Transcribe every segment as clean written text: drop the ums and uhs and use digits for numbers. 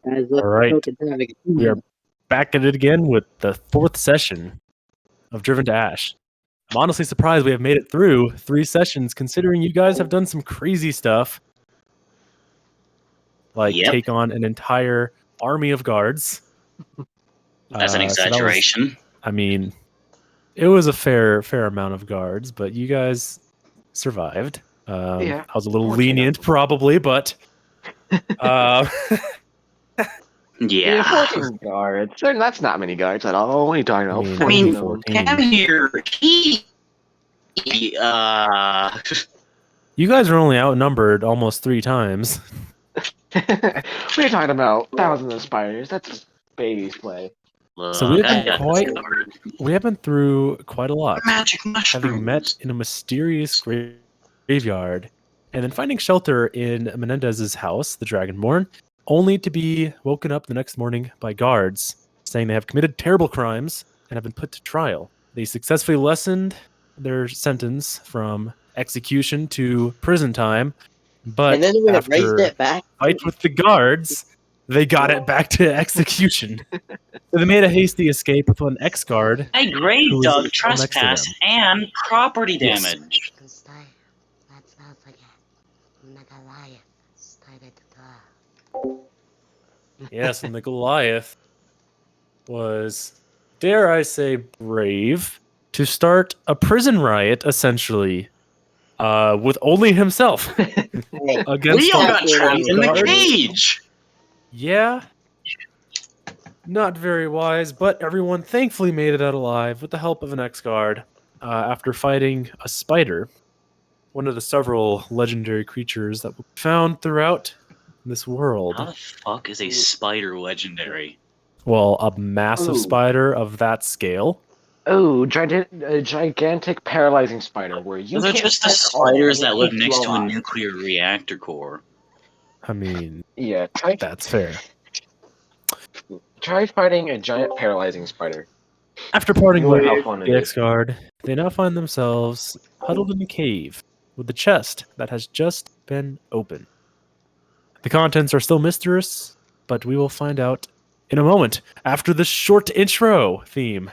All right, we are back at it again with the 4th session of Driven to Ash. I'm honestly surprised we have made it through 3 sessions, considering you guys have done some crazy stuff, like take on an entire army of guards. That's an exaggeration. It was a fair amount of guards, but you guys survived. I was a little lenient, probably, but... Yeah, 14 guards. That's not many guards at all. What are you talking about? Cam here, You guys are only outnumbered almost 3 times. What are you talking about? Thousands of spiders. That's baby's play. So we have been through quite a lot. Magic mushrooms. Having met in a mysterious graveyard, and then finding shelter in Menendez's house, the Dragonborn, only to be woken up the next morning by guards saying they have committed terrible crimes and have been put to trial. They successfully lessened their sentence from execution to prison time, but and then we after raised it back. Fight with the guards, they got it back to execution. So they made a hasty escape with an ex-guard. A grave dug, trespass, and property damage. Yes, and the Goliath was, dare I say, brave to start a prison riot, essentially, with only himself. We all got trapped in the cage! Yeah. Not very wise, but everyone thankfully made it out alive with the help of an ex-guard after fighting a spider, one of the several legendary creatures that were found throughout this world. How the fuck is a spider legendary? Well, a massive spider of that scale. Oh, a gigantic paralyzing spider where you Those are just the spiders that live next to a nuclear reactor core. Yeah, that's fair. Try fighting a giant paralyzing spider. After parting with the ex-guard, they now find themselves huddled in a cave with the chest that has just been opened. The contents are still mysterious, but we will find out in a moment after the short intro theme.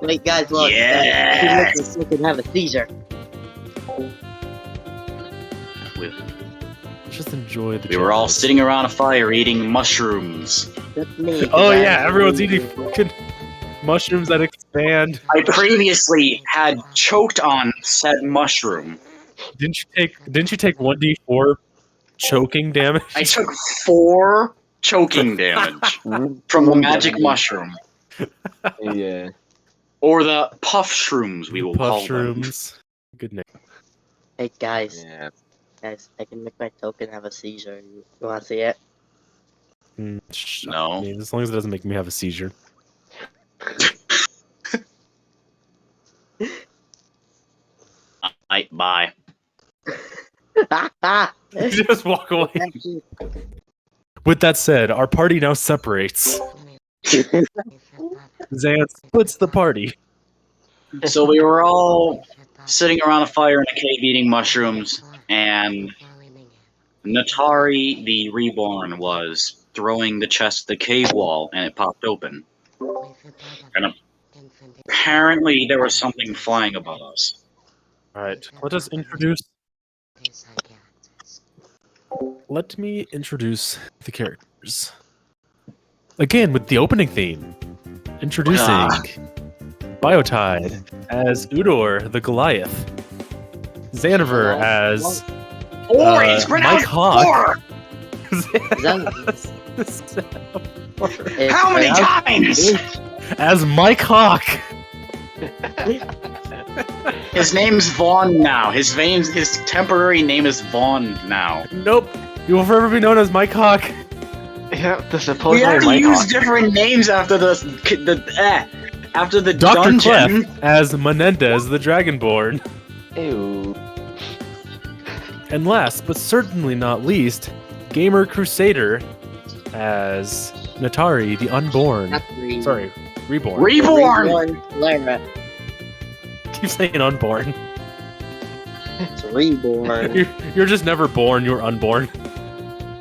Wait, guys, look. Yeah. He looks like he can have a seizure. Just enjoy the. We were all sitting around a fire eating mushrooms. That's me. Oh yeah, everyone's eating fucking mushrooms that expand. I previously had choked on said mushroom. Didn't you take 1d4 choking damage? I took 4 choking damage from the magic mushroom. Yeah. Or the puff shrooms, we will call them. Shrooms. Good name. Hey guys. Yeah. Guys, I can make my token have a seizure. You wanna see it? No. As long as it doesn't make me have a seizure. Bye. Just walk away. With that said, our party now separates. Zan splits the party. So we were all sitting around a fire in a cave eating mushrooms, and Natari the Reborn was throwing the chest at the cave wall, and it popped open. And apparently there was something flying above us. Alright, let me introduce the characters. Again, with the opening theme. Introducing Biotide as Udor the Goliath. Xanaver as It's Mike Hawk. How many times? As Mike Hawk. His name's Vaughn now. His temporary name is Vaughn now. Nope. You will forever be known as Mike Hawk. Yeah, the supposed We have to Mike use Hawk. different names after the Dr. dungeon. Clef as Menendez the Dragonborn. Ew. And last, but certainly not least, Gamer Crusader as Natari the Unborn. Sorry, Reborn. Reborn! Lara. Keep saying Unborn. It's reborn. You're just never born. You're unborn.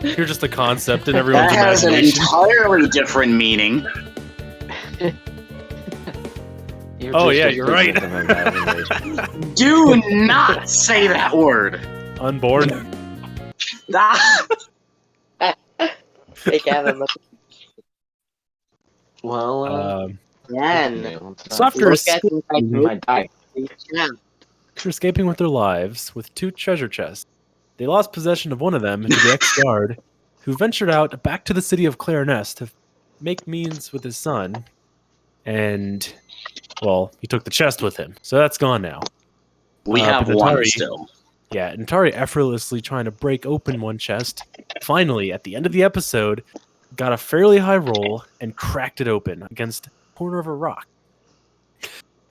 You're just a concept in everyone's That has an imagination. entirely different meaning. You're Oh, just yeah, a you're right. figment of imagination. Do not say that word. Unborn. Ah, Hey, Kevin, look Well, again. So after Look at I die. After escaping with their lives with 2 treasure chests, they lost possession of one of them to the ex-guard, who ventured out back to the city of Clareness to make means with his son. And, well, he took the chest with him, so that's gone now. we have but one Natari- still. Yeah, Natari effortlessly trying to break open one chest. Finally, at the end of the episode, got a fairly high roll and cracked it open against the corner of a rock.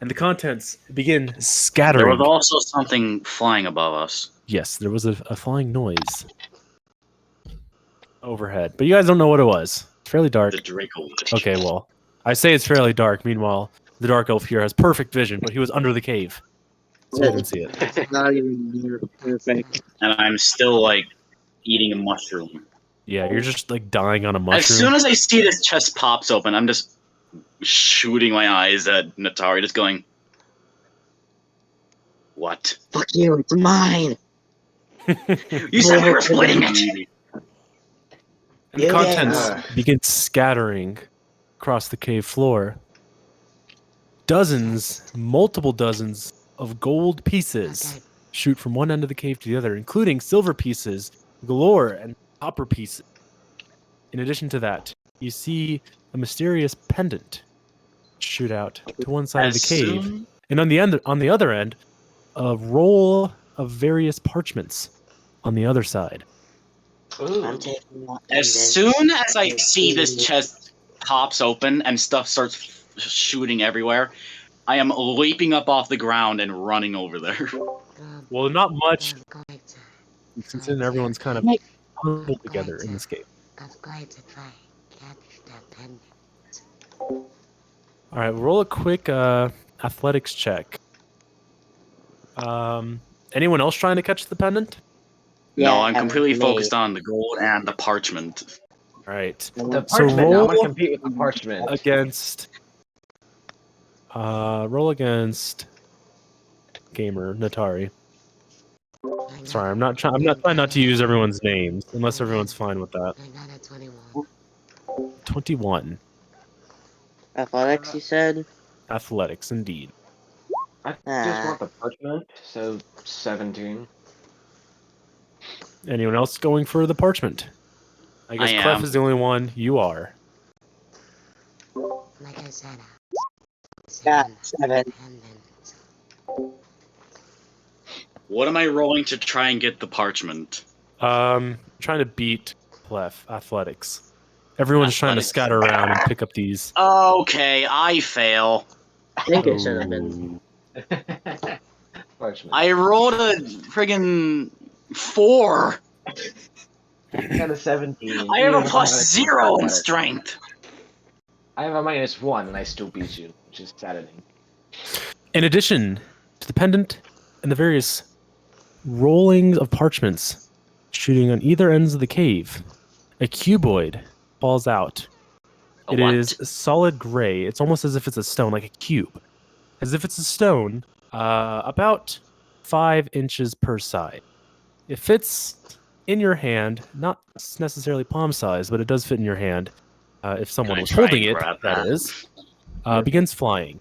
And the contents begin There scattering. was also something flying above us. Yes, there was a flying noise overhead, but you guys don't know what it was. It's fairly dark. The Draco. Okay, well, I say it's fairly dark. Meanwhile, the dark elf here has perfect vision, but he was under the cave, so he didn't see it. It's not even near perfect. And I'm still like eating a mushroom. Yeah, you're just like dying on a As mushroom. soon as I see this chest pops open, I'm just shooting my eyes at Natari, just going, "What? Fuck you, it's mine. You said we were splitting it." And the Yeah. contents begin scattering across the cave floor. Multiple dozens of gold pieces shoot from one end of the cave to the other, including silver pieces galore and copper pieces. In addition to that, you see a mysterious pendant shoot out to one side of the cave, and on the other end, a roll of various parchments on the other side. I'm taking that. As soon as I see this chest pops open and stuff starts shooting everywhere, I am leaping up off the ground and running over there. Well, not much, considering everyone's kind of huddled together in this cave. I'm going to try catch that pendant. All right, roll a quick athletics check. Anyone else trying to catch the pendant? No, I'm completely focused on the gold and the parchment. All right. The So parchment. Now I'm roll gonna compete with the parchment. against gamer Natari. Sorry, I'm not trying not to use everyone's names unless everyone's fine with that. I got a 21. 21 Athletics, you said? athletics, indeed. I just want the parchment, so 17. Anyone else going for the parchment? I guess I Clef am. is the only one. You are. Like I said, Got 7. pendant. What am I rolling to try and get the parchment? Trying to beat Clef athletics. Everyone's trying to Athletics. scatter around and pick up these. Okay, I fail. I think it should have been. Parchment. I rolled a friggin' 4. I got a 17. I have You a plus 0 in athletics. strength. I have a -1, and I still beat you, which is saddening. In addition to the pendant and the various rollings of parchments shooting on either ends of the cave, a cuboid falls out. A It what? is solid gray. It's almost as if it's a stone, like a cube. As if it's a stone, about 5 inches per side. It fits in your hand, not necessarily palm size, but it does fit in your hand. If someone Can I was try holding and it, grab that that? is. Begins flying.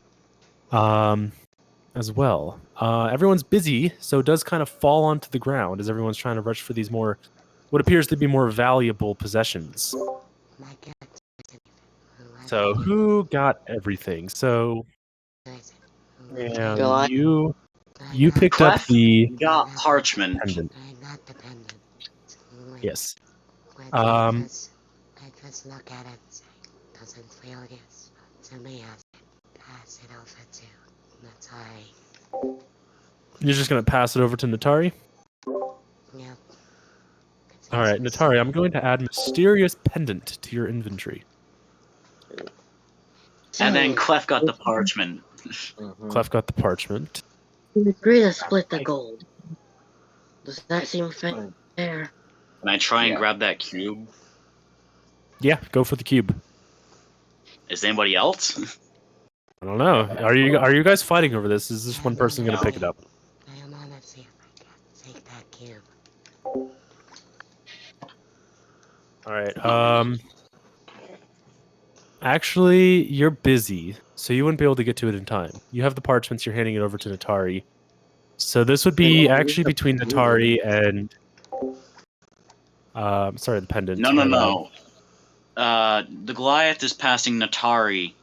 As well. Everyone's busy, so it does kind of fall onto the ground as everyone's trying to rush for these what appears to be more valuable possessions. My cat. So who got everything? So Go on. you picked up Clef the got parchment. pendant. I got the pendant. Yes. I just look at it. Doesn't feel yes. To me, I pass it over to Natari. You're just gonna pass it over to Natari? Yep. All right, Natari, I'm going to add mysterious pendant to your inventory. And then Clef got the parchment. Mhm. Clef got the parchment. We agree to split the gold. Does that seem fair? Can I try and Yeah. grab that cube? Yeah, go for the cube. Is anybody else? I don't know. Are you guys fighting over this? Is this one person gonna No. pick it up? I wanna see if I can take that cube. All right. Actually, you're busy, so you wouldn't be able to get to it in time. You have the parchments. You're handing it over to Natari. So this would be actually between Natari and sorry, the pendant. No. The Goliath is passing Natari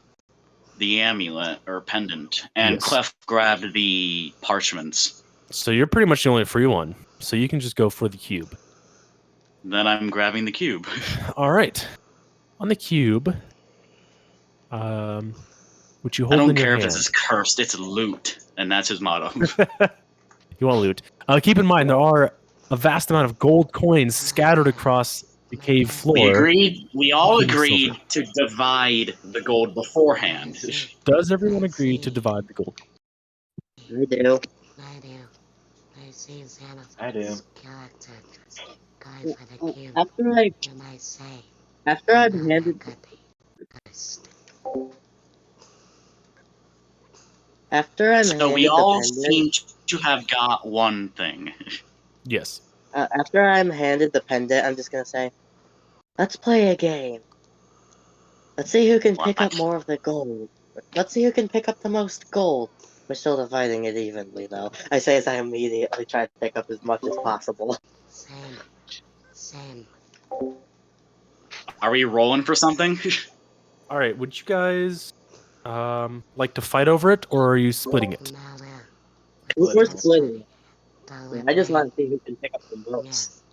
the amulet or pendant, and Yes. Clef grabbed the parchments. So you're pretty much the only free one. So you can just go for the cube. Then I'm grabbing the cube. All right. On the cube, which you I hold don't in your care if hand. it's cursed, it's loot, and that's his motto. You want loot. Keep in mind, there are a vast amount of gold coins scattered across the cave floor. We all Including agreed silver. to divide the gold beforehand. Does everyone agree to divide the gold? I do. I do. I see Xana's I do. character just going for the cube. After I And I say, after I'm "No, handed that could be cursed." after I'm So we handed the all pendant, seem to have got one thing. Yes. after I'm handed the pendant, I'm just gonna say, let's play a game. Let's see who can pick up What? more of the gold. Let's see who can pick up the most gold. We're still dividing it evenly, though. I say as I immediately try to pick up as much as possible. Same. Same. Are we rolling for something? All right. Would you guys like to fight over it, or are you splitting it? Now We're splitting it. Though Yeah, we're I just playing. want to see who can pick up the most.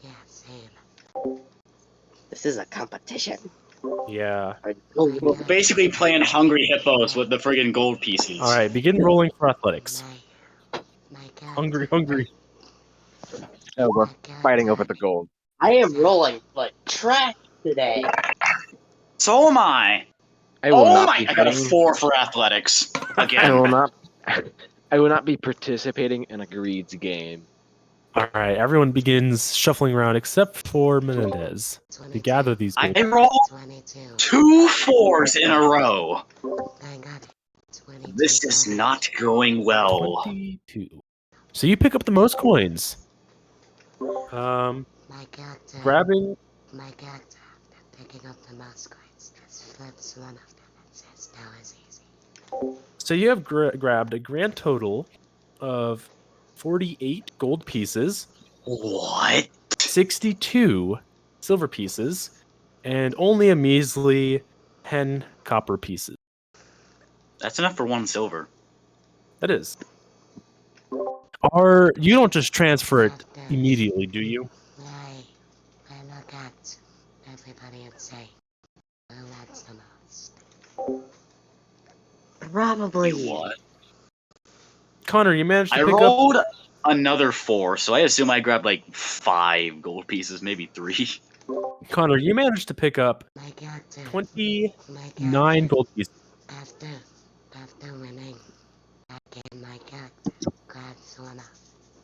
Yeah, same. This is a competition. Yeah. Oh, Basically playing Hungry Hippos with the friggin' gold pieces. All right. Begin rolling for athletics. My character. Hungry. No, we're my character- fighting over the gold. I am rolling like trash today. So am I. I will Oh not my! be I got a fighting. 4 for athletics. I Again. will not. I will not be participating in a greed's game. All right. Everyone begins shuffling around except for Menendez to 22. gather these gold. I rolled 22. 2 4s in a row. I got it. 22. This is not going well. 22. So you pick up the most coins. My character. Grabbing. My character, after picking up the most coins, just flips one of them and says that was easy. So you have grabbed a grand total of 48 gold pieces, What? 62 silver pieces, and only a measly 10 copper pieces. That's enough for 1 silver. That is. You don't just transfer it immediately, do you? I look at everybody and say, well, that's the most. Probably. What? Connor, you managed to I pick up. rolled another 4, so I assume I grabbed like 5 gold pieces, maybe 3. Connor, you managed to pick up My character. 29 My character. gold pieces. After winning that game, my character grabs one of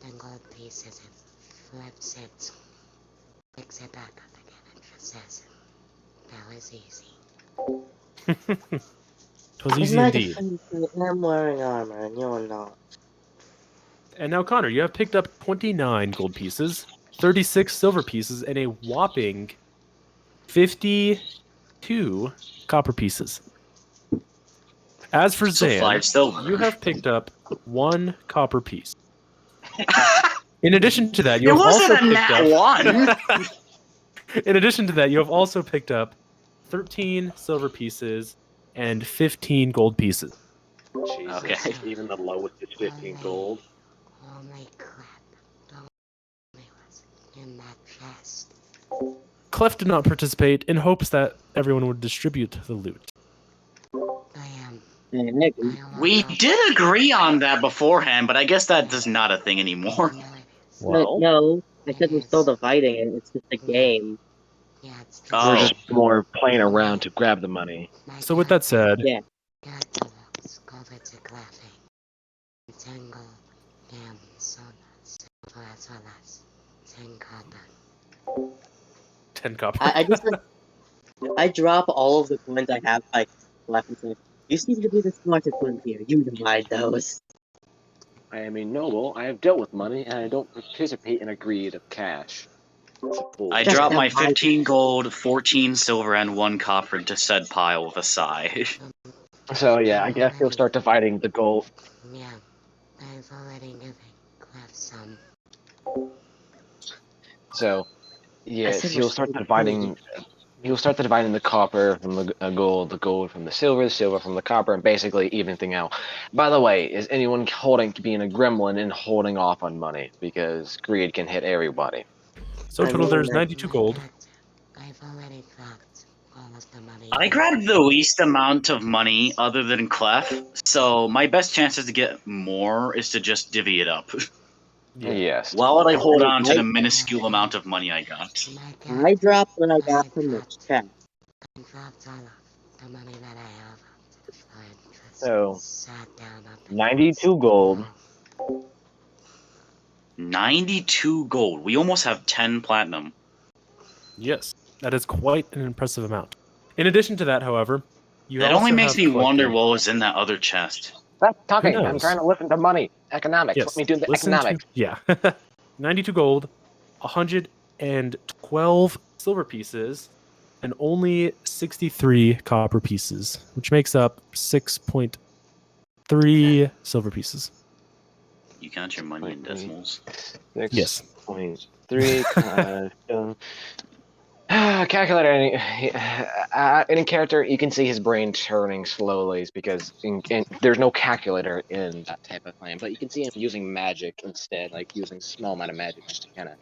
the gold pieces and flips it, picks it back up again, and just says, that was easy. It was In easy my indeed. defense, I am wearing armor, and you're not. And now, Connor, you have picked up 29 gold pieces, 36 silver pieces, and a whopping 52 copper pieces. As for So Zan, 5 silver. you have picked up 1 copper piece. In addition to that, It you have wasn't also a picked nat up. 1! In addition to that, you have also picked up 13 silver pieces and 15 gold pieces. Jesus. Okay. Even the lowest is 15 gold. Holy crap. Don't me was in that chest. Clef did not participate in hopes that everyone would distribute the loot. I am. We did agree on that beforehand, but I guess that is not a thing anymore. Well, No, I said we're still dividing it. It's just a game. Yeah, it's just Oh. We're just more playing around to grab the money. so with that said, Yeah. character walks over to Cleffy. Tangle, Yam, Sona, as well as 10 copper. 10 copper. I just I drop all of the coins I have like left and say, "You seem to be the smartest one here. You divide those." I am a noble. I have dealt with money, and I don't participate in a greed of cash. It's a fool. I Just dropped my divide. 15 gold, 14 silver, and 1 copper into said pile with a sigh. So yeah, I guess you'll start dividing the gold. Yeah, I've already given Clef some. So I yes, said we're you'll start still dividing. You'll start dividing the copper from the the gold from the silver from the copper, and basically evening out. By the way, is anyone being a gremlin and holding off on money because greed can hit everybody? So I total, mean, there's that- 92 gold. I've already dropped all of the money. I grabbed the least amount of money other than Clef, so my best chances to get more is to just divvy it up. Yeah. Yes. Why would I hold I- on to I- the minuscule amount of money I got? I dropped what I got from the chat. I dropped all of the money that I have. I just So, sat down up 92 gold. 92 gold. We almost have 10 platinum. Yes, that is quite an impressive amount. In addition to that, however, you That also only makes have me wonder collected. what was in that other chest. Stop Who talking. I'm knows? trying to listen to money. Economics. Yes, Let me do the listen economics. to yeah, 92 gold, 112 silver pieces, and only 63 copper pieces, which makes up 6.3 silver pieces. You count your money in decimals. Yes. 6.3. Calculator. Any character, you can see his brain turning slowly because there's no calculator in that type of claim, but you can see him using magic instead, like using a small amount of magic just to kind of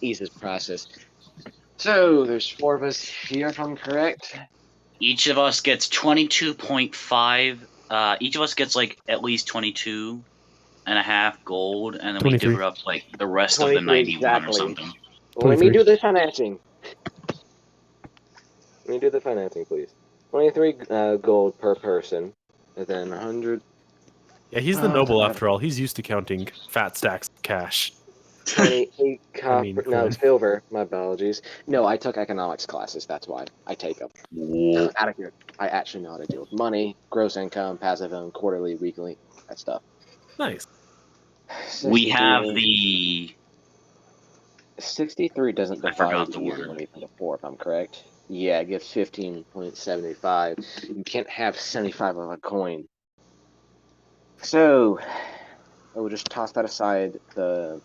ease his process. So there's 4 of us here, if I'm correct. Each of us gets 22.5. Each of us gets like at least 22 and a half gold, and then we 23. divvy up like the rest of the 23 91 or exactly. something. Well, let me 23. do the financing. Let me do the financing, please. 23 gold per person, and then 100. Yeah, he's the noble after all. He's used to counting fat stacks of cash. 28 copper. mean, No, coin. silver. My apologies. No, I took economics classes. That's why I take them. Whoa. Out of here. I actually know how to deal with money, gross income, passive income, quarterly, weekly, that stuff. Nice. We have 63. the 63 doesn't I forgot divide the word. evenly into 4, if I'm correct. Yeah, it gives 15.75. You can't have 75 of a coin. So, I will just toss that aside, the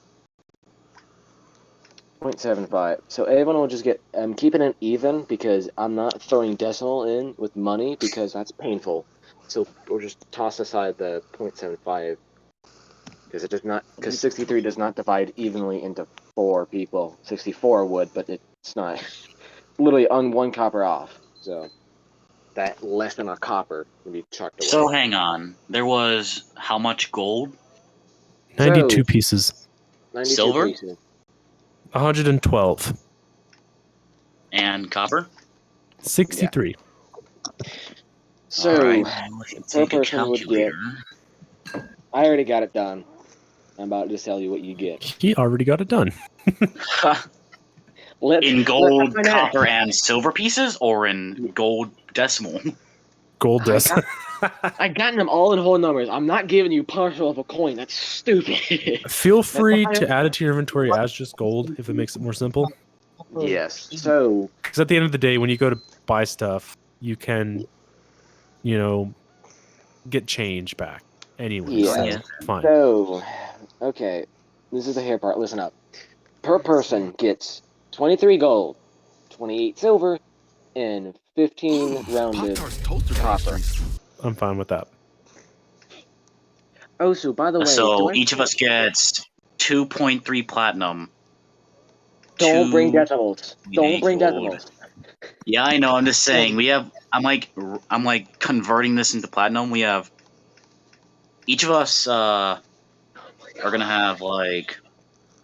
0.75. So everyone will just get, I'm keeping it even because I'm not throwing decimal in with money because that's painful. So we'll just toss aside the 0.75 because it does not, because 63 does not divide evenly into 4 people. 64 would, but it's not. Literally on 1 copper off. So that less than a copper can be chucked away. So hang on. There was how much gold? 92 pieces. 92 Silver? pieces. 112. And copper? 63. So Alright, let's per take a person would get. calculator. I already got it done. I'm about to tell you what you get. He already got it done. In gold, Let's find out. copper, and silver pieces, or in gold decimal? Gold I dust. I've gotten them all in whole numbers. I'm not giving you partial of a coin. That's stupid. Feel free fine. to add it to your inventory as just gold if it makes it more simple. Yes. So Because at the end of the day, when you go to buy stuff, you can, get change back anyway. Yeah. So, Yeah. fine. So okay. This is the hair part. Listen up. Per person gets 23 gold, 28 silver, and 15 rounded copper. I'm fine with that. Oh, so by the way, So each of us gets 2.3 platinum. don't bring 2 decimals. Don't bring gold. decimals. Yeah, I know. I'm just saying. We have. I'm like converting this into platinum. We have. Each of us are gonna have like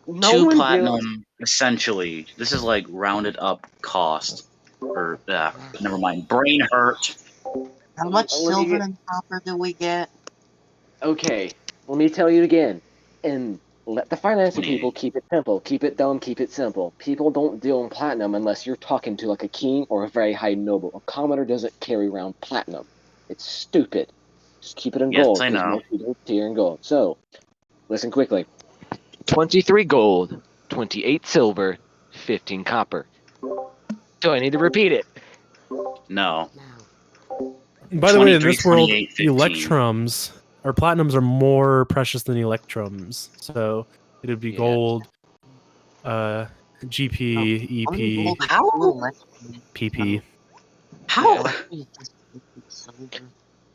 No 2 one platinum. Essentially, this is like rounded up cost. Or never mind. Brain hurt. How much Let me silver get- and copper do we get? Okay, let me tell you again. In Let the financing 28. people keep it simple. Keep it dumb, keep it simple. People don't deal in platinum unless you're talking to like a king or a very high noble. A commoner doesn't carry around platinum. It's stupid. Just keep it in Yes, gold, I because know. most people tier in gold. So, listen quickly. 23 gold, 28 silver, 15 copper. Do I need to repeat it? No. No. By the way, in 23, this world, 28, 15. electrums or platinums are more precious than electrums. So it would be Yeah. gold, GP, EP, How? PP. How? Silver.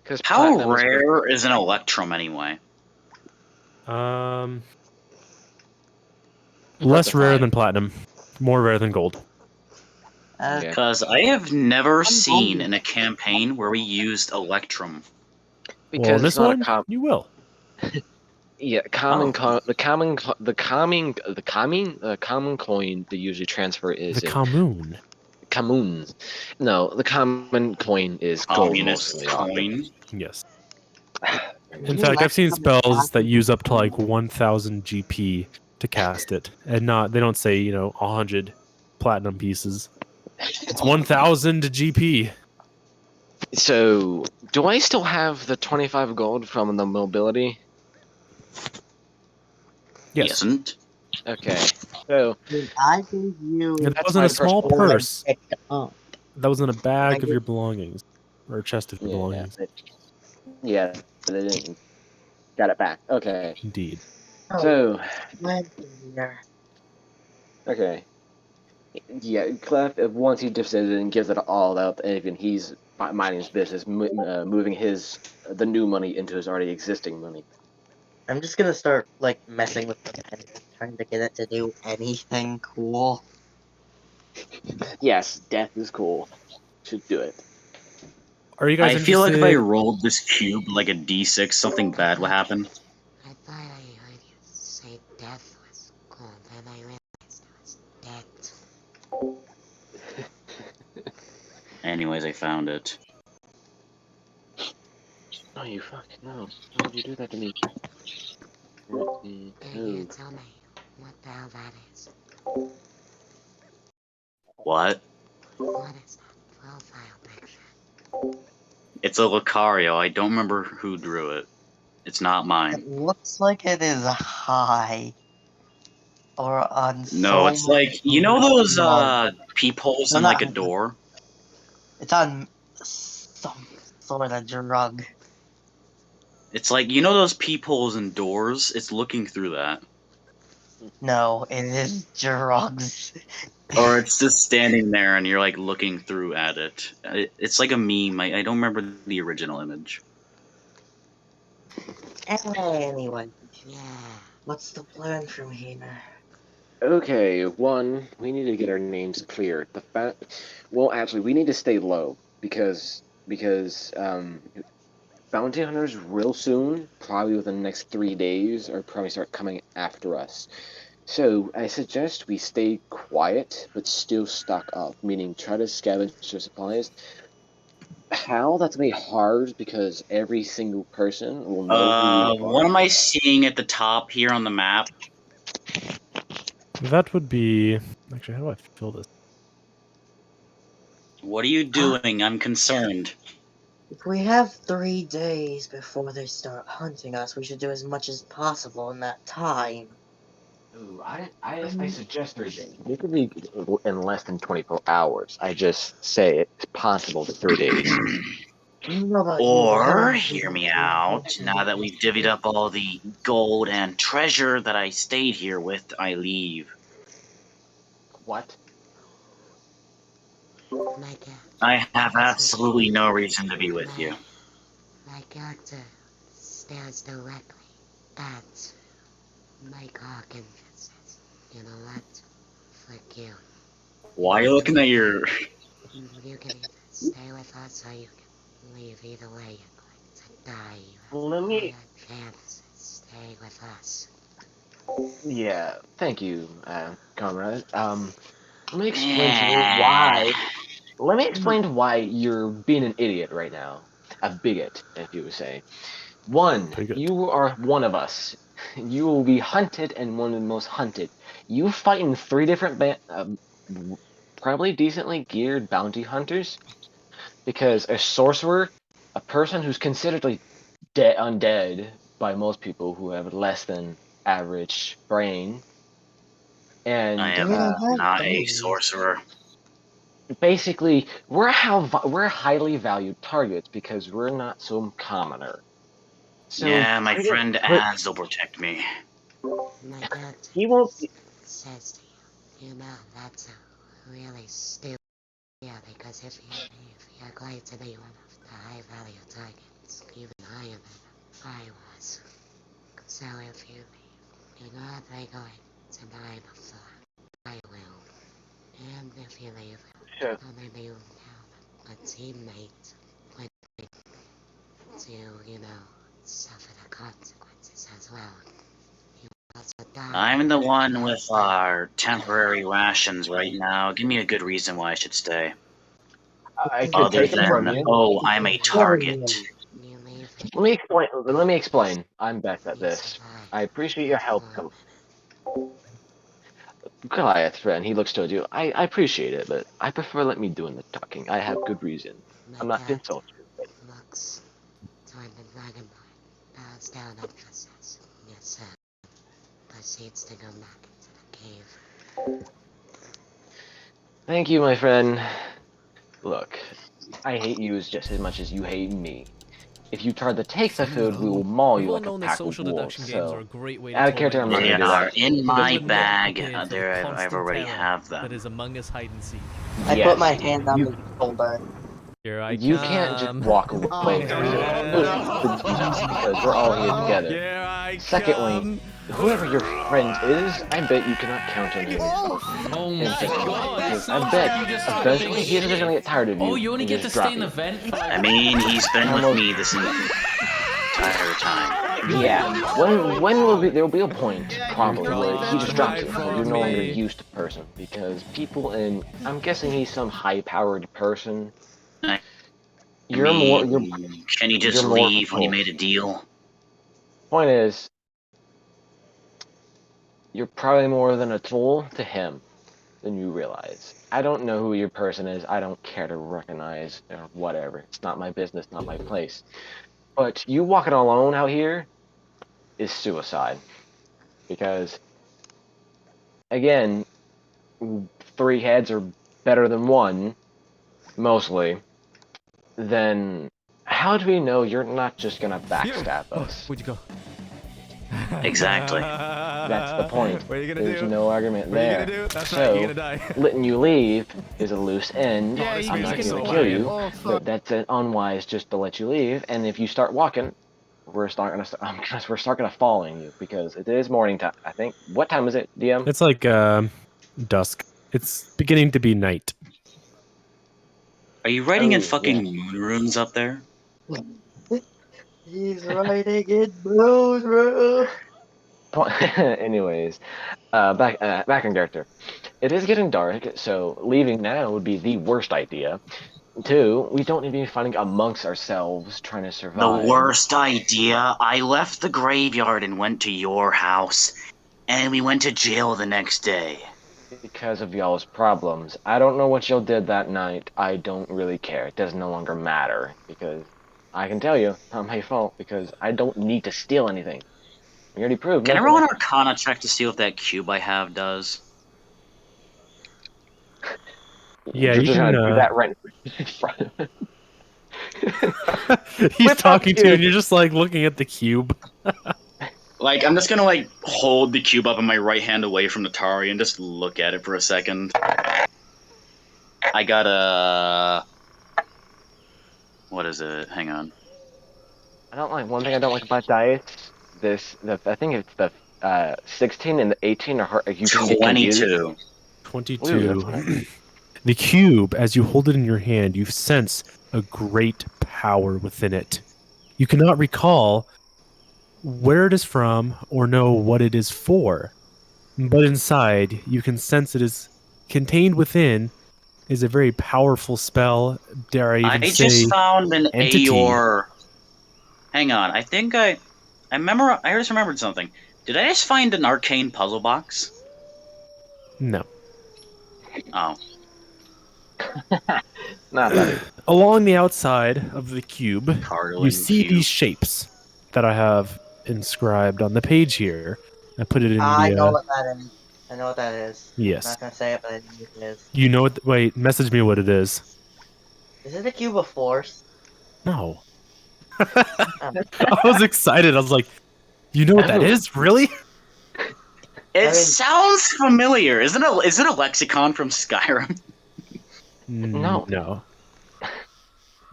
Because How platinum is rare is an electrum anyway? Less rare Diversified. than platinum, more rare than gold. Yeah. Because I have never seen gold. in a campaign where we used electrum. Well, in Because it's this not one, a you will. Yeah, Oh. the common coin they usually transfer is The in commune. commons. No, the common coin is gold most Communist of the often. coin. Yes. Can In you fact, I've seen electrum is spells that actually use up to like gold? 1,000 GP to cast it, and they don't say 100 platinum pieces. It's 1,000 GP. So, do I still have the 25 gold from the mobility? He Yes, isn't. Okay, so Dude, I gave you and that that's was in my a small personal. what I purse. picked up. That was in a I bag of gave your belongings, or a chest of your Yeah, belongings. yeah, they didn't got it back. Okay, Indeed. oh, so plenty here. okay, yeah, Clef. Once he dips it and gives it all out, and even he's minding his business, moving the new money into his already existing money. I'm just gonna start like messing with the pen, trying to get it to do anything cool. Yes, death is cool. Should do it. Are you guys I feel like if I interested? rolled this cube like a d6, something bad would happen. I thought I heard you say death was cool, then I realized it was dead. Anyways, I found it. Oh, you fucking no. Why would you do that to me? Can you tell me what the hell that is? What? What is that profile picture? It's a Lucario. I don't remember who drew it. It's not mine. It looks like it is high or on No, it's like those drug. peepholes No, in like not a door. it's on some sort of drug. It's like those peepholes in doors. It's looking through that, No, it is drugs. or it's just standing there and you're like looking through at it. It's like a meme. I don't remember the original image. Anyway, Yeah. what's the plan from here? Okay, one, we need to get our names clear. Well, actually, we need to stay low because bounty hunters real soon, probably within the next 3 days, are probably start coming after us. So I suggest we stay quiet but still stock up, meaning try to scavenge their supplies. How? That's gonna be hard because every single person will know who we What are. am I seeing at the top here on the map? That would be actually. How do I fill this? What are you doing? I'm concerned. If we have 3 days before they start hunting us, we should do as much as possible in that time. Ooh, I suggest 3 days. It could be in less than 24 hours. I just say it's possible to 3 days. I don't know about you, but I Or, don't think hear we me can be out, now hunting. that we've divvied up all the gold and treasure that I stayed here with, I leave. What? My cat. I have absolutely no reason to be with you. My character stares directly at my cock and just says, you know what? Fuck you. Why are you looking at your... You can either stay with us or you can leave. Either way, you're going to die. You have Let all me. your chances. Stay with us. Yeah, thank you, comrade. Let me explain to you why. Let me explain to why you're being an idiot right now. A bigot, if you would say. One, Pretty good. you are one of us. You will be hunted and one of the most hunted. You fight in 3 different probably decently geared bounty hunters, because a sorcerer, a person who's considered like undead by most people who have less than average brain, and I am not a sorcerer. basically we're highly valued targets because we're not some commoner. So Yeah, my friend Az will protect me. My dad he won't be, says to you, that's a really stupid idea because if you're going to be one of the high value targets, even higher than I was. So if you leave, you're not going to die before I will. And if you leave, sure. then you have a teammate with me to, suffer the consequences as well. You also die. I'm the one with our temporary rations right now. Give me a good reason why I should stay. I could Other take them from than, you. oh, I'm a target. You leave Let me explain. Let me explain. I'm best at you this. survive I appreciate your help, for a minute. Goliath friend. He looks towards you. I appreciate it, but I prefer let me doing the talking. I have good reason. My I'm not to dad insult you. But looks toward the dragonborn, bows down and kisses. Yes, sir. Proceeds to go back into the cave. thank you, my friend. Look, I hate you just as much as you hate me. If you try to take the food, we will maul We've you all like a known that pack of social wolves. deduction games are So, a great way to out of torment character, I'm not They gonna do are that. in but my we're not bag. prepared for the I constant already terror have that them. is Among Us hide and seek. I Yes, put my hand on you the shoulder. Here I you come. can't just walk away Oh, because we're all here together. Here I Secondly, come. whoever your friend is, I bet you cannot count on him. Oh my Instantly, god, because sounds I bet like you just started eventually big he's just shit. gonna get tired of you Oh, you only and get just to stay drop in the you. vent for like... I mean, he's been with Almost- me this entire time. Yeah, when will be there will be a point probably where he just drops you because you're no longer Me. used to person because people in I'm guessing he's some high-powered person. I You're more you're mean, can he just you're more leave when you cool. made a deal? Point is, you're probably more than a tool to him than you realize. I don't know who your person is. I don't care to recognize or whatever. It's not my business, not my place. But you walking alone out here is suicide because again, 3 heads are better than 1 mostly. Then how do we know you're not just gonna backstab Oh, us? where'd you go? Exactly. That's the point. What are you gonna There's do? no argument What are you there. gonna do? That's So, right, you're gonna die. letting you leave is a loose end. Yeah, you I'm can- not you can going to so kill hide. you, Oh, but that's unwise just to let you leave. And if you start walking, we're start gonna following you because it is morning time. I think. What time is it, DM? It's like dusk. It's beginning to be night. Are you writing in Oh, fucking moon runes up there? he's writing in blues, bro. Anyways, back in character. It is getting dark, so leaving now would be the worst idea. 2, we don't need to be fighting amongst ourselves trying to The survive. worst idea. I left the graveyard and went to your house, and we went to jail the next day. Because of y'all's problems. I don't know what y'all did that night. I don't really care. It does no longer matter because I can tell you, not my fault because I don't need to steal anything. We already proved Can nothing. everyone Arcana check to see what that cube I have does? Yeah, You're you just can. gonna do that right in front of him. He's Whip up talking to you, and cube. you're just like looking at the cube. Like, I'm just gonna, like, hold the cube up in my right hand away from the Tari and just look at it for a second. I got a... What is it? Hang on. I don't like one thing I don't like about dice. I think it's the 16 and the 18 are hard. You can get confused. 22. 22. Ooh, that's The cube, as you hold it in your hand, you sense a great power within it. You cannot recall where it is from or know what it is for, but inside you can sense it is contained within is a very powerful spell, dare I even I say, just found an entity. Aeor... Hang on, I think I just remembered something. Did I just find an arcane puzzle box? No. Oh. Not that easy. Along the outside of the cube, you Cartling see cube. these shapes that I have inscribed on the page here. I put it in I the. know what that is. I know what that is. I'm Yes. not gonna say it, but I know what it is. You know what? Wait, message me what it is. Is it the cube of force? No. I was excited. I was like, you know what that is? Really? It I mean- sounds familiar. Is it a lexicon from Skyrim? No. No.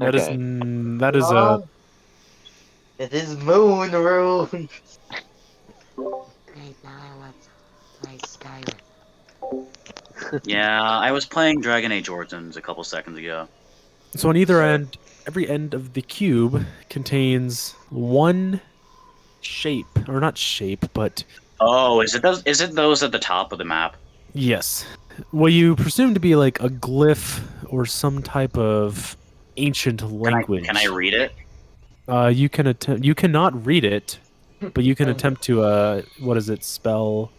That is Okay. that is a. Oh, it is moon rune. Right now I want to play Skyrim. Yeah, I was playing Dragon Age Origins a couple seconds ago. So on either end, every end of the cube contains one shape, or not shape, but Oh, is it those at the top of the map? yes, what you presume to be like a glyph or some type of ancient language. Can I read it? You can attempt. You cannot read it, but you can attempt to what is it? Spell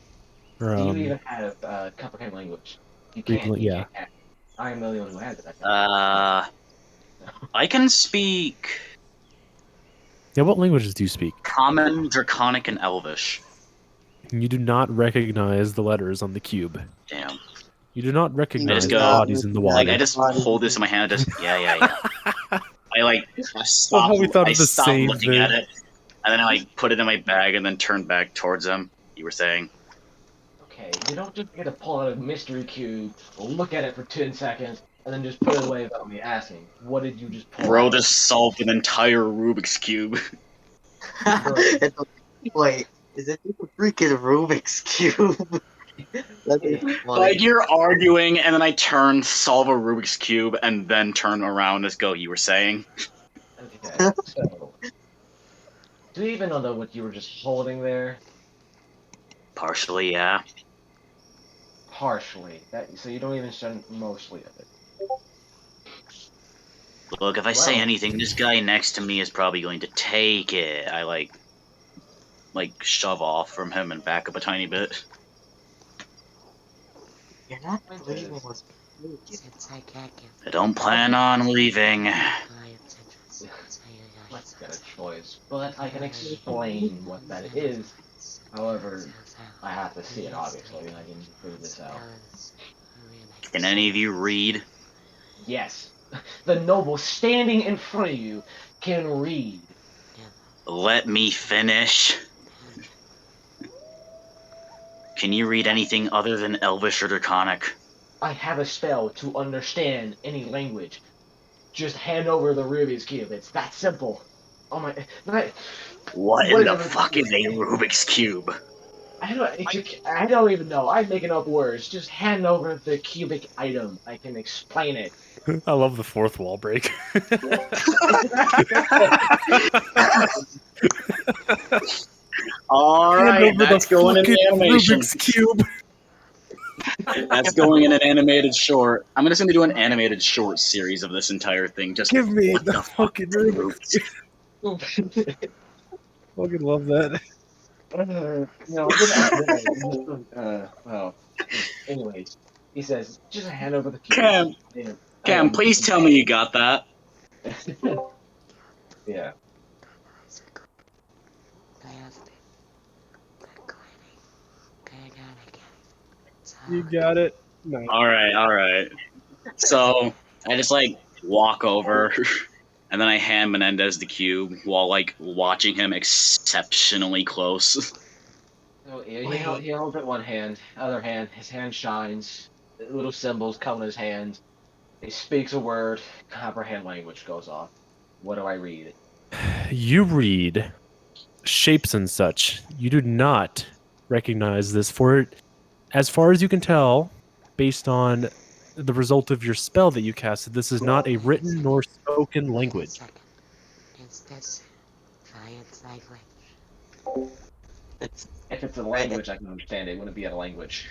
or Do you even have comprehend language? You Read can't. li- You yeah. can't. I am the only one who has it. I think. I can speak Yeah. What languages do you speak? Common, Draconic, and Elvish. You do not recognize the letters on the cube. Damn. You do not recognize the go- bodies in the water. Like I just hold this in my hand and just yeah. I Somehow we thought I of the stopped same looking thing. at it, and then I like put it in my bag and then turned back towards him. You were saying? Okay, you don't just get to pull out a mystery cube, look at it for 10 seconds, and then just put it away without me asking. What did you just pull Bro out? just solved an entire Rubik's cube. Wait, is it a freaking Rubik's cube? That is funny. Like you're arguing, and then I turn, solve a Rubik's cube, and then turn around and go. You were saying? Okay, so... Do you even know what you were just holding there? Partially, yeah. Partially. So you don't even show mostly of it. Look, if I say Wow. anything, this guy next to me is probably going to take it. I like shove off from him and back up a tiny bit. You're not believing what's Since I can't give I don't plan on leaving. clients interest, Let's get a choice. But I can explain what that is. However, I have to see it, obviously, and I can figure this out. Can any of you read? Yes. The noble standing in front of you can read. Let me finish. Can you read anything other than Elvish or Draconic? I have a spell to understand any language. Just hand over the Rubik's Cube. It's that simple. Oh my... What in Whatever. the fuck is a Rubik's Cube? I don't even know. I'm making up words. Just hand over the cubic item. I can explain it. I love the fourth wall break. Alright, that's going in the animation. Rubik's cube. That's going in an animated short. I'm just gonna do an animated short series of this entire thing. Just Give me what the fucking Rubik's cube. Fucking love that. Well, anyways, he says, just hand over the cube. Cam, Yeah. Cam, please tell me you got that. Yeah. You got it. No. Alright. So, I just walk over, and then I hand Menendez the cube while watching him exceptionally close. So he holds it one hand, other hand, his hand shines, little symbols come in his hand. He speaks a word, comprehend language goes off. What do I read? You read shapes and such. You do not recognize this for it. As far as you can tell, based on the result of your spell that you casted, this is not a written nor spoken language. Is this science language? If it's a language, I can understand it. It wouldn't be a language.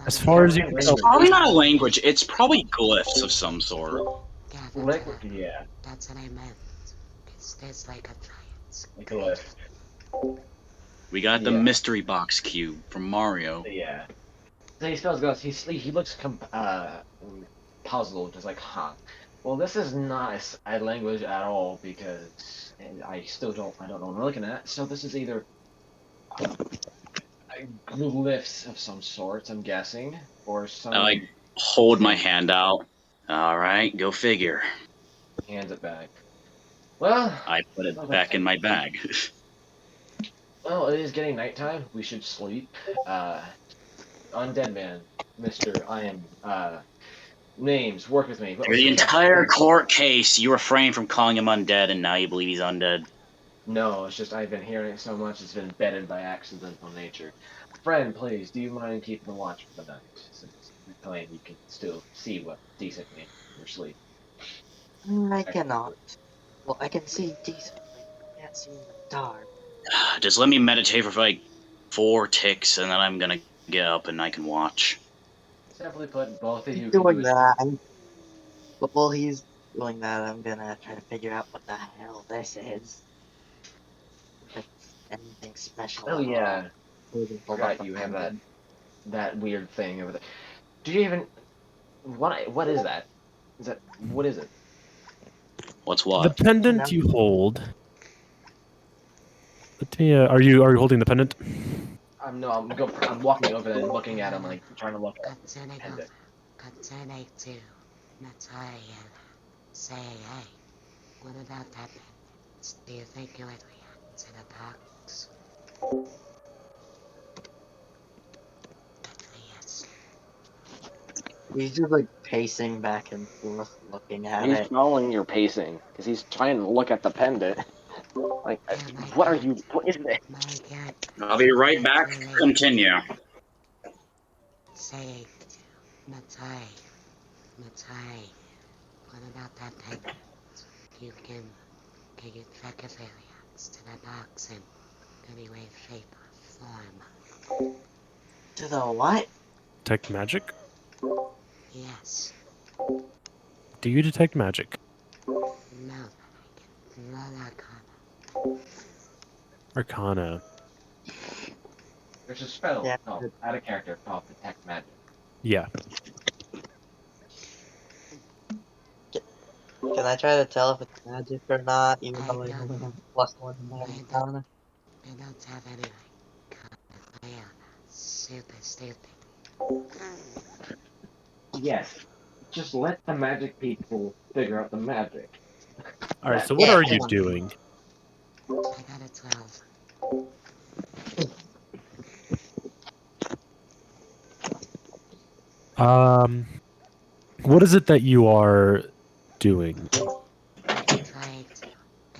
As far as you can It's tell, probably not a language, it's probably glyphs of some sort. Yeah, Language, yeah. that's what I meant. Is this like a giant Like a list. We got the Yeah. mystery box cube from Mario. Yeah. So he spells ghost. He looks puzzled, just like, huh. Well, this is not a language at all because I don't know what I'm looking at. So this is either glyphs of some sort, I'm guessing, or I like some hold my hand out. All right, go figure. hands it back. Well, I put it well, back in my bag. well, it is getting nighttime. We should sleep. Undead man, Mister, I am. Names, work with me. What Through was the your entire captain? court case, you refrained from calling him undead, and now you believe he's undead. No, it's just I've been hearing it so much it's been embedded by accidental nature. Friend, please, do you mind keeping the watch for the night? Since we claim you can still see what decently in your sleep. I cannot. Well, I can see decently. I can't see in the dark. Just let me meditate for like 4 ticks, and then I'm gonna get up and I can watch. Simply put, both of He's you can do doing it. that. But while he's doing that, I'm gonna try to figure out what the hell this is. If it's anything special Oh at all. yeah, Maybe hold up forgot the you have pendant. that weird thing over there. Do you even what is that? Is that what is it? What's The what? pendant No. you hold. Let me, are you holding the pendant? I'm walking over there and looking at him, like trying to look at the Continue, pendant. continue to Natalia. Say, hey, what about that pendant? Do you think you would react to the box? Yes. He's just like pacing back and forth looking at He's it. following your pacing because he's trying to look at the pendant. Like, Oh my what are god, you? What is this? my god, I'll be right back. literally Continue. say Natai, Natai, what about that pendant? You can you track if it reacts to the box in any way, shape, or form? To the what? Detect magic? Yes, Do you detect magic? no, but I can roll Arcana. Arcana. There's a spell Yeah. called out of character called Detect Magic. Yeah. Can I try to tell if it's magic or not, even I though I don't, only have +1 in my I don't, Arcana? I don't have any like, I am super stupid. Yes. Just let the magic people figure out the magic. All right. That So what Yeah, are come you on. doing? I got a 12. Um, what is it that you are doing? I'm trying to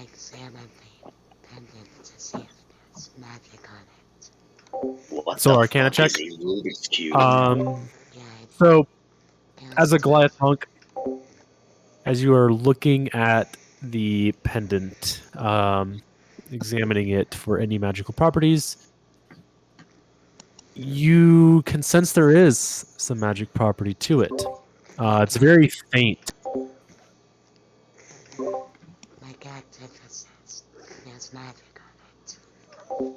examine the pendant to see if there's magic on it. What So the Arcana fuck is check. a Rubik's cube? Yeah, So it as was a 12. Goliath monk, as you are looking at the pendant, examining it for any magical properties, you can sense there is some magic property to it. It's Okay, very faint. my character says there's magic on it.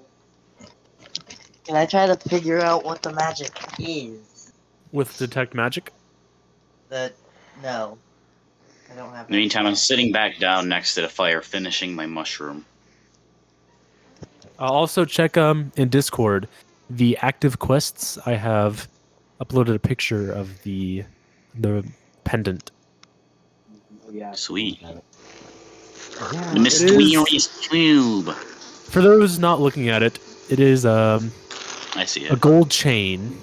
Can I try to figure out what the magic is? With detect magic, That no, I don't have In the that meantime, I'm spell. sitting back down next to the fire, finishing my mushroom. also check in Discord the active quests. I have uploaded a picture of the pendant. Oh yeah. Sweet. Yeah. The It is, mysterious cube. for those not looking at it, it is I see a it. gold chain,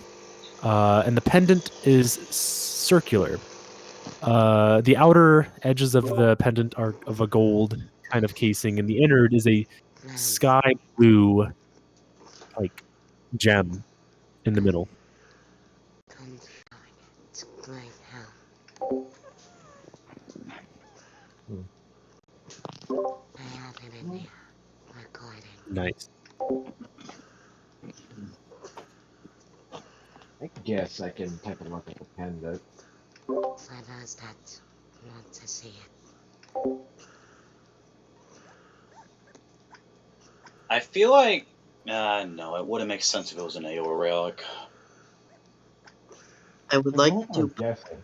and the pendant is circular. The outer edges of the pendant are of a gold kind of casing, and the innard is a Ground, sky blue like gem in the middle. controlling it right now. I have it in here, recording. Nice. I guess I can take a look at the pendant. For those that want to see it. I feel like No, it wouldn't make sense if it was an AO relic. I would like to. Guessing.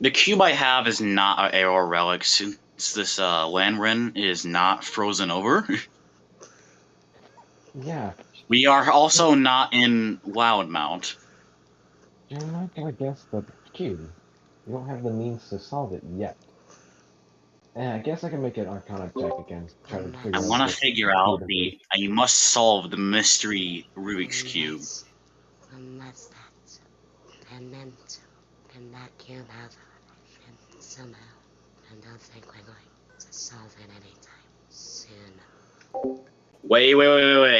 The cube I have is not an AO relic since this land wren is not frozen over. Yeah. We are also not in Loudmount. You're not gonna guess the cube. You don't have the means to solve it yet. I guess I can make an Arcana check again. Try to figure I out. want to what figure cube out it is. you must solve the mystery Rubik's Cube. Unless that's meant in that cube has a connection somehow. I don't think we're going to solve it anytime soon. Wait.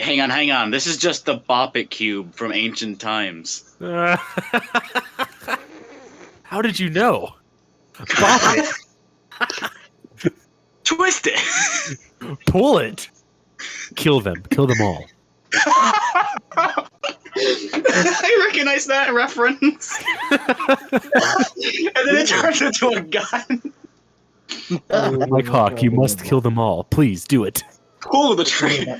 Hang on. This is just the Bop It Cube from ancient times. How did you know? Bop it. Twist it! Pull it. Kill them. Kill them all. I recognize that reference. And then it turns into a gun. Mike Hawk, you must kill them all. Please do it. Pull the trigger.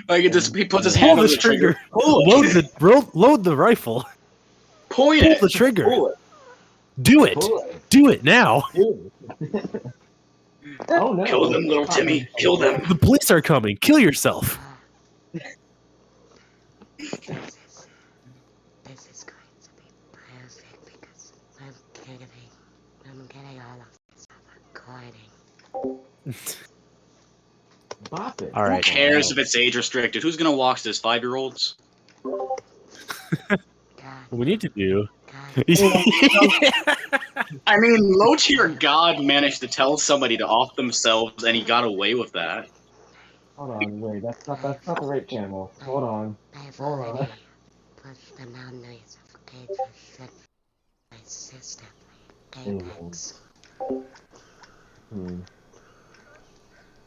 Like he puts his Pull hand on the the trigger. trigger. Pull it. Load the rifle. Point Pull it. the trigger. Pull it. Do it. Pull it. Do it now. Oh no! Kill them, little Timmy. Kill them. The police are coming. Kill yourself. This is going to be perfect because I'm getting all of this recording. Bop it. All right. Who cares if it's age restricted? Who's gonna watch this? 5-year-olds? God, What we need to do. God, I mean, low tier God managed to tell somebody to off themselves, and he got away with that. Hold on, wait. That's not the right channel. Hold on. I've Hold on. already pushed the boundaries of age restriction by system Apex.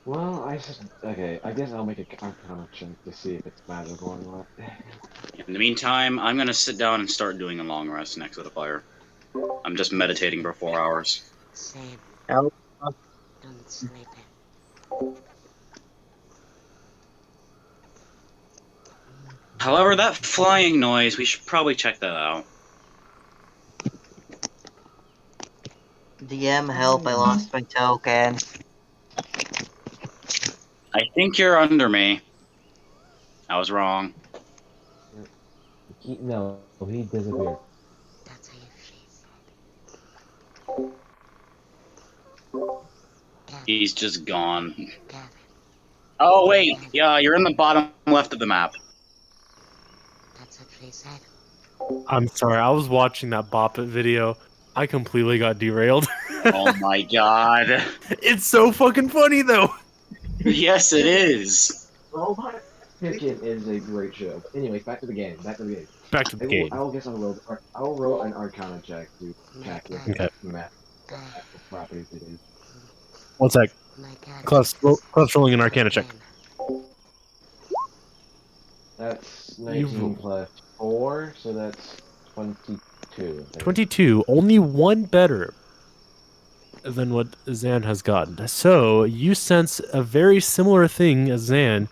Well, okay. I guess I'll make a Arcana check to see if it's magical or not. In the meantime, I'm gonna sit down and start doing a long rest next to the fire. I'm just meditating for 4 hours. Same. Help. Don't sleep in. However, that flying noise, we should probably check that out. DM, help! I lost my token. I think you're under me. I was wrong. No, he disappeared. That's how you said. He's just gone. Gavin, Oh, wait. Yeah, you're in the bottom left of the map. that's what she said. I'm sorry. I was watching that Bop It video. I completely got derailed. Oh my god. It's so fucking funny though. Yes, it is. Robot Chicken is a great show. Anyways, back to the game. Back to the game. Back to the game. I will roll an Arcana check to check with Okay. the map properties it is. One sec. My God. Clef's rolling an Arcana check. That's 19 plus 4, so that's 22. I think. 22. Only one better than what Zan has gotten. So you sense a very similar thing as Zan,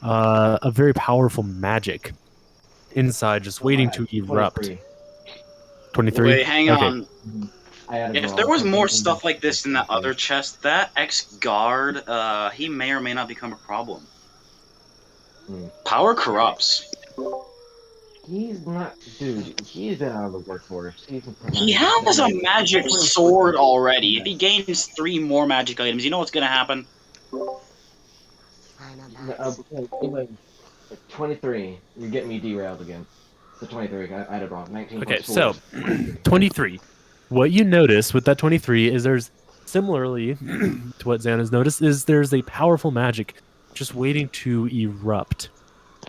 a very powerful magic inside, just waiting to erupt. 23. Wait, hang Okay. on. I added If wrong. there was more stuff like this in that other chest, that ex-guard, he may or may not become a problem. Power corrupts. He's not, dude. He's been out of the workforce. He has a magic sword already. If he gains 3 more magic items, you know what's gonna happen? Final boss. Anyway, 23. You get me derailed again. The 23. I added wrong. 19 Okay, plus 4. so 23. What you notice with that 23 is there's similarly to what Zan has noticed is there's a powerful magic just waiting to erupt.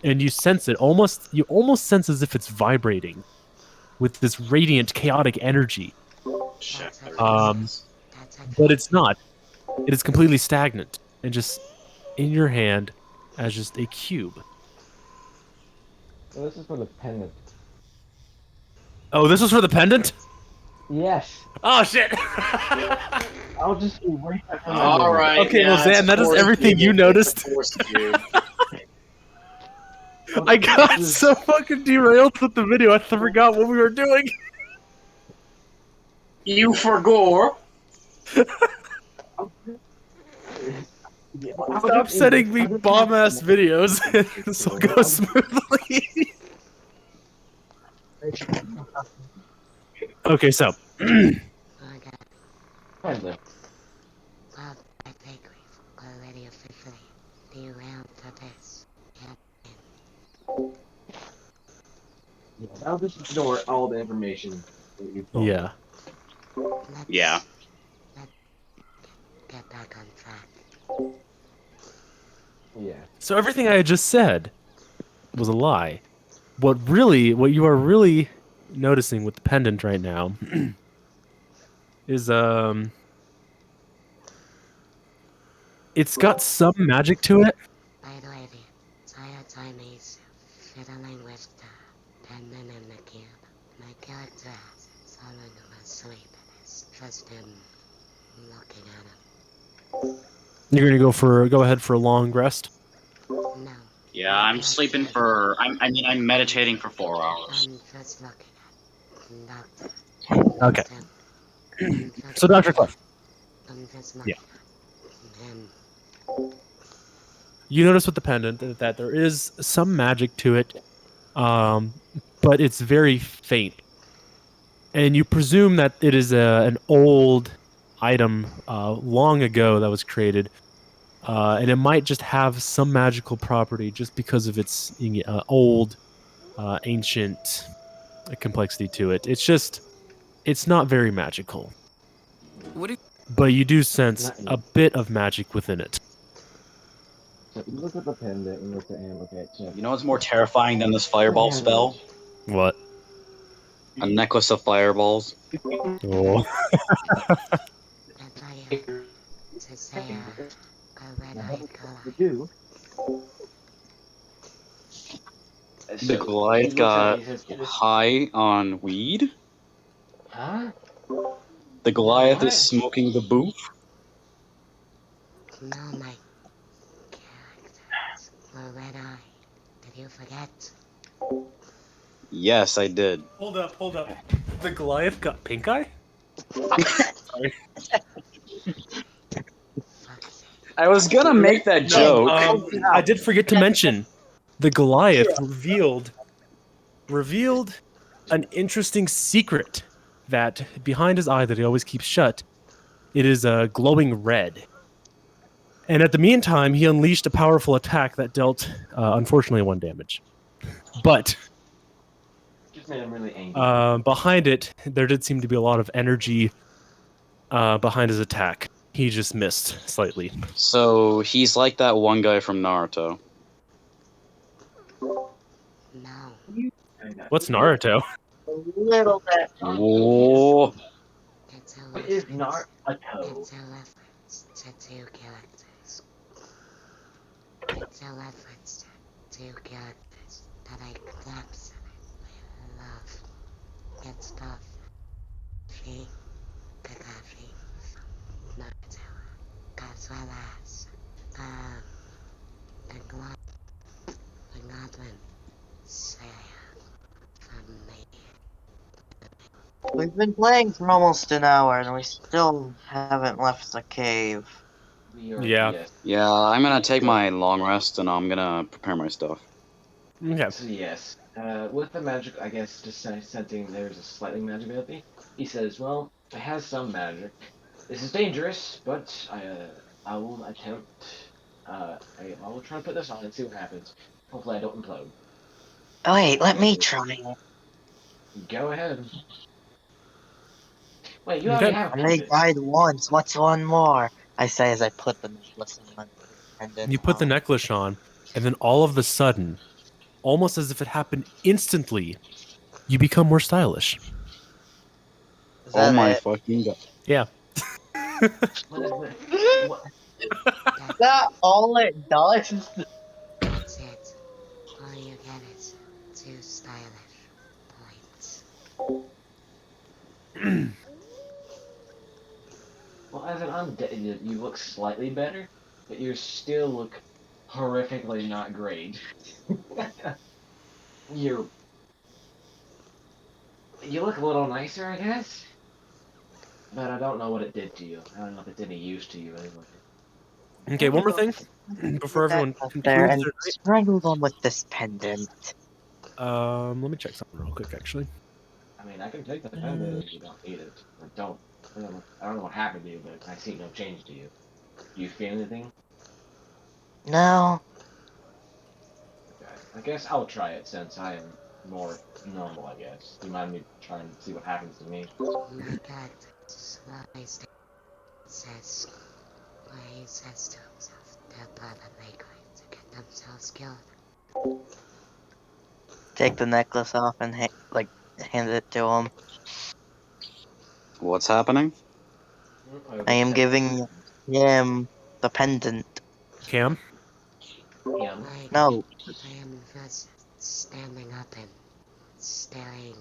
And you sense it you almost sense as if it's vibrating with this radiant chaotic energy. Shit. That's But it's not. It is completely stagnant and just in your hand as just a cube. So this is for the pendant. Oh, this was for the pendant? Yes. Oh shit. I'll just erase that from my All memory. right. Okay, yeah, well, Zan, it's that is force everything cube. you It's noticed. a force cube. I got so fucking derailed with the video, I forgot what we were doing. You forgot. Stop sending me bomb-ass videos. This will go smoothly. Okay, so. Okay. Finally. Well, I think we've already officially derailed to this. Yeah, I'll just ignore all the information that you told me. Yeah. Let's Yeah. get back on track. Yeah. So everything I had just said was a lie. What you are really noticing with the pendant right now is it's got some magic to it. By the way, the entire time he's fiddling with the pendant in the cube, my character has fallen asleep and it's just him looking at him. You're gonna go ahead for a long rest. No. Yeah, I'm sleeping for. I'm meditating for 4 hours. I'm just looking at Doctor. Okay. I'm just So Dr. looking Cliff, at- I'm just looking at him. you notice with the pendant that there is some magic to it, but it's very faint, and you presume that it is an old item long ago that was created, and it might just have some magical property just because of its old, ancient complexity to it. It's not very magical. But you do sense Not a yet. bit of magic within it. So you look at the pendant and look at him. Okay, so You know what's more terrifying than this fireball spell? What? A necklace of fireballs. Oh. That's why you to say a red-eyed girl. you do. The Goliath got high on weed. Huh? The Goliath is What? smoking the booth. No, my characters were red-eyed. Did you forget? Yes, I did. Hold up. The Goliath got pink eye? Sorry. Fuck's sake. I was gonna make that joke. I did forget to mention the Goliath revealed an interesting secret that behind his eye that he always keeps shut, it is glowing red. And at the meantime, he unleashed a powerful attack that dealt, unfortunately, 1 damage. But Just made him really angry. behind it, there did seem to be a lot of energy behind his attack. He just missed slightly. So he's like that one guy from Naruto. No, What's Naruto? A little bit. Whoa. it's a What is reference. Naruto? It's a reference to two characters. It's a reference to two characters that I absolutely love. It's both she, Kakashi, Naruto, as well as the Goblin Slayer from me. We've been playing for almost an hour and we still haven't left the cave. Yeah. Yes. Yeah, I'm gonna take my long rest and I'm gonna prepare my stuff. Okay. So yes, with the magic, I guess just sensing there's a slightly magic ability, he says, "Well, it has some magic. This is dangerous, but I will attempt. I will try to put this on and see what happens. Hopefully, I don't implode. Oh, wait, let me try it. Go ahead. Wait, you Okay. already have I already this. died once. What's one more? I say as I put the necklace on. And then You put the necklace on, and then all of a sudden, almost as if it happened instantly, you become more stylish. Is Oh that my it? fucking god. Yeah. What is it? What? Is that all it does? That's it. All you get is 2 stylish points. Well, as an undead, you look slightly better, but you still look horrifically not great. you look a little nicer, I guess. But I don't know what it did to you. I don't know if it's any use to you anyway. Okay, one more thing before Put that everyone up there concludes and their strangle them with this pendant. night. Let me check something real quick, actually. I mean, I can take the pendant if you don't need it. Or don't. I don't know what happened to you, but I see no change to you. Do you feel anything? No. Okay. I guess I'll try it since I am more normal, I guess. Do you mind me trying to see what happens to me? My character's voice says, why he says to himself, they're probably going to get themselves killed. Take the necklace off and hand it to him. What's happening? I am giving him the pendant. Cam? Yeah. Like, No. I am just standing up and staring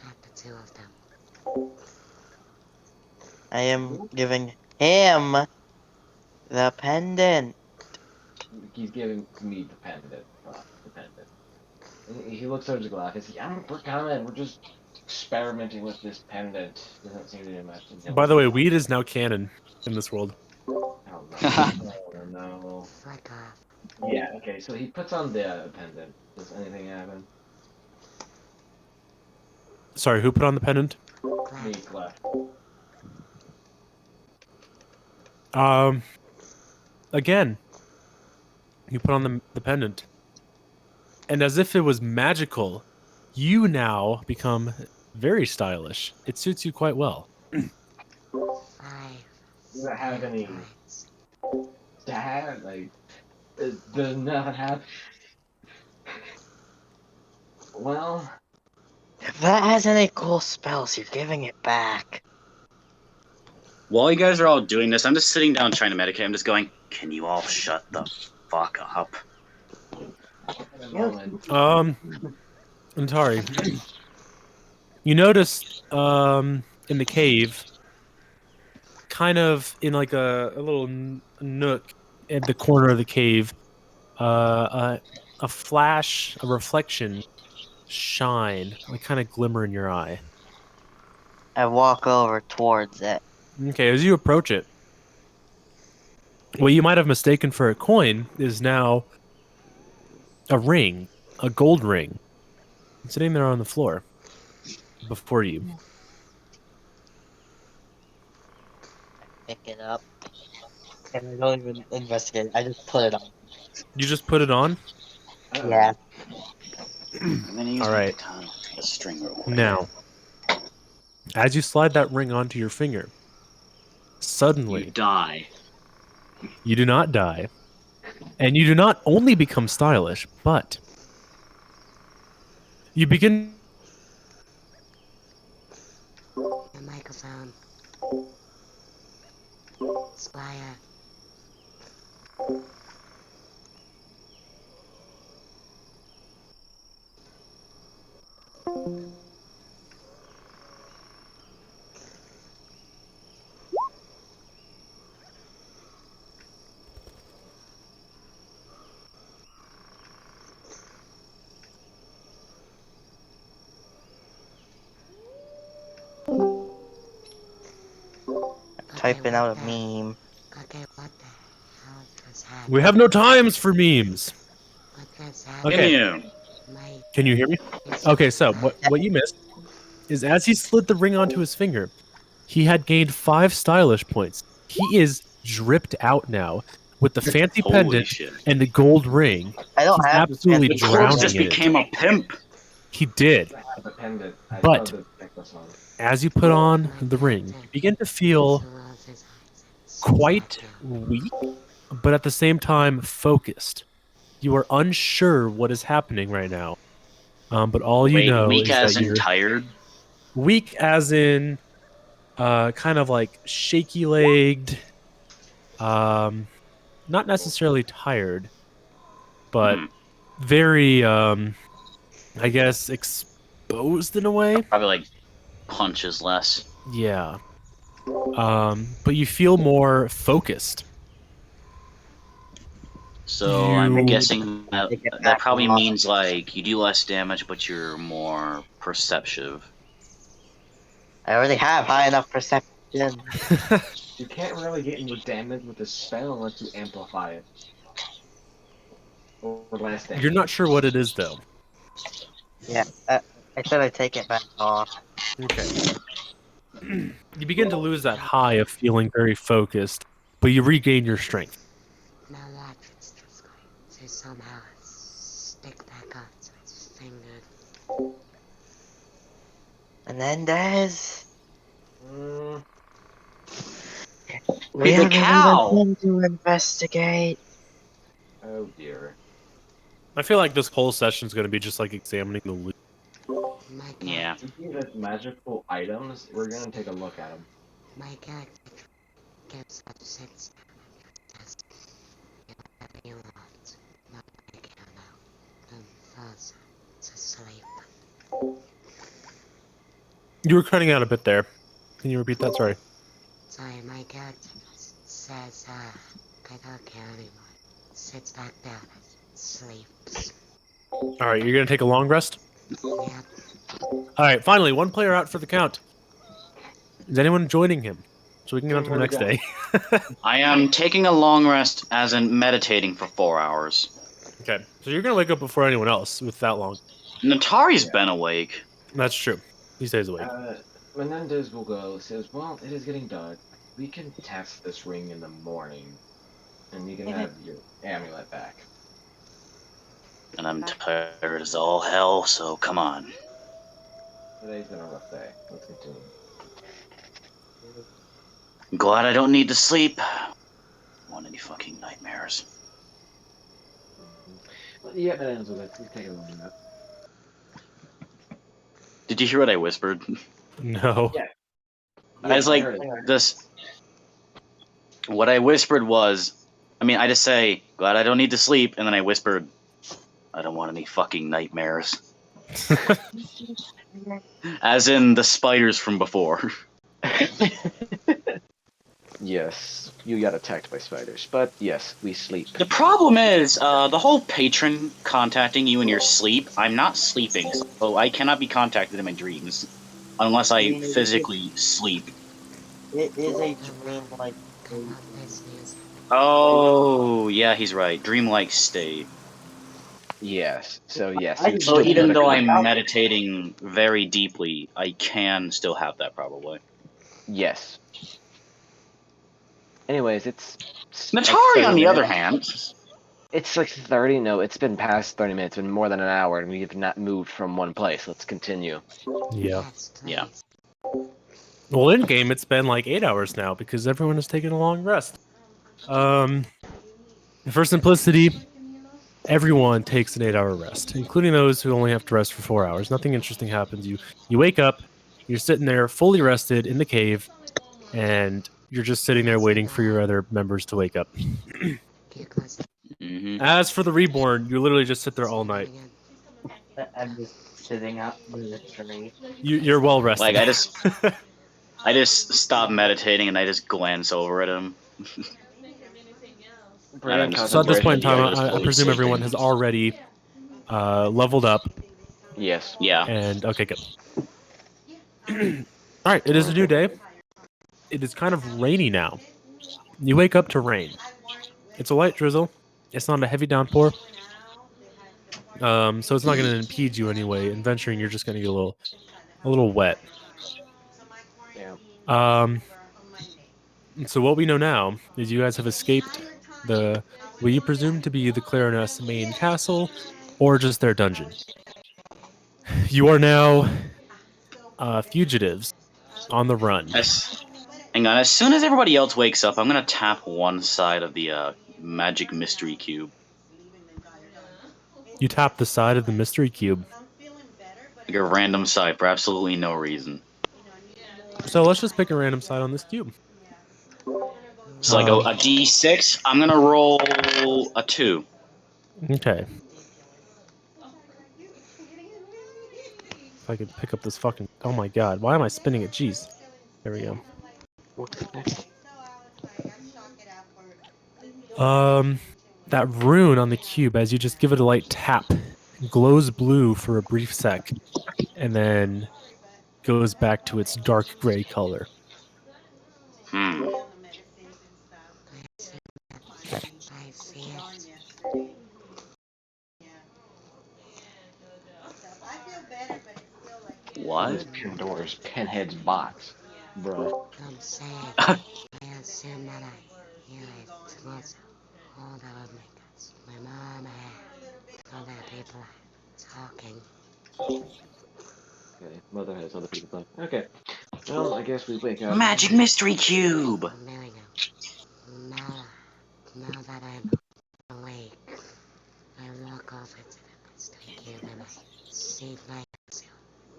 at the two of them. I am giving him the pendant. He's giving me the pendant. The pendant. And he looks over the glass. He's like, we're coming. We're just experimenting with this pendant. Doesn't seem to be much. By the way, weed is now canon in this world. Oh no. Oh no. Fuck off. Yeah, okay, so he puts on the pendant. Does anything happen? Sorry, who put on the pendant? Me, Clef. Again, you put on the pendant. And as if it was magical, you now become very stylish. It suits you quite well. 5. Does it have any points. stat? Like, does nothing happen? Well, If that has any cool spells, you're giving it back. While you guys are all doing this, I'm just sitting down trying to medicate. I'm just going, can you all shut the fuck up? in a moment. Antari, you notice in the cave, kind of in like a little nook at the corner of the cave, a flash, a reflection, shine, like kind of glimmer in your eye. I walk over towards it. Okay, as you approach it, what you might have mistaken for a coin is now a ring, a gold ring, sitting there on the floor before you. Pick it up. And I don't even investigate. I just put it on. You just put it on? Yeah. I'm gonna use All my right. katana to take a string real quick. Now, as you slide that ring onto your finger, suddenly You die. you do not die, and you do not only become stylish, but you begin. The microphone. Spire. Typing out a meme. Okay, what the hell just happened? We have no times for memes. What just happened? Okay. Continue. My Can you hear me? Okay, so what you missed is as he slid the ring onto his finger, he had gained 5 stylish points. He is dripped out now with the fancy Holy pendant shit. and the gold ring. I don't He's have this absolutely The pendant. corpse drowning just in it. became a pimp. He did. I have the pendant. I But- still have the necklace on. As you put on the ring, you begin to feel rolls his eyes and quite sits back down. weak, but at the same time focused. You are unsure what is happening right now. But all you Wait, know weak is as that in you're tired? weak as in kind of like shaky legged, not necessarily tired, but Hmm. very I guess exposed in a way. Probably like punches less. Yeah. But you feel more focused. So I'm You- guessing that, Take it that back probably off. means like you do less damage, but you're more perceptive. I already have high enough perception. You can't really get more damage with the spell unless you amplify it. Or less damage. You're not sure what it is though. Yeah, I said I'd take it back off. Okay. You begin to lose that high of feeling very focused, but you regain your strength. Now watch it's just going to somehow stick back up to its finger. Menendez, Mm, we Wait, the have cow! everything to investigate. oh dear. I feel like this whole session is going to be just like examining the loot. My cat, Yeah. You see the magical items? We're gonna take a look at them. my character gets up 6 just whatever you want. Not big now. And falls to sleep. You were cutting out a bit there. Can you repeat that? Sorry. Sorry, my character says, I don't care anymore. Sits back down and sleeps. All right, you're going to take a long rest? Yep. All right, finally, one player out for the count. Is anyone joining him? So we can get on to the Where'd next it go? day. I am taking a long rest, as in meditating for 4 hours. Okay, so you're going to wake up before anyone else with that long. Natari's Yeah. been awake. That's true. He stays awake. Menendez will go, says, well, it is getting dark. We can test this ring in the morning. And you can have your amulet back. And I'm tired as all hell, so come on. Today's been a rough day. Let's continue. I'm glad I don't need to sleep. Want any fucking nightmares. Well, yeah, Menendez will take a long nap. Did you hear what I whispered? No. Yeah. I was like, heard it. this. What I whispered was, I just say, glad I don't need to sleep, and then I whispered, I don't want any fucking nightmares. As in the spiders from before. Yes, you got attacked by spiders, but yes, we sleep. The problem is, the whole patron contacting you in your sleep, I'm not sleeping, so I cannot be contacted in my dreams. Unless I physically sleep. It is a dream like Come up this music. Oh, yeah, he's right. Dreamlike state. Yes, so yes. I you'd So still even put a though con- I'm meditating very deeply, I can still have that probably. Yes. Anyways, it's like Natari, 30 on the other minutes. hand, It's like 30. No, it's been past 30 minutes, been more than an hour, and we have not moved from one place. Let's continue. Yeah. Yes, Yeah. please. Well, in game, it's been like 8 hours now because everyone has taken a long rest. For simplicity, everyone takes an 8-hour rest, including those who only have to rest for 4 hours. Nothing interesting happens. You wake up, you're sitting there fully rested in the cave, and you're just sitting there waiting for your other members to wake up. Get closer. As for the reborn, you literally just sit there all night. I'm just sitting up in the tree. You're well rested. like I just stop meditating and I just glance over at him. Brilliant And I'm just So at this point in time, Yeah, just I fully presume everyone sleeping. has already leveled up. Yes. Yeah. And okay, good. All right, it is a new day. It is kind of rainy now. You wake up to rain. It's a light drizzle. It's not a heavy downpour. So it's not going to impede you anyway. In venturing, you're just going to get a little wet. Yeah. So what we know now is you guys have escaped what you presume to be the Clarinus main castle, or just their dungeon. You are now fugitives on the run. Hang on. As soon as everybody else wakes up, I'm gonna tap one side of the magic mystery cube. You tap the side of the mystery cube. Like a random side for absolutely no reason. So let's just pick a random side on this cube. So like a D6, I'm gonna roll a 2. Okay. If I could pick up this fucking... Oh my god, why am I spinning it? Jeez. There we go. that rune on the cube, as you just give it a light tap, glows blue for a brief sec, and then goes back to its dark gray color. Hmm. I see it. What? Pandora's Pinhead's box, bruh. I'm saying, I assume that I hear it was all that would make us. My mom had other people talking. Okay, Mother has other people talking. Okay, well, I guess we wake up. Magic mystery cube. There we go. Now that I'm awake, I walk over to the mystery cube and I see myself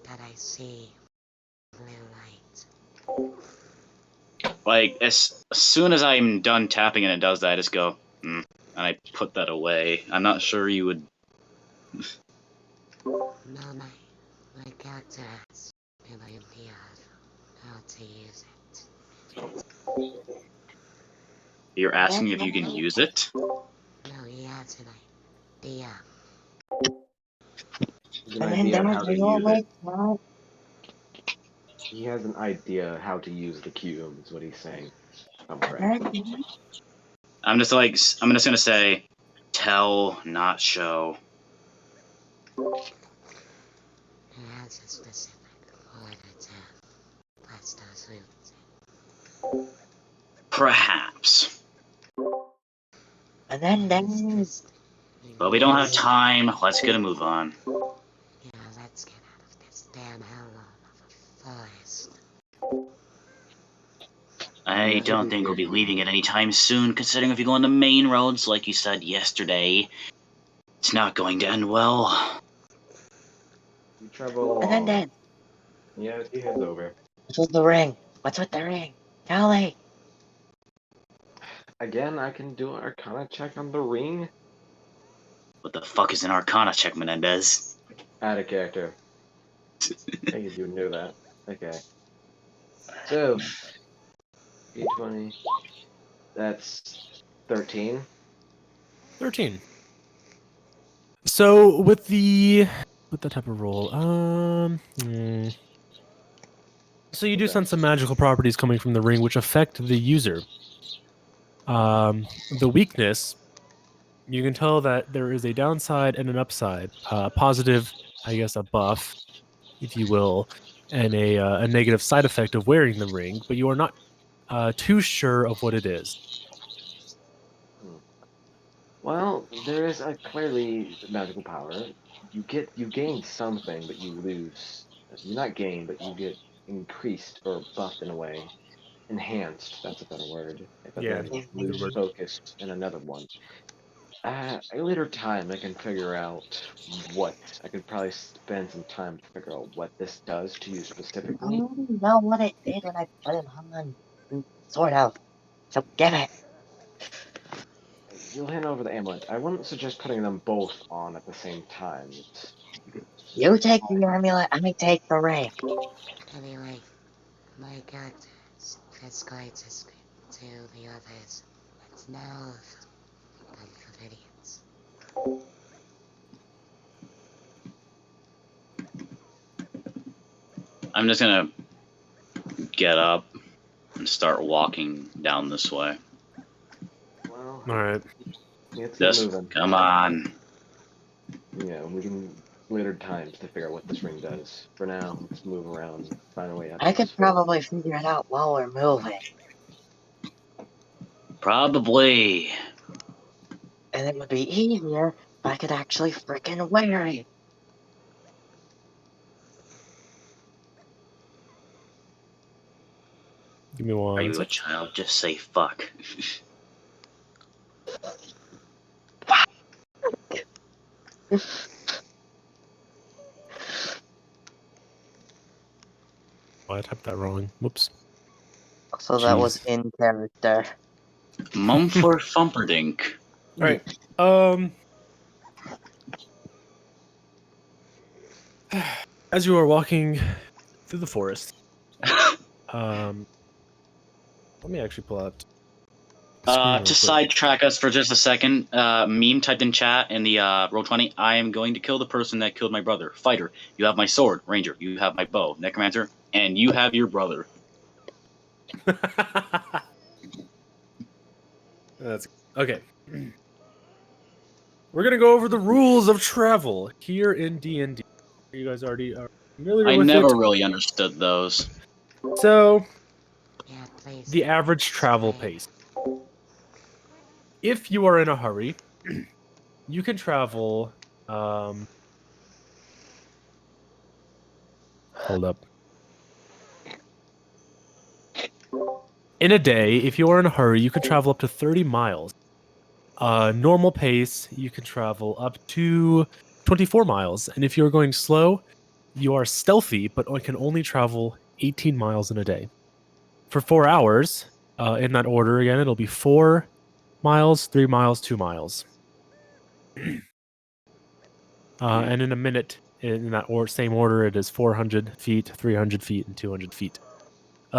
that I see blue light. Like as soon as I'm done tapping and it does that, I just go, and I put that away. I'm not sure you would. Now my character has been idea of how to use it. You're asking if you can use it. No, he has an idea. He has an And then idea there of was how to your use it. wake, Mom. He has an idea how to use the cube, is what he's saying. I'm And correct. then I'm just gonna say, tell, not show. He has a specific order to press those roots. Perhaps, And then It's there's just, but we don't have time. Let's get a move on. yeah, let's get out of this damn hellhole of a forest. I don't think we'll be leaving it anytime soon, considering if you go on the main roads, like you said yesterday, it's not going to end well. We travel and then along. Dad, Yeah, he heads over. what's with the ring? What's with the ring? Tell me. Again, I can do an Arcana check on the ring. What the fuck is an Arcana check, Menendez? Add a character. I think you knew that. Okay. So, D20. That's 13. 13. So with the type of roll, so you do sense some magical properties coming from the ring which affect the user. The weakness, you can tell that there is a downside and an upside. Positive, I guess, a buff, if you will, and a negative side effect of wearing the ring, but you are not too sure of what it is. Well, there is a clearly magical power. You gain something, but you lose. You not gain, but you get increased or buffed in a way. Enhanced, that's a better word. But Yeah, then good lose word. focused in another one. At a later time, I can figure out what. I could probably spend some time to figure out what this does to you I specifically. already know what it did when I put it on. Sort of. So give it. You'll hand over the amulet. I wouldn't suggest putting them both on at the same time. You take the amulet, I take the ring. Anyway, my character is just going to scream to the others. Let's now become idiots. I'm just gonna get up and start walking down this way. Well, All right. let's get Just moving. come on. Yeah, we can later times to figure out what this ring does. For now, let's move around, find a way out I of could this. probably figure it out while we're moving. Probably. And it would be easier if I could actually freaking wear it. Give me Are one you a sec. child? Just say fuck. Oh, I typed that wrong. Whoops. So that was Jeez. in character. Mumford Fumperdink. All right. As you are walking through the forest, let me actually pull out screen real To quick. sidetrack us for just a second, meme typed in chat in the Roll20, I am going to kill the person that killed my brother. Fighter, you have my sword. Ranger, you have my bow. Necromancer, and you have your brother. That's okay. We're gonna go over the rules of travel here in D&D. You guys already are familiar I with never it. really understood those. So, Yeah, please. the average travel Explain. pace. If you are in a hurry, you can travel. Hold up. In a day, if you are in a hurry, you can travel up to 30 miles. Normal pace, you can travel up to 24 miles. And if you're going slow, you are stealthy, but can only travel 18 miles in a day. For 4 hours, in that order again, it'll be 4 miles, 3 miles, 2 miles. And in a minute, in that same order, it is 400 feet, 300 feet, and 200 feet.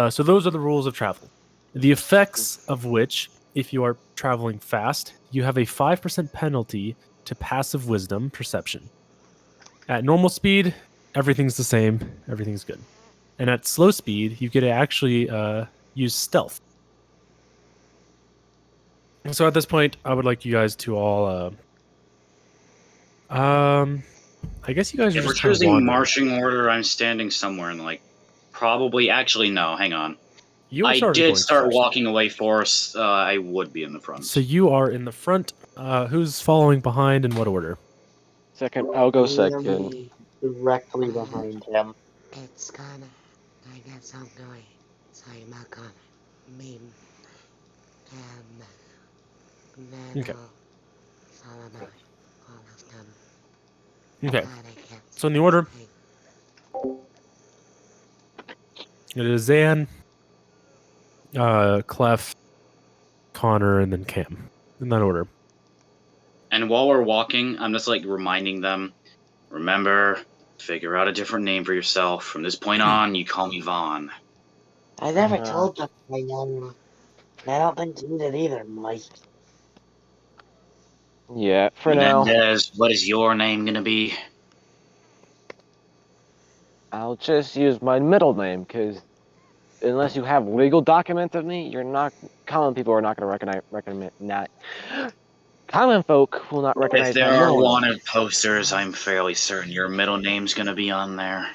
So those are the rules of travel. The effects of which, if you are traveling fast, you have a 5% penalty to passive wisdom perception. At normal speed, everything's the same, everything's good. And at slow speed, you get to actually use stealth. So at this point, I would like you guys to all. I guess you guys are If we're just kind of choosing wandering. marching order, I'm standing somewhere in probably. Actually, no. Hang on. You I started did going start first. walking away first. I would be in the front. So you are in the front. Who's following behind in what order? Second, I'll go I'm second. gonna be directly behind him. It's gonna. I guess I'm going. So I'm not gonna. Meme. Metal. Okay. Solomon. All of them. Okay. God, I can't So in the order, speak. it is Zan, Clef, Connor, and then Cam. In that order. And while we're walking, I'm just reminding them, remember, figure out a different name for yourself. From this point on, you call me Vaughn. I never told them my name. I don't think you did either, Mike. Yeah, for now, Menendez, what is your name gonna be? I'll just use my middle name, because unless you have legal documents of me, you're not. Common people are not going to recognize not. Common folk will not If recognize my there are middle name. wanted posters, I'm fairly certain your middle name's gonna be on there.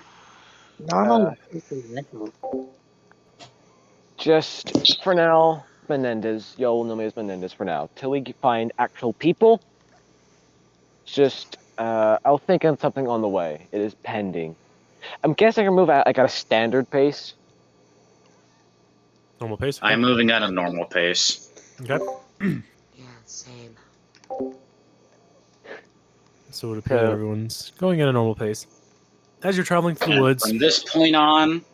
Normally, people Just for now, Menendez. Y'all know me as Menendez for now. Till we find actual people. Just, I'll think of something on the way. It is pending. I'm guessing I can move at a standard pace. Normal pace. I'm moving at a normal pace. Okay. Yeah, same. So it would appear that everyone's going at a normal pace. As you're traveling through the And woods, from this point on,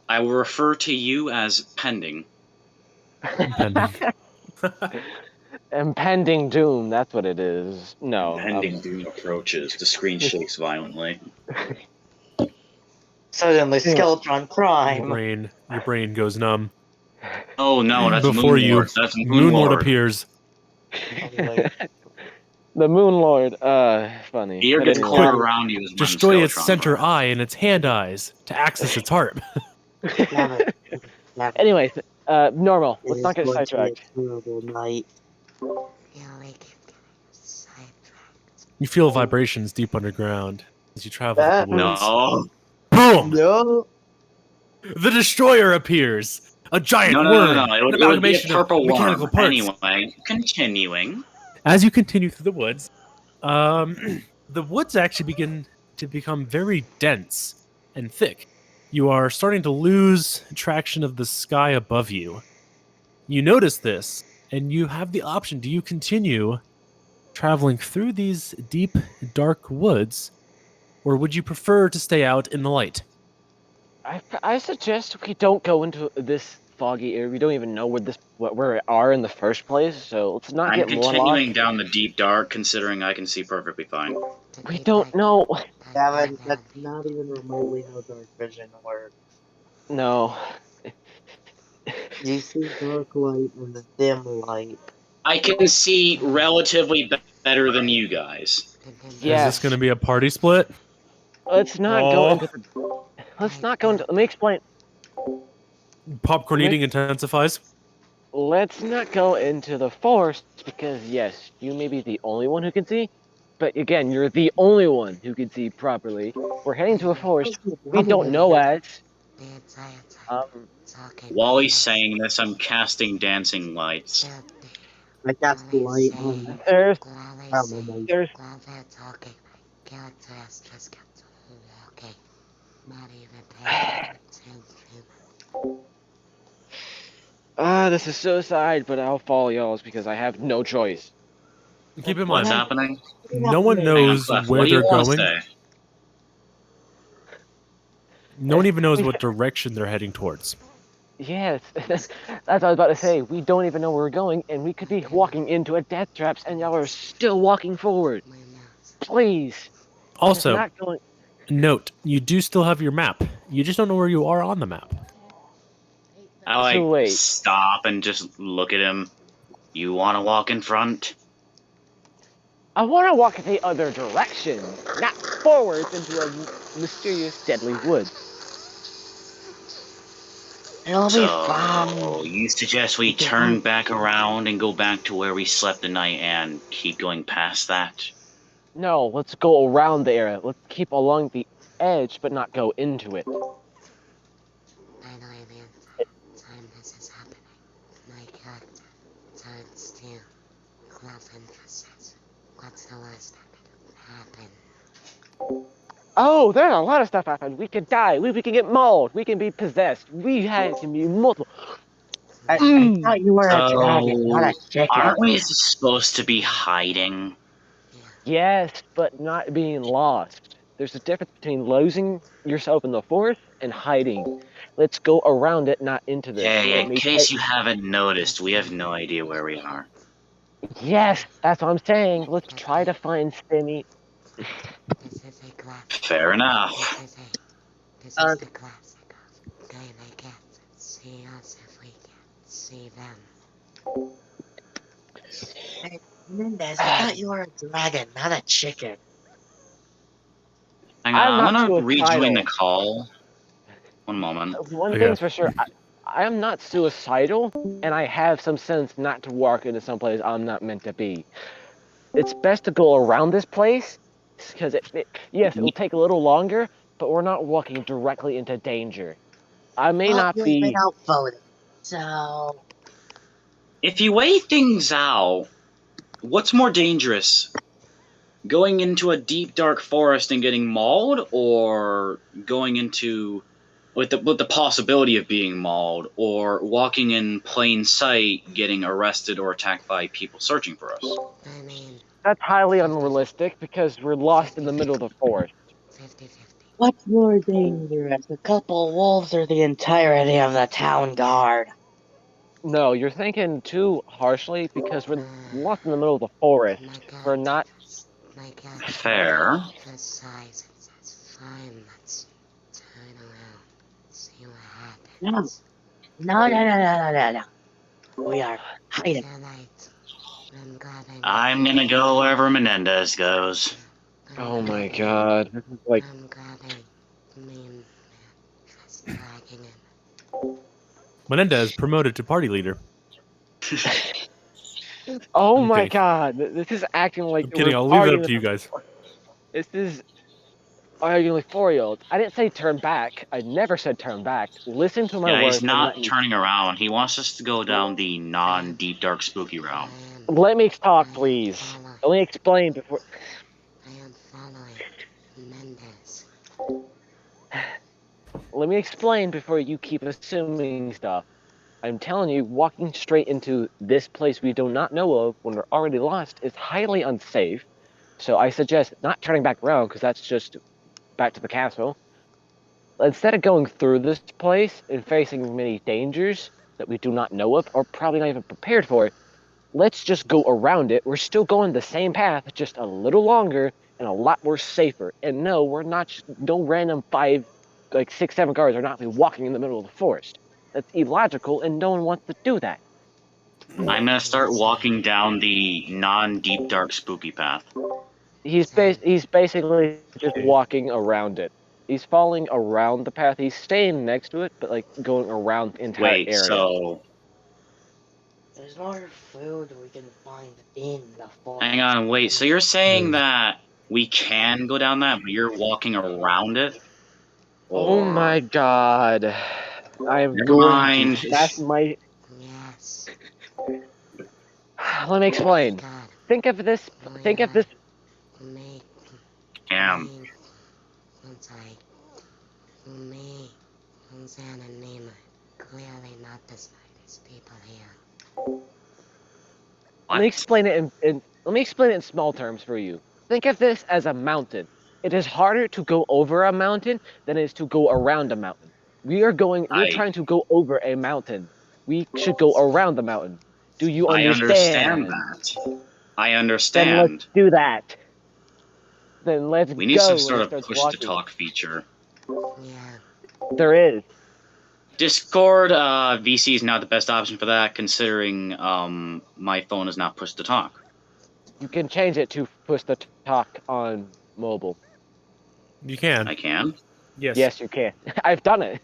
I will refer to you as pending. pending. Impending doom, that's what it is. No. Pending doom approaches. The screen shakes violently. suddenly Skeletron your Prime. brain goes numb. Oh no, that's Before you, Moonlord. That's Moonlord Moonlord. appears. The Moon Lord, funny. Ear But gets anyway. caught around you is when Destroy its Skeletron center arrives. eye and its hand eyes to access its heart. Never. Anyways, normal. It Let's is not get going to be sidetracked. a terrible night. Yeah, we can get sidetracked. You feel vibrations deep underground as you travel through the woods. No. Boom! No. The destroyer appears. A giant No. worm, It an would be a amalgamation of purple mechanical worm. parts. Anyway, continuing. As you continue through the woods, the woods actually begin to become very dense and thick. You are starting to lose traction of the sky above you. You notice this, and you have the option. Do you continue traveling through these deep, dark woods, or would you prefer to stay out in the light? I suggest we don't go into this foggy area. We don't even know where we are in the first place. So let's not I'm get more continuing lost. down the deep dark, considering I can see perfectly fine. We don't know. Gavin, that's not even remotely how dark vision works. No. You see dark light and the dim light. I can see relatively better than you guys. Is Yes. this going to be a party split? Let's not go into the. Let's not go into. Let me explain. Popcorn Let's- eating intensifies. Let's not go into the forest because yes, you may be the only one who can see, but again, you're the only one who can see properly. We're heading to a forest we don't know as. Um, While he's saying this, I'm casting dancing lights. I cast light on there's my there's While they're talking, characters just get walking. Not even paying attention. this is suicide, but I'll follow y'all's because I have no choice. Keep in What's mind, happening? no one Hang on, knows Clef. where What do you they're want to going. say? No one even knows what direction they're heading towards. Yes, that's what I was about to say. We don't even know where we're going, and we could be walking into a death traps, and y'all are still walking forward. My mouse. Please. It's Also, not going. note, you do still have your map. You just don't know where you are on the map. I like So wait. stop and just look at him. You want to walk in front? I want to walk the other direction, not forwards into a mysterious deadly wood. It'll be fine. So you suggest we turn back around and go back to where we slept the night and keep going past that? No, let's go around the area. Let's keep along the edge, but not go into it. By the way, the time this is happening, my character turns to Clef and says, what's the worst that could happen? Oh, there's a lot of stuff happened. We could die. We can get mauled. We can be possessed. Can be multiple. I thought you were a dragon, not a chicken. Aren't we supposed to be hiding? Yes, but not being lost. There's a difference between losing yourself in the forest and hiding. Let's go around it, not into this. Hey, It in may case take- you haven't noticed, we have no idea where we are. Yes, that's what I'm saying. Let's try to find Stimmy. This is a classic. Fair enough. This is the classic of going they can't see us if we can't see them. Hey, Mendez, I thought you were a dragon, not a chicken. Hang I'm on, I'm not gonna rejoin the suicidal. call. One moment. One Okay. thing's for sure, I am not suicidal, and I have some sense not to walk into some place I'm not meant to be. It's best to go around this place, because yes, it will take a little longer, but we're not walking directly into danger. I may Well, not you ain't been be. outvoted. So, If you weigh things out, what's more dangerous? Going into a deep dark forest and getting mauled, or going into with the possibility of being mauled, or walking in plain sight getting arrested or attacked by people searching for us? I mean, That's highly unrealistic because we're lost in the middle of the forest. 50-50. what's more dangerous, a couple wolves or the entirety of the town guard? No, you're thinking too harshly because we're lost in the middle of the forest. We're not. My character Fair. emphasizes and says, fine, let's turn around, see what No, happens. no. We are hiding. Tonight, I'm grabbing. I'm gonna go wherever Menendez goes. Oh my god. This is like. I'm grabbing the main man, just dragging him. Menendez promoted to party leader. Oh my Okay. god. This is acting like I'm kidding. we're I'll leave it arguing up to you guys. This is arguing like 4-year-olds. I didn't say turn back. I never said turn back. Listen to my Yeah, words he's and not turning around. He wants us to go down the non-deep dark spooky route. let me talk, please. Let me explain before. I am following Mendez. Let me explain before you keep assuming stuff. I'm telling you, walking straight into this place we do not know of when we're already lost is highly unsafe. So I suggest not turning back around because that's just back to the castle. Instead of going through this place and facing many dangers that we do not know of or probably not even prepared for, let's just go around it. We're still going the same path, just a little longer and a lot more safer. And no, we're not no random 5, like 6, 7 guards are not walking in the middle of the forest. That's illogical, and no one wants to do that. I'm gonna start walking down the non-deep dark spooky path. He's basically just Okay. walking around it. He's following around the path. He's staying next to it, but like going around the entire Wait, area. so There's more food we can find in the forest. hang on, wait. So you're saying that we can go down that, but you're walking around it? Oh my god. I am Never going mind. to. That's my. Yes. Let me explain. God. Think of this. Think of this. Make. Damn. Once me. Zan and Nima. Clearly not the smartest people here. Let me explain it let me explain it in small terms for you. Think of this as a mountain. It is harder to go over a mountain than it is to go around a mountain. We're trying to go over a mountain. We should go around the mountain. Do you I understand? understand that. I Then understand. let's do that. Then let's We need go. some And sort he of starts push-to-talk walking. feature. Yeah. There is. Discord VC is not the best option for that, considering my phone is not push-to-talk. You can change it to push the talk on mobile. You can. I can. Yes. Yes, you can. I've done it.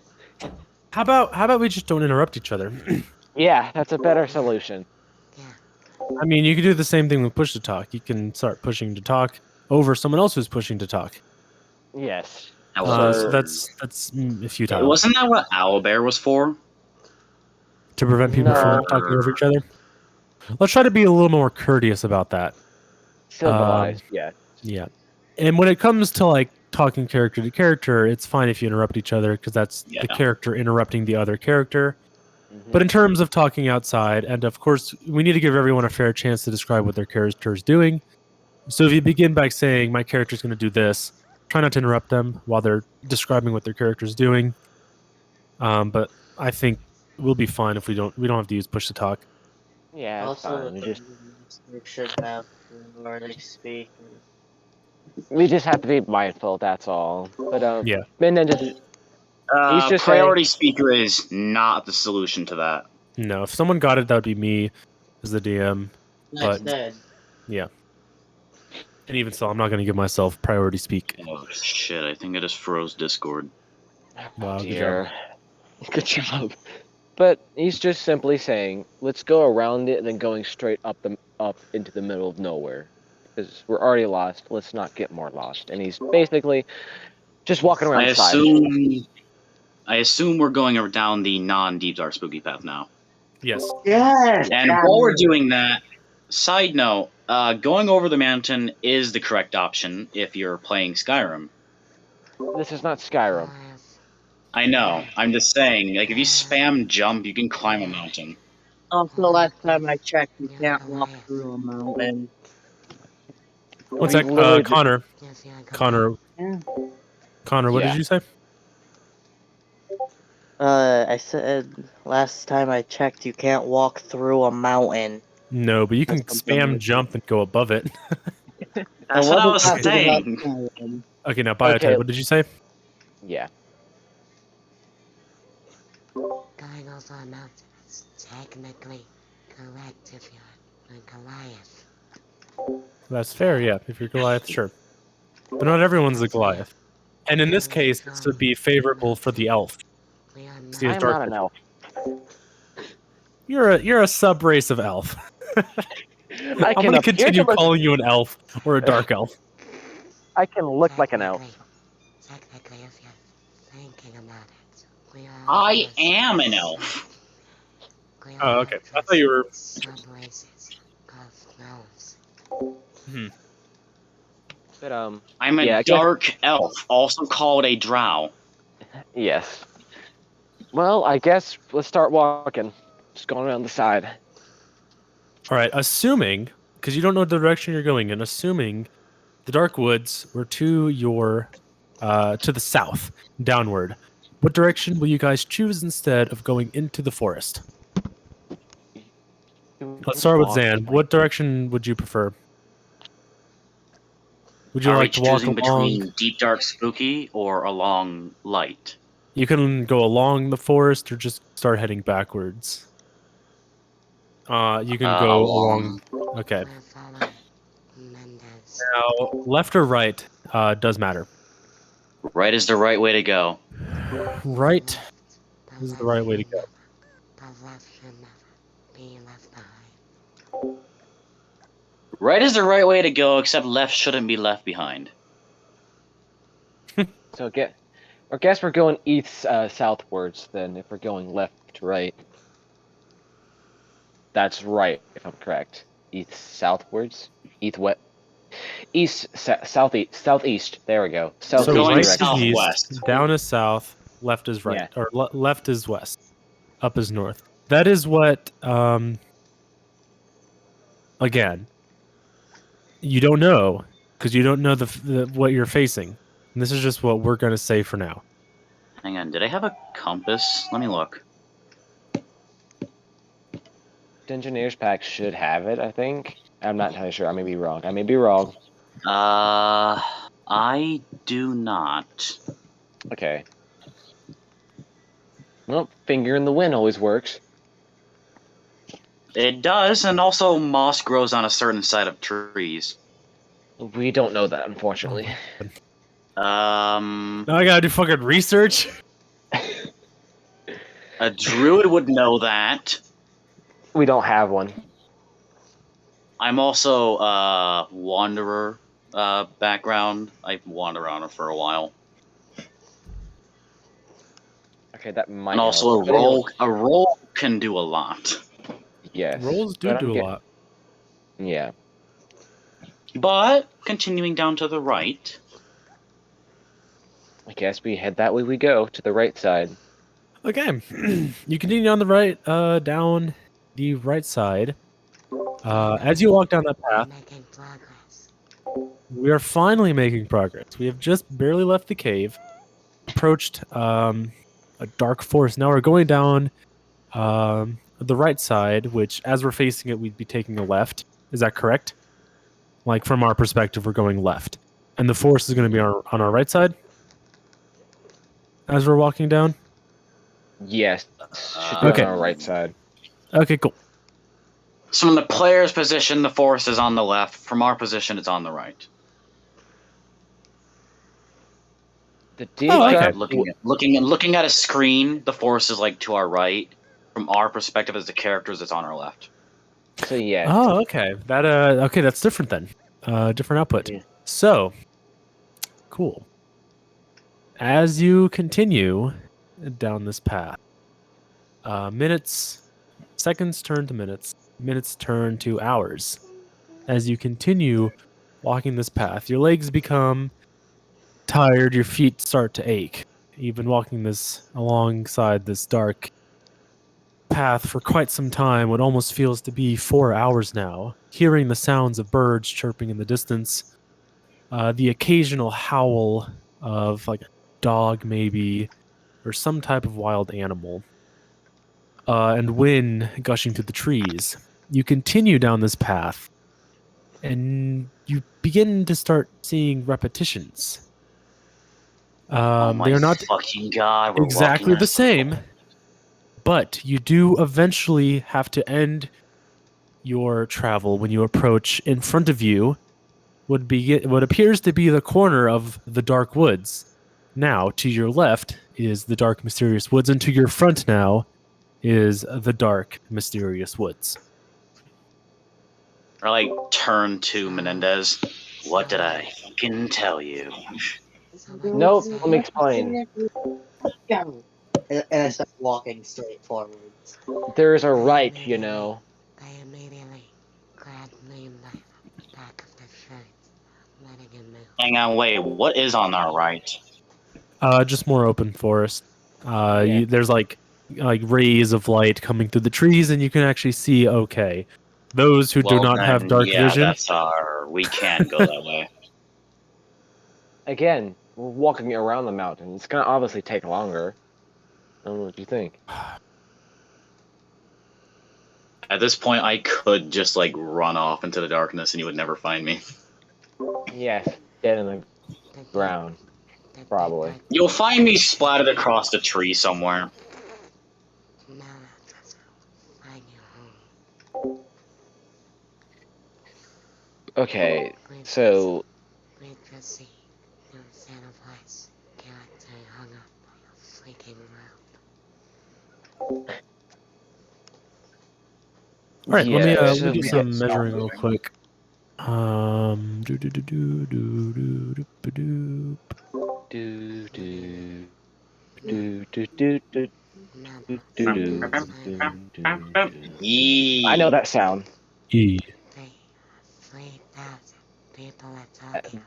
How about we just don't interrupt each other? Yeah, that's a better solution. I mean, you can do the same thing with push to talk. You can start pushing to talk over someone else who's pushing to talk. Yes. So that's futile. Wasn't that what Owlbear was for? To prevent people from No. talking over each other. Let's try to be a little more courteous about that. Civilized, yeah. Yeah. And when it comes to like talking character to character, it's fine if you interrupt each other because that's the character interrupting the other character. But in terms of talking outside, and of course, we need to give everyone a fair chance to describe what their character is doing. So if you begin by saying, my character's going to do this, try not to interrupt them while they're describing what their character's doing. But I think we'll be fine if we don't have to use push to talk. Yeah, it's Also, fine. we should have where they speak. We just have to be mindful, that's all. But Yeah. Minden just he's just priority speaker is not the solution to that. No, if someone got it, that would be me as the DM. That's But dead. yeah. And even so, I'm not going to give myself priority speak. Oh shit! I think I just froze Discord. Wow, good dear. Good job. But he's just simply saying, let's go around it and then going straight up into the middle of nowhere. Because we're already lost, let's not get more lost. And he's basically just walking around the side. I assume we're going down the non-deep dark spooky path now. Yes. Yes. And while we're doing that, side note, going over the mountain is the correct option if you're playing Skyrim. This is not Skyrim. I know. I'm just saying, like, if you spam jump, you can climb a mountain. Also, last time I checked, you can't walk through a mountain. One sec, Connor. Connor, what did you say? I said last time I checked, you can't walk through a mountain. No, but you can spam jump and go above it. That's what I was saying. Okay, now Biotech, what did you say? Yeah. Going over a mountain is technically correct if you're a Goliath. That's fair, yeah. If you're Goliath, sure. But not everyone's a Goliath. And in this case, this would be favorable for the elf. I am not an elf. You're a sub-race of elf. I'm going to continue calling you an elf or a dark elf. I can look like an elf. Technically, if you're thinking about it, we are I am an elf. Oh, okay. I thought you were... Sub-races of elves. But, I'm a dark elf, also called a drow. Yes. Well, I guess let's start walking. Just going around the side. All right, assuming, because you don't know the direction you're going in, assuming the dark woods were to your, to the south, downward, what direction will you guys choose instead of going into the forest? Let's start with Zan. What direction would you prefer? Would you like to walk along between deep dark spooky or along light? You can go along the forest or just start heading backwards. You can go along. Okay. We'll follow Mendez. Now, left or right does matter. Right is the right way to go. Right The is the left right way to should go. never, the left should never be left behind. Right is the right way to go, except left shouldn't be left behind. So I guess we're going east southwards then. If we're going left to right, that's right. If I'm correct, east southwards, southeast. There we go. So Southeast going right is direction. east, southwest. down is south, left is right, Yeah. or left is west, up is north. That is what. Again, you don't know because you don't know the what you're facing. And this is just what we're gonna say for now. Hang on, did I have a compass? Let me look. The engineer's pack should have it. I think. I'm not entirely sure. I may be wrong. I do not. Okay. Well, finger in the wind always works. It does, and also moss grows on a certain side of trees. We don't know that, unfortunately. Um, Now I gotta do fucking research. a druid would know that. We don't have one. I'm also wanderer background. I've wandered around for a while. Okay, that might And also help. But anyway, a roll can do a lot. yes. Rolls do But do a lot. Yeah. But continuing down to the right. I guess we head that way we go, to the right side. Okay, you continue on the right, down the right side. As you walk down that path, Making progress. we are finally making progress. We have just barely left the cave, approached a dark forest. Now we're going down the right side, which, as we're facing it, we'd be taking a left. Is that correct? Like, from our perspective, we're going left. And the forest is going to be on our right side as we're walking down? Yes. Should be Okay. on our right side. Okay, cool. So from the player's position, the forest is on the left. From our position, it's on the right. The Oh, deep okay. dark Looking at a screen, the forest is like to our right. From our perspective as the characters, it's on our left. So yeah. Oh, okay. That okay, that's different then. Different output. Yeah. So, cool. As you continue down this path, seconds turn to minutes turn to hours. As you continue walking this path, your legs become tired, your feet start to ache. You've been walking this alongside this dark path for quite some time, what almost feels to be 4 hours now, hearing the sounds of birds chirping in the distance, the occasional howl of like a dog maybe, or some type of wild animal, and wind gushing through the trees. You continue down this path, and you begin to start seeing repetitions. Oh my They are not fucking god! We're exactly walking the same, but you do eventually have to end your travel when you approach. In front of you would be what appears to be the corner of the dark woods. Now, to your left is the dark, mysterious woods, and to your front now is the dark, mysterious woods. Or like turn to Menendez. What did I fucking tell you? Nope, let me explain. And I start walking straight forwards. There's a right, you know. They immediately grabbed me by the back of the shirt, letting him move. Hang on, wait. What is on our right? Just more open forest. Yeah. There's like rays of light coming through the trees, and you can actually see. Okay, those who do not have dark vision. That's our. We can't go that way. Again, we're walking around the mountain. It's gonna obviously take longer. I don't know what you think. At this point, I could just like run off into the darkness, and you would never find me. Yes, dead in the The ground. Probably. You'll find me splattered across the tree somewhere. Now let us find you home. Okay, With so with Jesse, you said a voice character hung up by a freaking rope. All right, let me yeah, let so me do we some get measuring real moving. quick. Do do do do do do do do. Do do do do do do Number do do two do time do do do. I know Yee. that sound. E. 3,000 people are Uh, talking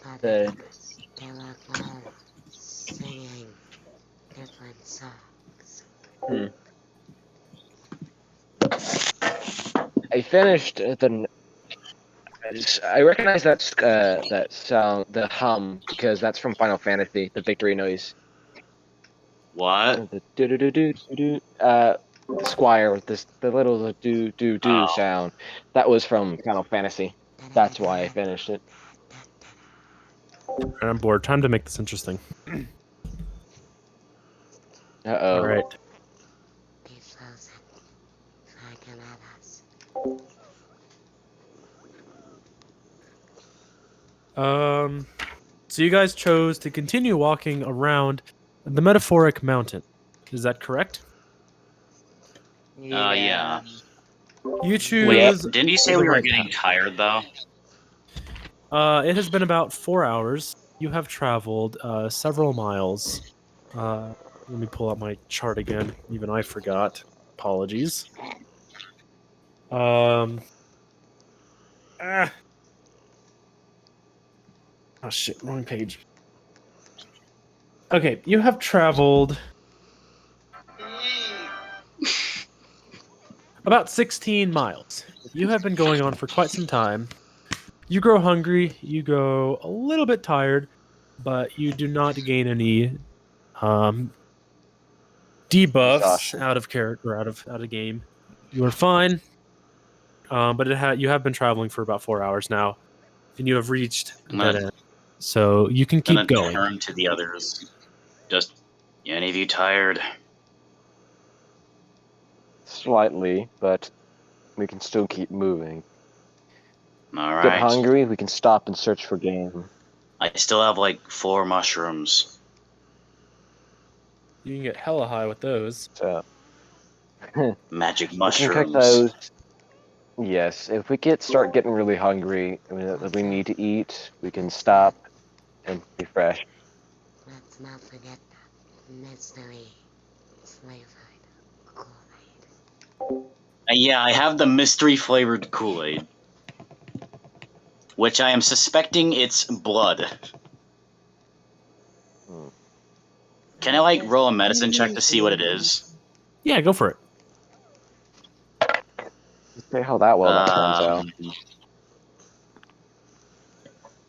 about the The bloopers. They were all singing different songs. I finished I recognize that sound, the hum, because that's from Final Fantasy, the victory noise. What? The do do do do do. The Squire with the little do do do Oh. sound. That was from Final Fantasy. That's why I finished it. And I'm bored. Time to make this interesting. All Uh-oh. right. Be frozen. Dragon at us. So you guys chose to continue walking around the metaphoric mountain. Is that correct? Yeah. You Wait, choose didn't you say the we were right getting path. tired though? It has been about 4 hours. You have traveled several miles. Let me pull out my chart again. Even I forgot. Apologies. Um. Ah. Oh shit! Wrong page. Okay, you have traveled about 16 miles. You have been going on for quite some time. You grow hungry. You grow a little bit tired, but you do not gain any um, debuffs Exhaustion. out of character, out of game. You are fine, but you have been traveling for about 4 hours now, and you have reached a I'm dead gonna, end. So you can keep gonna going. turn to the others. Just, any of you tired? Slightly, but we can still keep moving. All Get right. hungry, we can stop and search for game. I still have like 4 mushrooms. You can get hella high with those. So we Magic can cook mushrooms. those. Yes, if we start getting really hungry, I mean, that we need to eat, we can stop and refresh. Let's not forget that mystery flavored Kool-Aid. Yeah, I have the mystery flavored Kool-Aid, which I am suspecting it's blood. Hmm. Can I like roll a medicine check to see what it is? Yeah, go for it. See how that turns out.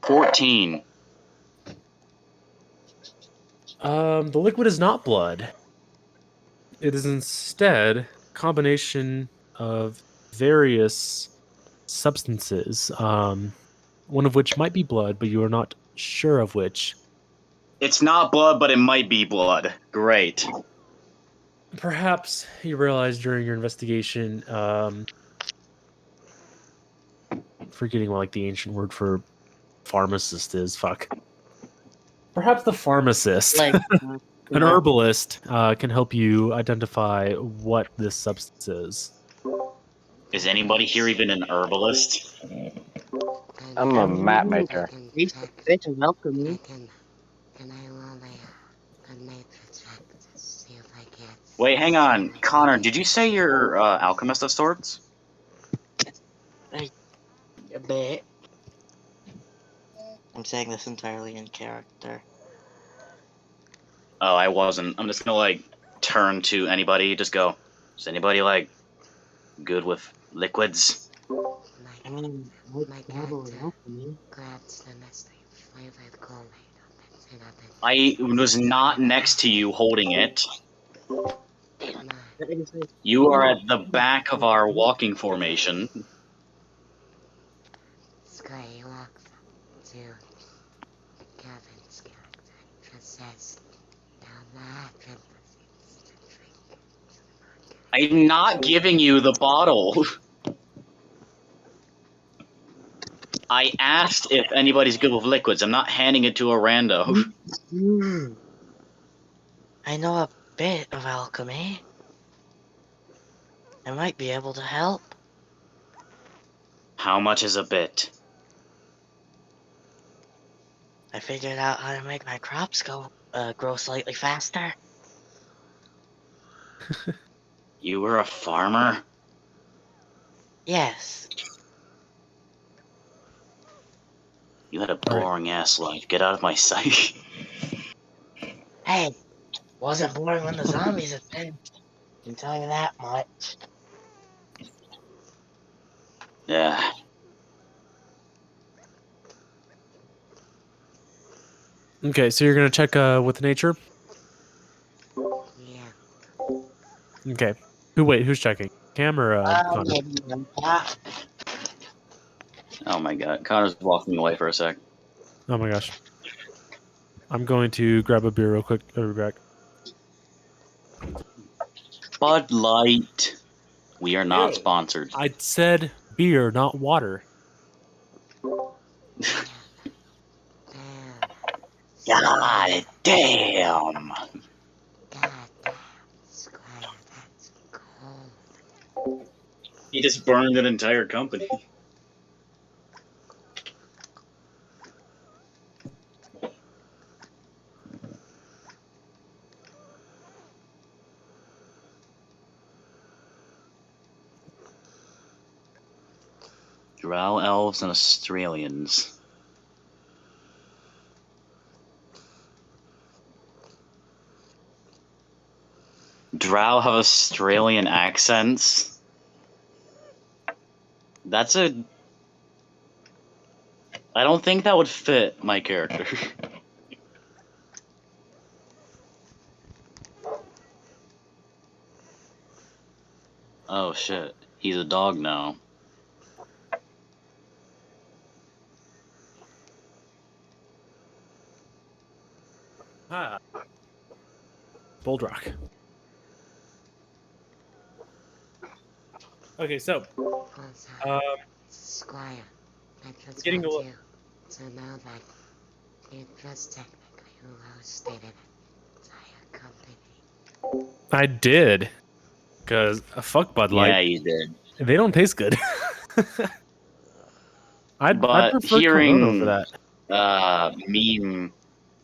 14. The liquid is not blood. It is instead a combination of various substances, one of which might be blood, but you are not sure of which. It's not blood, but it might be blood. Great. Perhaps you realize during your investigation, forgetting what like the ancient word for pharmacist is. Fuck. Perhaps the pharmacist, Like, an herbalist, can help you identify what this substance is. Is anybody here even an herbalist? I'm a map maker. Please, bitch, and welcome me. Can I roll a nature check to see if I get Wait, hang on. any Connor, clues? did you say you're alchemist of sorts? A bit. I'm saying this entirely in character. Oh, I wasn't. I'm just gonna like turn to anybody. Just go. Is anybody like good with liquids? I mean, like My travel and character alchemy. grabs the mystery flavored Kool-Aid and up I was not next to you holding it. my But it is like, You are at the back of our walking formation. Sky walks up to Kevin's character says now that I'm not giving you the bottle. I asked if anybody's good with liquids. I'm not handing it to a rando. I know a bit of alchemy. I might be able to help. How much is a bit? I figured out how to make my crops grow slightly faster. You were a farmer? Yes. You had a All right. boring ass life. Get out of my sight. Hey, wasn't boring when the zombies attacked. Can tell you that much. Yeah. Okay, so you're gonna check with nature. yeah. Okay. Who's checking? Cam or Connor? Oh my god. Connor's walking away for a sec. Oh my gosh. I'm going to grab a beer real quick. I'll be back. Bud Light. We are not Ew. sponsored. I said beer, not water. Damn. God damn. God damn. Squire, that's cold. He just burned an entire company. Drow elves and Australians. Drow have Australian accents? That's a... I don't think that would fit my character. Oh shit. He's a dog now. Ah. Boldrock. Okay, so Also, Squire, I just getting want a you to know that you just technically roasted an entire company. I did, cause fuck Bud Light. Yeah, you did. They don't taste good. I'd But prefer Corona over hearing that.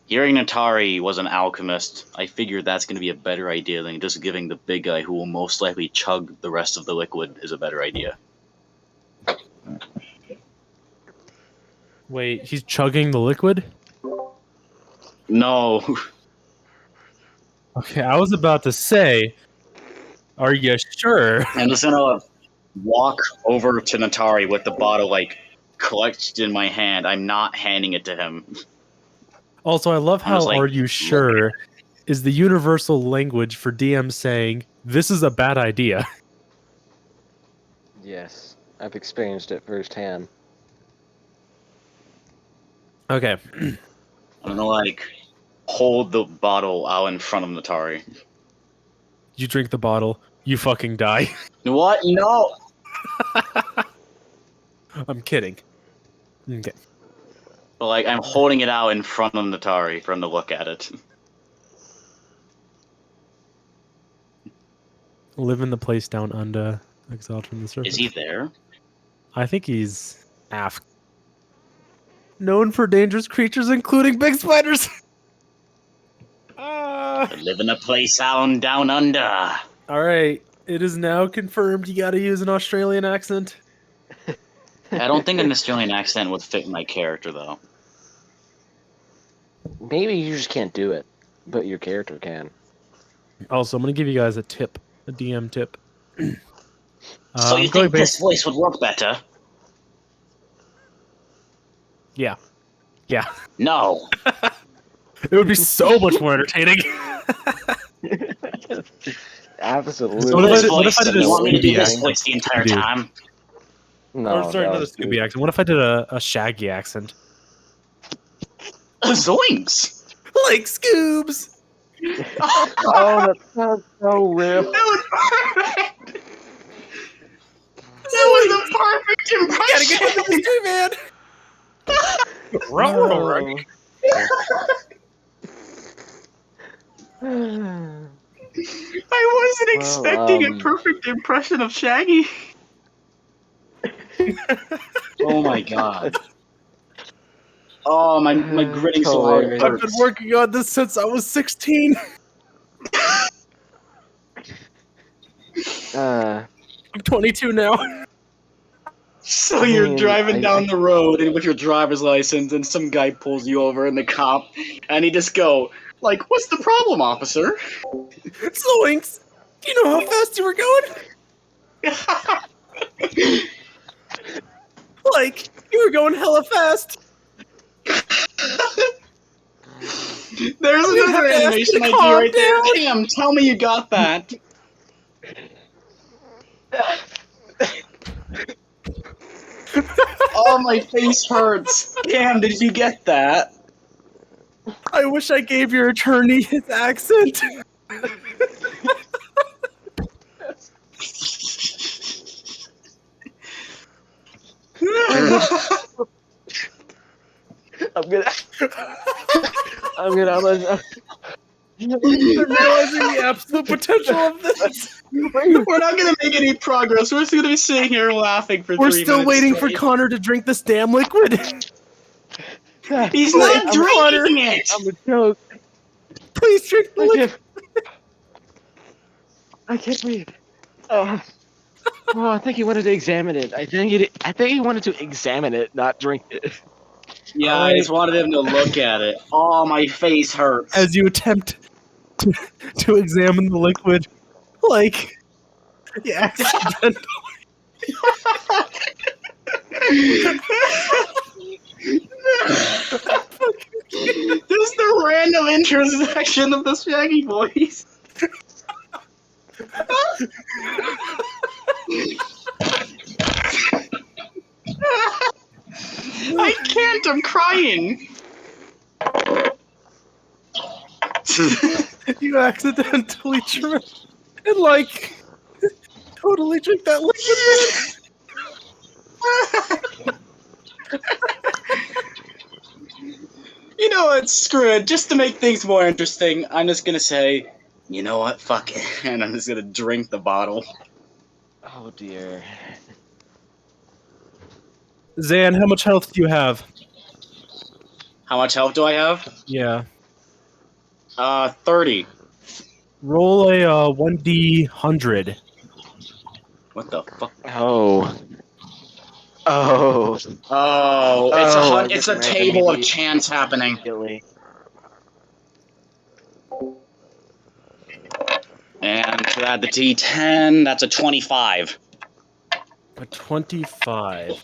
hearing Natari was an alchemist, I figured that's going to be a better idea than just giving the big guy who will most likely chug the rest of the liquid is a better idea. Wait, he's chugging the liquid? No. Okay, I was about to say, are you sure? I'm just gonna walk over to Natari with the bottle, like, clutched in my hand. I'm not handing it to him. Also, I love I'm just how like, "are you sure" is the universal language for DM saying this is a bad idea. Yes, I've experienced it firsthand. Okay. I'm gonna, like, hold the bottle out in front of Natari. You drink the bottle, you fucking die. What? No! I'm kidding. Okay. But, like, I'm holding it out in front of Natari for him to look at it. Living the place down under, exiled from the surface. Is he there? I think he's aft. Known for dangerous creatures, including big spiders. Live in a place down under. All right. It is now confirmed you gotta use an Australian accent. I don't think an Australian accent would fit my character, though. Maybe you just can't do it, but your character can. Also, I'm gonna give you guys a tip, a DM tip. So you think this voice would work better? Yeah. Yeah. No. It would be so much more entertaining. Absolutely. So what This if I voice, did a you want me to do Scooby this accent? voice the entire Dude. time? No, Or sorry, that not a was Scooby good. accent. What if I did a Shaggy accent? Zoinks! like Scoobs. Oh, that sounds so real. That was perfect. That was the perfect Gotta get impression. into the mystery, man. I wasn't Well, expecting a perfect impression of Shaggy. Oh my god. Oh, my gritting so hard it Hilarious. I've been hurts. working on this since I was 16. Uh, I'm 22 now. So I you're mean, driving I- down the road and with your driver's license, and some guy pulls you over, and the cop, and he just go like, "What's the problem, officer?" Zoinks! Do you know how fast you were going? Like, you were going hella fast. There's I'm gonna have another to ask you animation to idea calm right there. down. Cam, tell me you got that. Oh, my face hurts. Cam, did you get that? I wish I gave your attorney his accent. I'm gonna. I'm realizing the absolute potential of this. We're not gonna make any progress. We're just gonna be sitting here laughing for We're 3 still minutes waiting for straight. Connor to drink this damn liquid. He's Wait, not I'm drinking it. I'm a joke. Please drink the I liquid. can't. I can't breathe. Oh, I think he wanted to examine it. I think he wanted to examine it, not drink it. Yeah, I just wanted him to look at it. Oh, my face hurts. As you attempt to examine the liquid, like, you accidentally. This is the random intersection of the Shaggy voice. I can't, I'm crying. You accidentally trip and, like, totally drink that liquid, man. You know what, screw it. Just to make things more interesting, I'm just gonna say, you know what, fuck it. And I'm just gonna drink the bottle. Oh dear. Zan, how much health do you have? How much health do I have? Yeah. 30. Roll a 1d100. What the fuck? Oh. Oh. Oh, I it's just a read table of immediately. chance happening. Immediately. And to add the D10, that's a 25. A 25.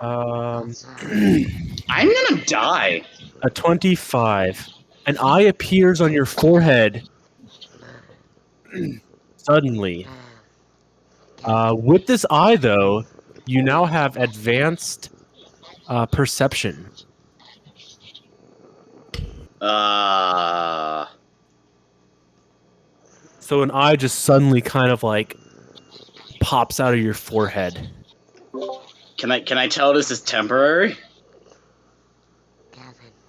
I'm gonna die. A 25. An eye appears on your forehead. Suddenly. With this eye, though, you now have advanced perception. So an eye just suddenly kind of like pops out of your forehead. Can I tell this is temporary?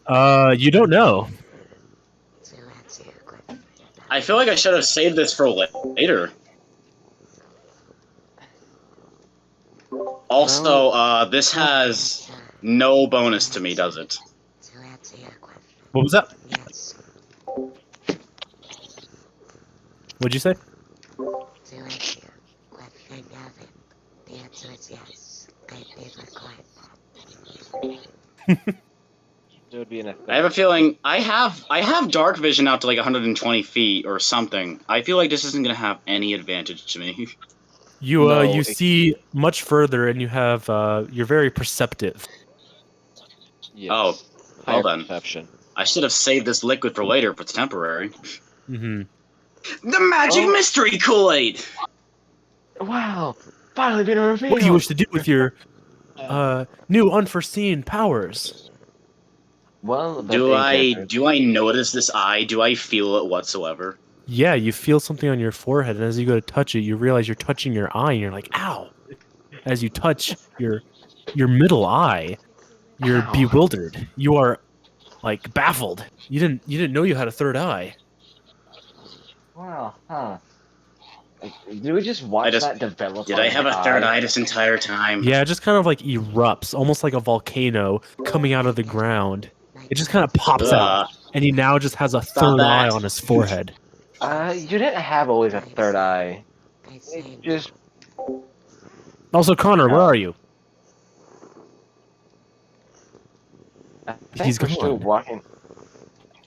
You don't know. I feel like I should have saved this for later. Also, this has no bonus to me, does it? What was that? Yes. What'd you say? To answer your question, Gavin, the answer is yes. My favorite card. It would be an I have a feeling I have dark vision out to like 120 feet or something. I feel like this isn't gonna have any advantage to me. You No, you it- see much further, and you have you're very perceptive. Yes. Oh, Higher well then. perception. I should have saved this liquid for later if it's temporary. Mm-hmm. The magic Oh. mystery Kool-Aid! Wow! Finally been revealed. What do you wish to do with your new unforeseen powers? Well, but Do in I character. notice this eye? Do I feel it whatsoever? Yeah, you feel something on your forehead, and as you go to touch it, you realize you're touching your eye, and you're like, "Ow!" As you touch your middle eye, you're Ow. bewildered. You are like baffled. You didn't know you had a third eye. Wow, huh. Like, did we just I watch just that develop did on I our have a third eye? eye this entire time? Yeah, it just kind of like erupts, almost like a volcano coming out of the ground. It just kind of pops out, Ugh. and he now just has a Stop third eye that. on his forehead. You didn't have always a third eye. It just, Also, Connor, where are you? I He's think we're still gone. walking.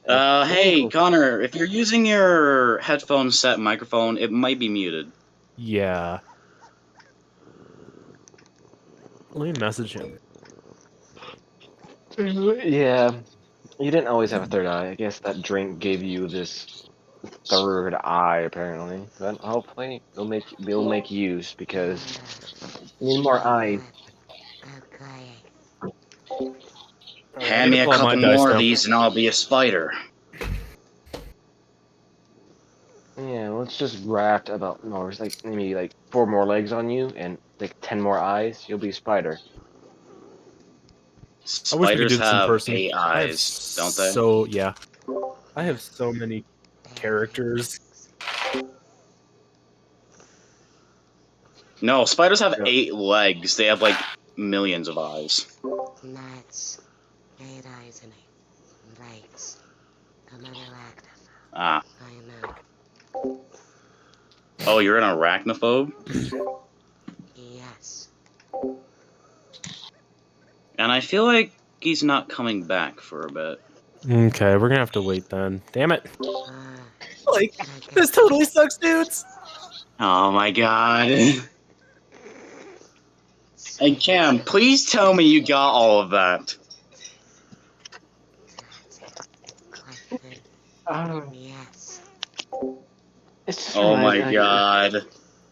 I think Hey, Connor, if you're using your headphone set microphone, it might be muted. Yeah. Let me message him. Yeah, you didn't always have a third eye. I guess that drink gave you this third eye, apparently. But hopefully, we'll make use because we need more eyes. All right, I Hand need to me a pull out my couple dice more of now. these and I'll be a spider. Yeah, let's just graft about no, it's like maybe like 4 more legs on you and like 10 more eyes. You'll be a spider. I wish we could do Spiders this in have person. 8 I have eyes, don't they? yeah. I have so many characters. No, spiders have Yeah. 8 legs. They have like millions of eyes. Nuts. 8 eyes and 8 legs. I'm an arachnophobe. Ah. I know. Oh, you're an arachnophobe? Yes. And I feel like he's not coming back for a bit. Okay, we're gonna have to wait then. Damn it. Like, Okay. this totally sucks, dudes. Oh my god. And Cam, please tell me you got all of that. Clifford. Yes. It's just Oh right. my god.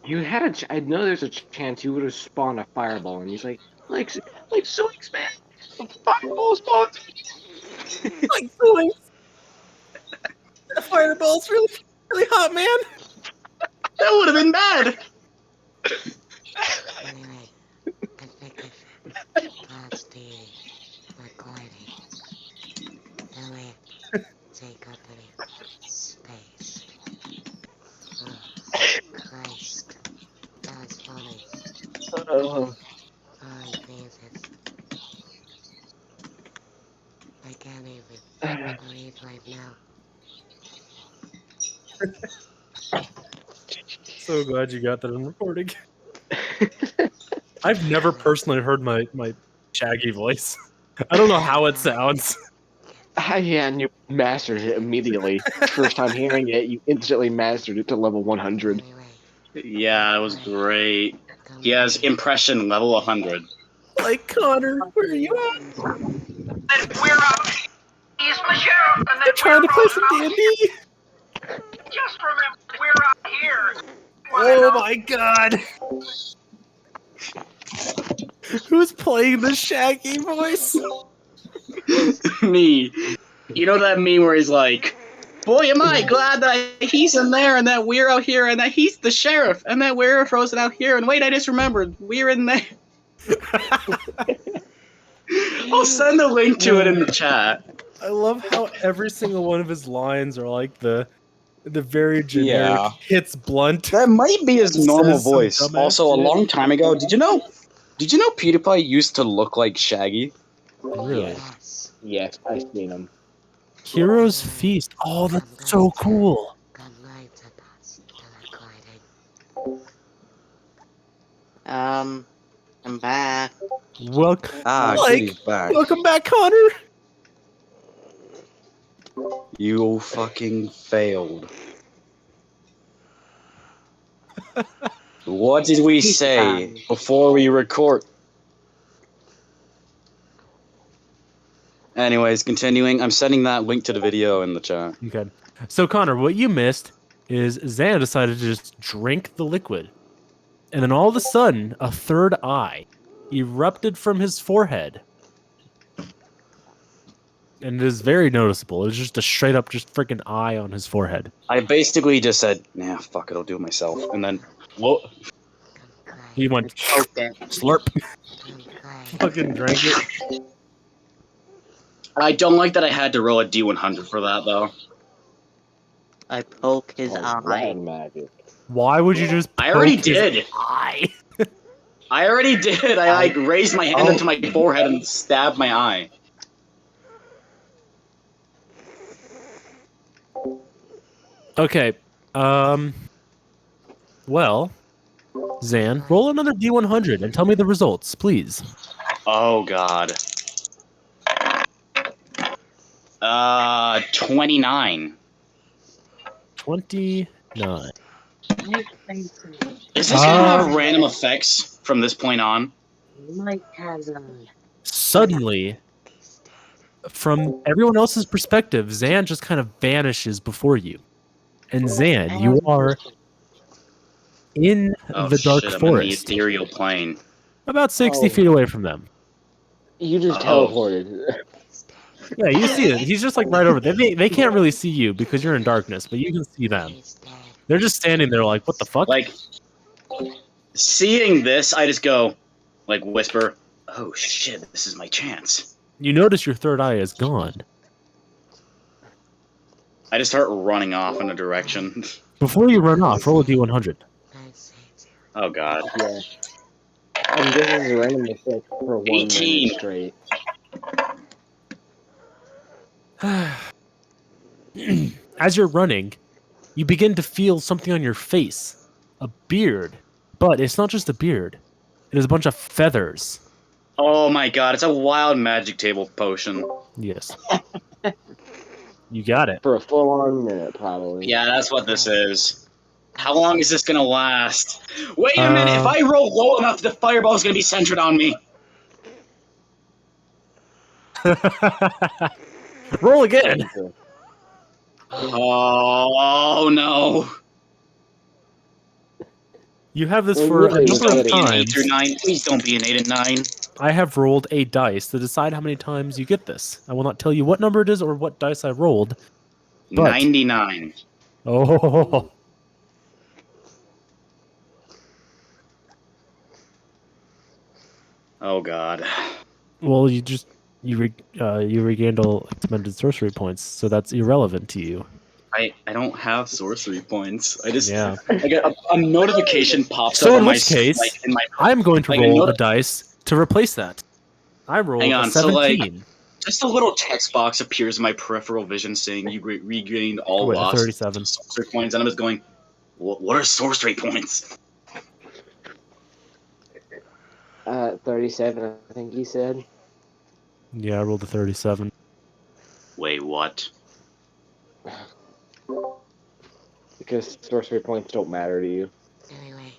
You had a. I know there's a chance you would have spawned a fireball, and he's like Zoinks, man. A fireball spawns. Like, doing the fireball's really hot, man. That would have been bad. Anyway, I think I should pause the recording. That way, take up any space. Oh, Christ. That was funny. Oh, Oh, Jesus. I can't even breathe right now. So glad you got that in recording. I've never personally heard my Shaggy voice. I don't know how it sounds. yeah, and you mastered it immediately. First time hearing it, you instantly mastered it to level 100. Anyway, Yeah, it was great. He has impression level 100. Like, Connor, where are you at? And we're out. He's the sheriff, and then They're trying to play some we're D&D. just remember, we're out here. Oh my god. Who's playing the Shaggy voice? Me. You know that meme where he's like, boy, am I glad that he's in there and that we're out here and that he's the sheriff and that we're frozen out here. And wait, I just remembered. We're in there. I'll send a link to it in the chat. I love how every single one of his lines are like the very generic hits blunt. That might be his normal Says some voice. dumbass Also, a shit. long time ago, did you know PewDiePie used to look like Shaggy? Really? yes. Yes, I've seen him. Heroes Feast. Oh, that's so cool. Good night to us. The recording. I'm back. Welcome, He's back. welcome back, Connor. You fucking failed. What did we say before we record? Anyways, continuing. I'm sending that link to the video in the chat. Okay. So, Connor, what you missed is Xana decided to just drink the liquid. And then all of a sudden, a third eye erupted from his forehead. and it is very noticeable. It's just a straight up, just freaking eye on his forehead. I basically just said, "Nah, fuck it, I'll do it myself." And then, whoa, He went Poked it. slurp, Come play. fucking drank it. I don't like that I had to roll a D100 for that though. I poke his Oh, eye. wild magic. Why would you just? I already poke his did. eye? I already did. I like raised my hand up to my forehead and stabbed my eye. Okay. Well, Zan, roll another D100 and tell me the results, please. Oh god. 29. 29. Is this gonna have random effects from this point on? Might have Suddenly, from everyone else's perspective, Zan just kind of vanishes before you. And Zan, you are in Oh the dark shit, I'm in the forest, ethereal plane. about 60 Oh. feet away from them. You just Oh. teleported. Yeah, you see it. He's just like right over there. They can't really see you because you're in darkness, but you can see them. He's dead. They're just standing there like, what the fuck? Like, seeing this, I just go, like, whisper, "Oh shit, this is my chance." You notice your third eye is gone. I just start running off in a direction. Before you run off, roll a D100. 960. Oh god. Yeah. And this is a random mistake for 1 18. minute straight. As you're running, you begin to feel something on your face. A beard. But it's not just a beard. It is a bunch of feathers. Oh my god, it's a wild magic table potion. Yes. You got it. For a full-on minute, probably. Yeah, that's what this is. How long is this gonna last? Wait a minute, if I roll low enough, the fireball's gonna be centered on me. Roll again. Oh no. You have this Well, for a really, Please number don't of be an times. 8 or 9. Please don't be an 8 and 9. I have rolled a dice to decide how many times you get this. I will not tell you what number it is or what dice I rolled. But 99. oh, Oh god. well, you regained all expended sorcery points, so that's irrelevant to you. I don't have sorcery points. I just Yeah. I get a notification pops So up in on my which case, like in my I'm going to Like a roll a noti- dice to replace that. I rolled Hang a on, so, like, 17. just a little text box appears in my peripheral vision saying you regained all Wait, a lost 37. sorcery points, and I'm just going, what are sorcery points? 37, I think he said. Yeah, I rolled a 37. Wait, what? Because sorcery points don't matter to you. Anyway,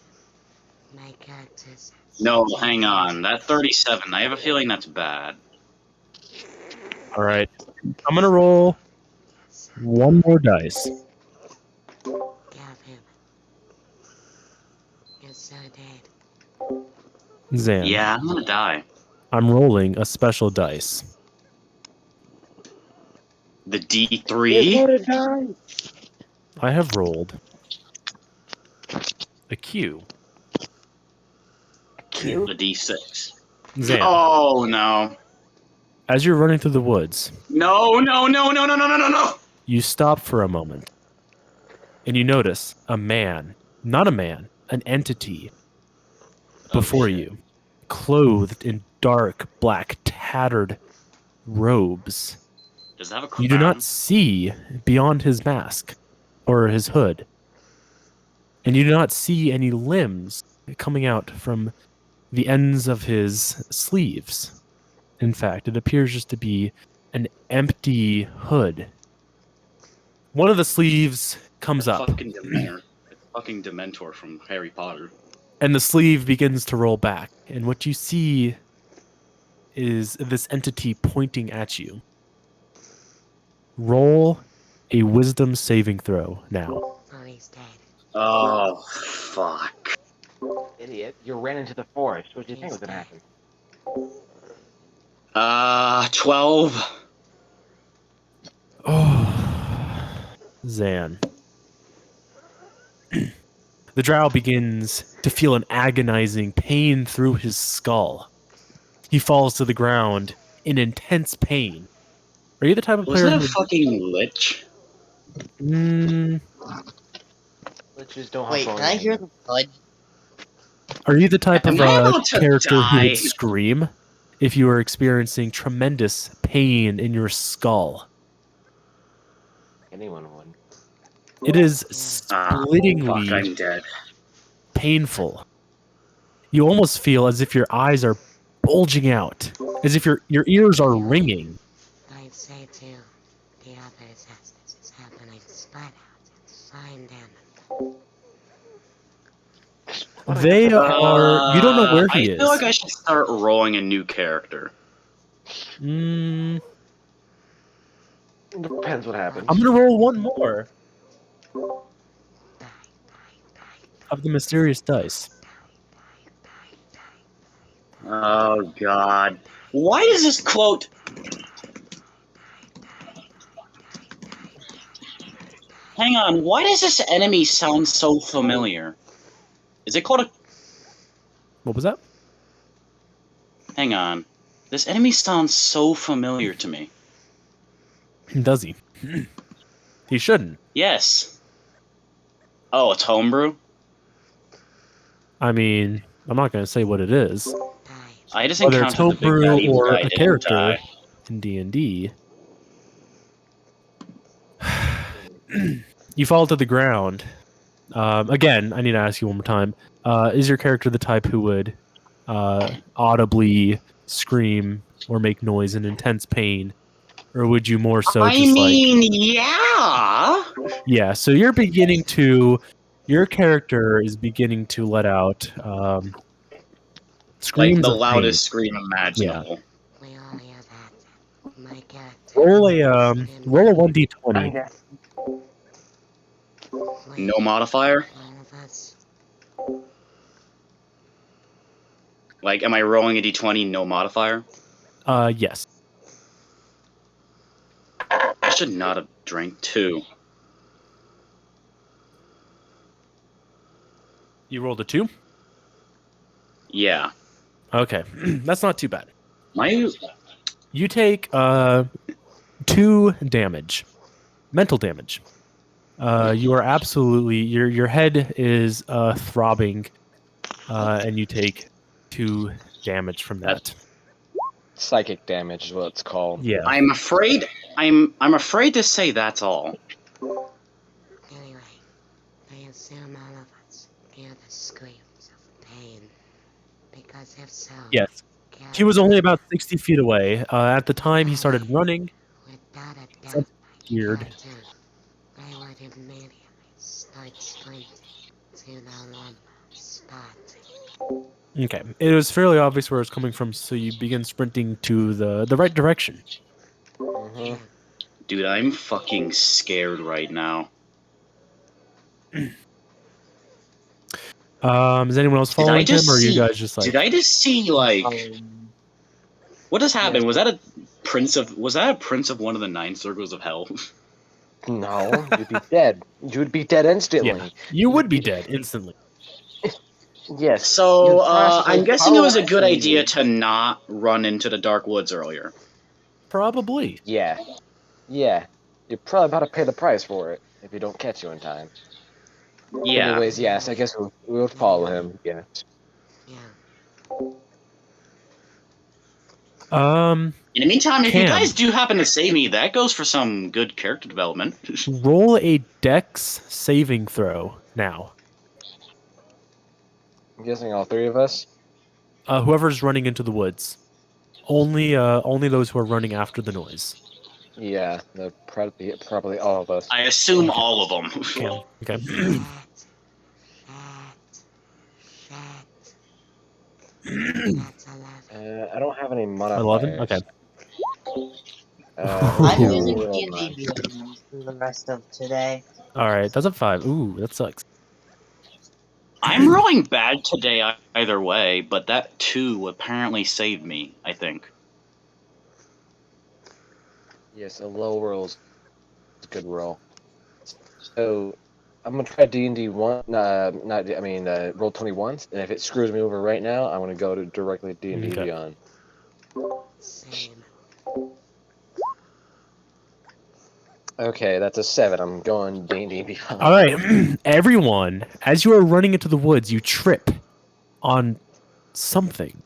my character's. No, hang on. That 37, I have a feeling that's bad. All right. I'm going to roll one more dice. Grab him. You're so dead. Zan, Yeah, I'm gonna die. I'm rolling a special dice. The D3? I have rolled a Q. The D6. Zan, Oh no. as you're running through the woods, No, no, no, no, no, no, no, no, no! you stop for a moment. And you notice a man, not a man, an entity before shit. you, clothed in dark, black, tattered robes. Does that have a crown? You do not see beyond his mask or his hood. And you do not see any limbs coming out from the ends of his sleeves. In fact, it appears just to be an empty hood. One of the sleeves comes up, Fucking Dementor. It's fucking Dementor from Harry Potter. and the sleeve begins to roll back. And what you see is this entity pointing at you. Roll a wisdom saving throw now. Oh, he's dead. Oh, fuck. Idiot, you ran into the forest. What do you think was gonna happen? 12. Oh, Zan. The drow begins to feel an agonizing pain through his skull. He falls to the ground in intense pain. Are you the type of Was player that who a would... fucking lich? Liches don't hop Wait, on can I hear anything. the thud? Are you the type of Am I about to character who would die? scream if you were experiencing tremendous pain in your skull? Anyone would. It is Ah, fuck, splittingly I'm dead. painful. You almost feel as if your eyes are bulging out, as if your ears are ringing. I'd say to the others as this is happening, spread out and find them. They are. You don't know where he I feel like is. I should start rolling a new character. Mm, Depends what happens. I'm gonna roll one more Die, die, die, of the mysterious dice. die, die, Oh god. Why does this quote... Hang on, why does this enemy sound so familiar? Is it called a... What was that? Hang on. This enemy sounds so familiar to me. Does he? He shouldn't. Yes. Oh, it's homebrew? I mean, I'm not gonna say what it is. die. I just Whether it's encountered the big bad homebrew evil or guy, a didn't character I? in D&D. You fall to the ground. Again, I need to ask you one more time. Is your character the type who would audibly scream or make noise in intense pain? Or would you more so I just mean, yeah! Yeah, so you're beginning to... Your character is beginning to let out Like screams the of pain. loudest scream imaginable. We all hear that. My character. Roll a 1d20. guess. No modifier? All of us. Like, am I rolling a d20, no modifier? Yes. I should not have drank two. You rolled a 2? Yeah. Okay, that's not too bad. My... You take 2 damage, mental damage. You are absolutely... Your head is throbbing, and you take 2 damage from that. Psychic damage is what it's called. Yeah. I'm afraid... I'm afraid to say that's all. Anyway, I assume all of us hear the screams of pain. Because if so, Yes. He was only about 60 feet away. At the time he started running. without a doubt, Something my weird. character, I would immediately start sprinting to the lumber spot. Okay. It was fairly obvious where it was coming from, so you begin sprinting to the right direction. Mm-hmm. Dude, I'm fucking scared right now. Is anyone else Did I following him, just or are you see... guys just like... Did I just see, like... What just happened? Yes. Was that a prince of... Was that a prince of one of the 9 circles of hell? No, you'd be dead. You would be dead instantly. Yeah. You would be dead instantly. Yes. So, You'd practically I'm guessing it was a follow good me. idea to not run into the dark woods earlier. Probably. Yeah. Yeah. You're probably about to pay the price for it if you don't catch you in time. Yeah. Anyways, yes, I guess we would follow him. Yes. Yeah. Um, In the meantime, if you Cam. guys do happen to save me, that goes for some good character development. roll a dex saving throw now. I'm guessing all 3 of us. Whoever's running into the woods. Only those who are running after the noise. Yeah, that'd probably all of us. I assume all of them. Cam. Okay. Fat. That's 11. I don't have any modifiers. 11? Okay. I'm Ooh. using roll D&D video for the rest of today. Alright, that's a 5. Ooh, that sucks. I'm rolling bad today either way, but that 2 apparently saved me, I think. Yes, a low rolls good roll. So I'm gonna try D&D one. Roll 20 once, and if it screws me over right now, I'm gonna go to directly D&D Okay. Beyond. Same. Okay, that's a 7. I'm going D&D Beyond. All right, everyone, as you are running into the woods, you trip on something.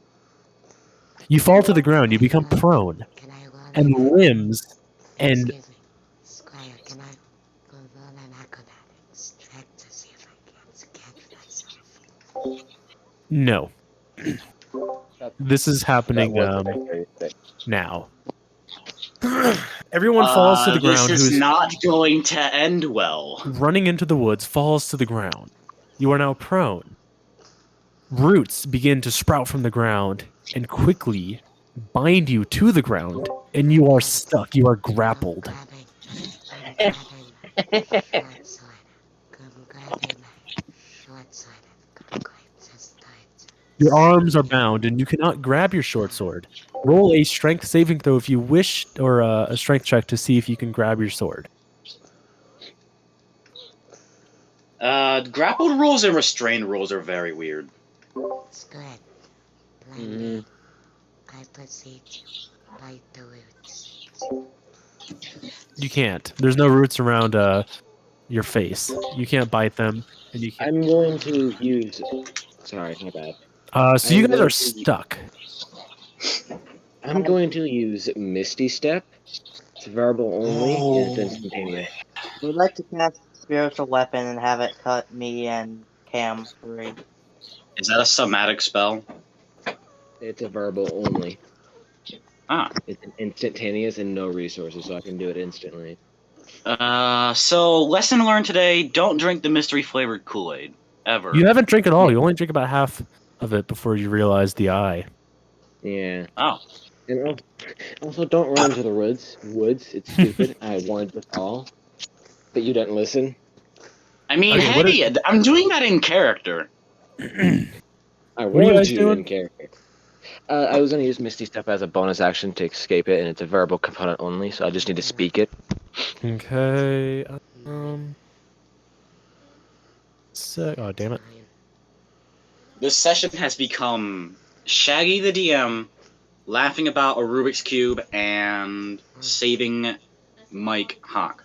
You fall to the ground. You become prone, Can I roll and an limbs and Excuse me. Squire, can I go roll an acrobatics check to see if I can catch myself? no. This is That happening was the next area thing. now. Everyone falls to the This ground. is Who's not going to end well. running into the woods falls to the ground. You are now prone. Roots begin to sprout from the ground and quickly bind you to the ground, and you are stuck. You are grappled. I'm grabbing my short sword. I'm grabbing my short sword. I'm going to start. Your arms are bound, and you cannot grab your short sword. Roll a strength saving throw if you wish, or a strength check to see if you can grab your sword. Grappled rules and restrained rules are very weird. It's good. Blindly, I proceed to bite the roots. You can't. There's no roots around your face. You can't bite them, and you can't. I'm going to use. Sorry, my bad. So you I'm guys are going to. stuck. I'm going to use Misty Step. It's verbal only, and it's instantaneous. We'd like to cast spiritual weapon and have it cut me and Cam free. Is that a somatic spell? It's a verbal only. Ah. It's instantaneous and no resources, so I can do it instantly. So lesson learned today: don't drink the mystery flavored Kool-Aid ever. You haven't drank at all. You only drink about half of it before you realize the eye. Yeah. Oh. And also, don't run into the woods. It's stupid. I wanted to fall, but you didn't listen. I mean, Okay, what hey, I'm doing that in character. I What are you warned guys you doing? in character. I was going to use Misty Step as a bonus action to escape it, and it's a verbal component only, so I just need to speak it. Okay. Oh, damn it. This session has become Shaggy the DM laughing about a Rubik's Cube and saving Mike Hawk.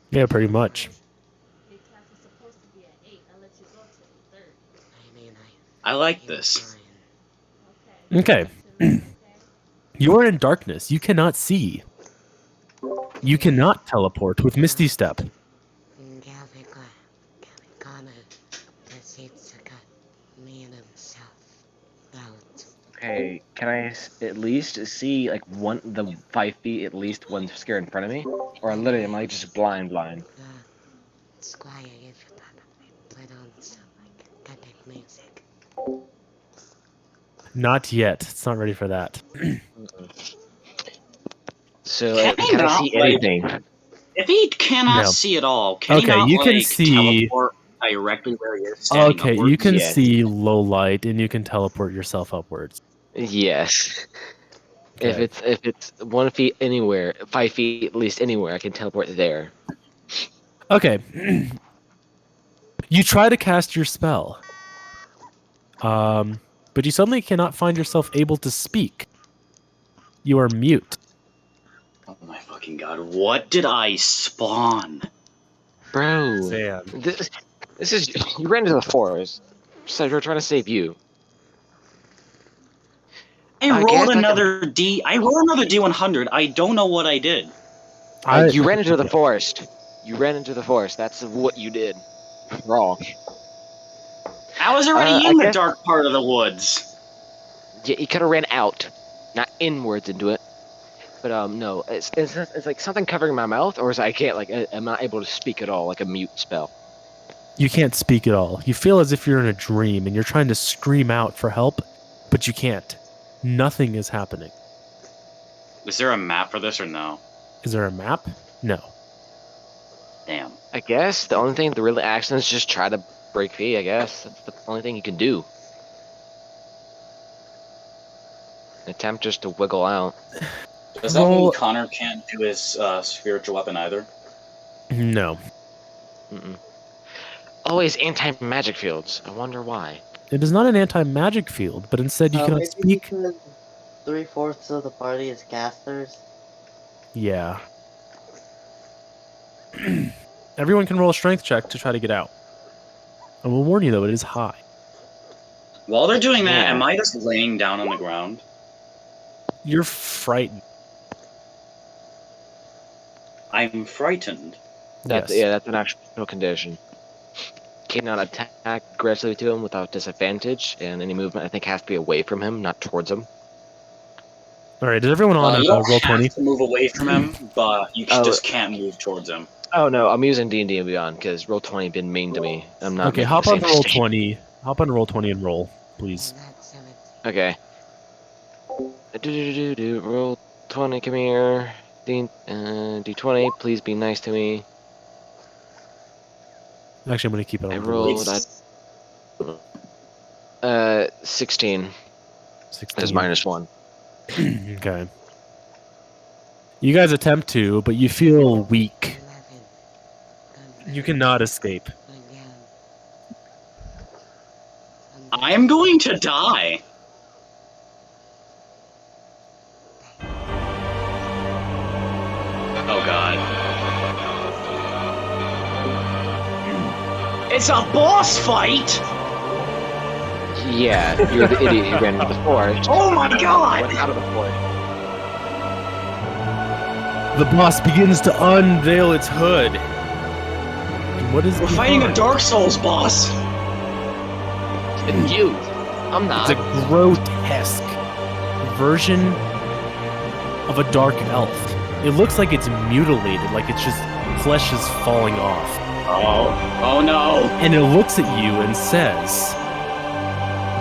Yeah, pretty much. I like this. Okay. You are in darkness. You cannot see. You cannot teleport with Misty Step. Okay, can I at least see like the 5 feet at least one scared in front of me, or literally am I just blind? Squire, if you thought put on some like epic music. Not yet. It's not ready for that. So can I see anything? If he cannot No. see at all, can he Okay, not you can see. teleport directly where he is standing Okay, upwards? you can Yes. see low light, and you can teleport yourself upwards. Yes. Okay. If it's 1 feet anywhere, 5 feet at least anywhere, I can teleport there. Okay. You try to cast your spell. But you suddenly cannot find yourself able to speak. You are mute. Oh my fucking god, what did I spawn? Bro, Sam. this is you ran into the forest. So we're trying to save you. I rolled guess I another D. I rolled another D100. I don't know what I did. You ran into the forest. You ran into the forest. That's what you did. Wrong. I was already I in the guess- dark part of the woods. Yeah, you could have ran out, not inwards into it. But no, it's like something covering my mouth, or is I can't I'm not able to speak at all, like a mute spell. You can't speak at all. You feel as if you're in a dream and you're trying to scream out for help, but you can't. Nothing is happening. Is there a map for this or no? Is there a map? No. Damn. I guess the only thing the real action is just try to break free. I guess that's the only thing you can do. Attempt just to wiggle out. Does that mean Roll- Connor can't do his spiritual weapon either? No, Mm-mm. Always anti-magic fields. I wonder why. it is not an anti-magic field, but instead you cannot Maybe speak. because 3/4 of the party is casters. Yeah. Everyone can roll a strength check to try to get out. I will warn you though, it is high. While they're doing that, Yeah. am I just laying down on the ground? You're frightened. I'm frightened. That's Yes. yeah, that's an actual condition. Cannot attack aggressively to him without disadvantage, and any movement I think has to be away from him, not towards him. All right. Is everyone on You don't roll have 20? to move away from him, but you Oh. just can't move towards him. Oh no, I'm using D&D and Beyond because roll 20 been mean to me. I'm not Okay, making hop the on same roll mistake. 20. Hop on roll 20 and roll, please. Okay. Roll 20. Come here. D20. Please be nice to me. Actually, I'm going to keep it I on rolled the 16. 16. There's -1. Okay. You guys attempt to, but you feel weak. You cannot escape. I'm going to die. Oh god. It's a boss fight! Yeah, you're the idiot who ran into the forest. Oh my god! Went out of the forest. The boss begins to unveil its hood. And what is We're fighting a behind? Dark Souls boss! It's you. I'm not. It's a grotesque version of a dark elf. It looks like it's mutilated, like it's just flesh is falling off. Oh no! And it looks at you and says,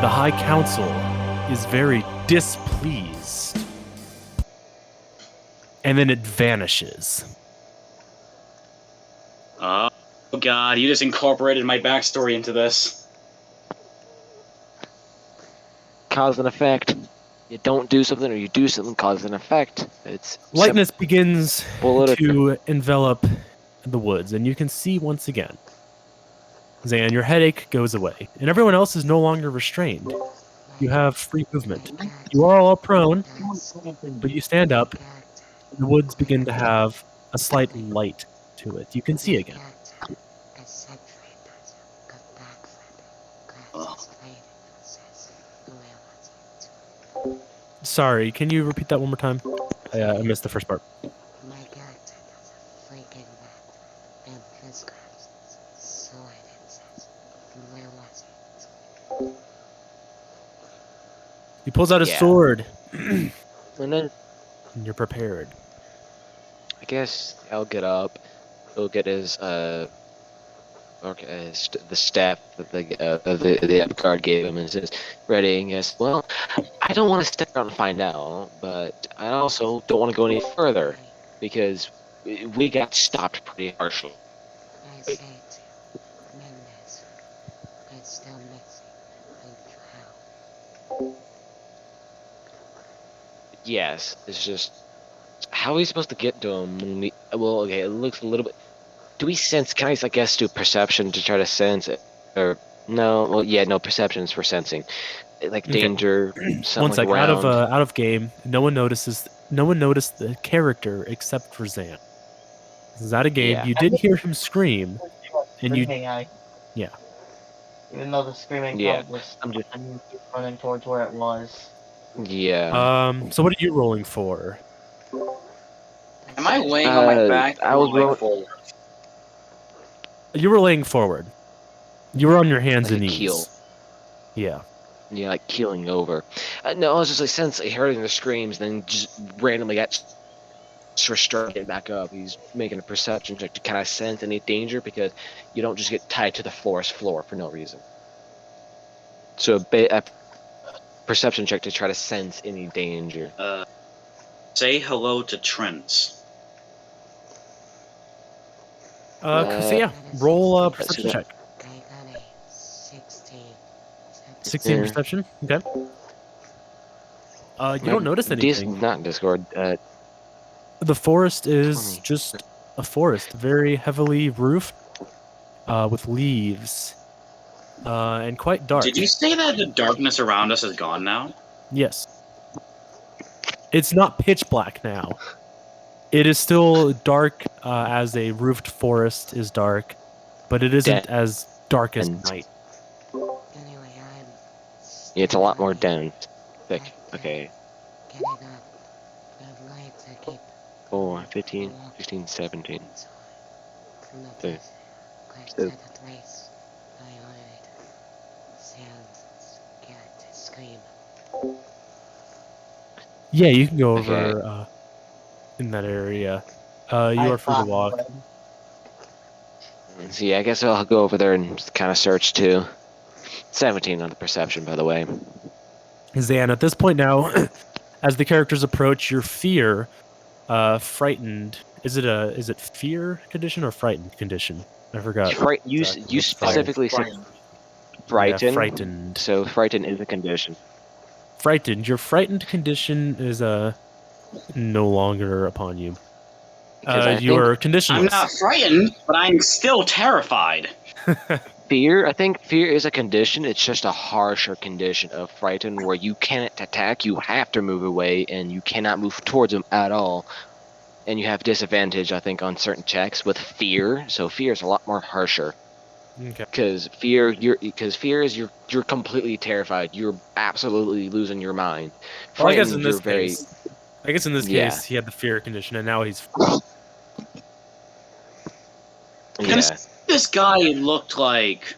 "The High Council is very displeased." And then it vanishes. Oh god, you just incorporated my backstory into this. Cause and effect. You don't do something or you do something, cause and effect. It's Lightness begins bullet to envelop the woods, and you can see once again. Zan, your headache goes away, and everyone else is no longer restrained. You have free movement. You are all prone, but you stand up, and the woods begin to have a slight light to it. You can see again. Sorry, can you repeat that one more time? I missed the first part. My character does a freaking bad and prescribes sword and says, where was it? He pulls out his Yeah. sword, and then and you're prepared. I guess I'll get up. He'll get his the staff that the guard gave him and says, ready, and yes, well, I don't want to stick around and find out, but I also don't want to go any further because we got stopped pretty harshly. I say to Mendes, it's still missing a trial. Yes, it's just how are we supposed to get to him when we? Well, okay, it looks a little bit. Do we sense? Can I guess, do perception to try to sense it? Or no? Well, yeah, no, perception's for sensing, like Okay. danger. One Something sec, like around. out of game. No one notices. No one noticed the character except for Zan. This is out of game. Yeah. You did hear him scream, and you. Yeah. Even though the screaming Yeah, dog was I'm just. running towards where it was. Yeah. So what are you rolling for? Am I laying on my back I or was rolling roll- forward? You were laying forward. You were on your hands Like and a knees. keel. Yeah. Yeah, like keeling over. No, I was just like, since I heard the screams, then just randomly got started getting back up. He's making a perception check to kind of sense any danger because you don't just get tied to the forest floor for no reason. So a perception check to try to sense any danger. Say hello to Trent. So yeah, roll a let's see perception that. check. I got a 16. 16 Yeah. perception. Okay. You don't notice Dis- anything. not Discord. The forest is 20. just a forest, very heavily roofed, with leaves, and quite dark. Did you say that the darkness around us is gone now? Yes. It's not pitch black now. It is still dark as a roofed forest is dark, but it isn't as dark as Dense. night. Anyway, I'm. Yeah, it's a lot more studying. dense. Thick. Okay. Getting up. The lights I keep 4, 15, 16, 17. from the Okay. place. Quite So- to the place. I heard sounds scared to scream. Yeah, you can go Okay. over in that area. You are free to walk. So yeah, I guess I'll go over there and kind of search too. 17 on the perception, by the way. Zan, at this point now, as the characters approach, your fear, frightened. Is it fear condition or frightened condition? I forgot. You exactly you what's frightened. specifically said Yeah, frightened. frightened. So frightened is a condition. Frightened. Your frightened condition is no longer upon you. Because I Your think condition. I'm not frightened, but I'm still terrified. fear. I think fear is a condition. It's just a harsher condition of frightened, where you can't attack. You have to move away, and you cannot move towards them at all. And you have disadvantage, I think, on certain checks with fear. So fear is a lot more harsher. Okay. Because fear is you're completely terrified. You're absolutely losing your mind. Well, I guess Frightened, in this you're very case, Yeah. case, he had the fear condition, and now he's. yeah. This guy looked like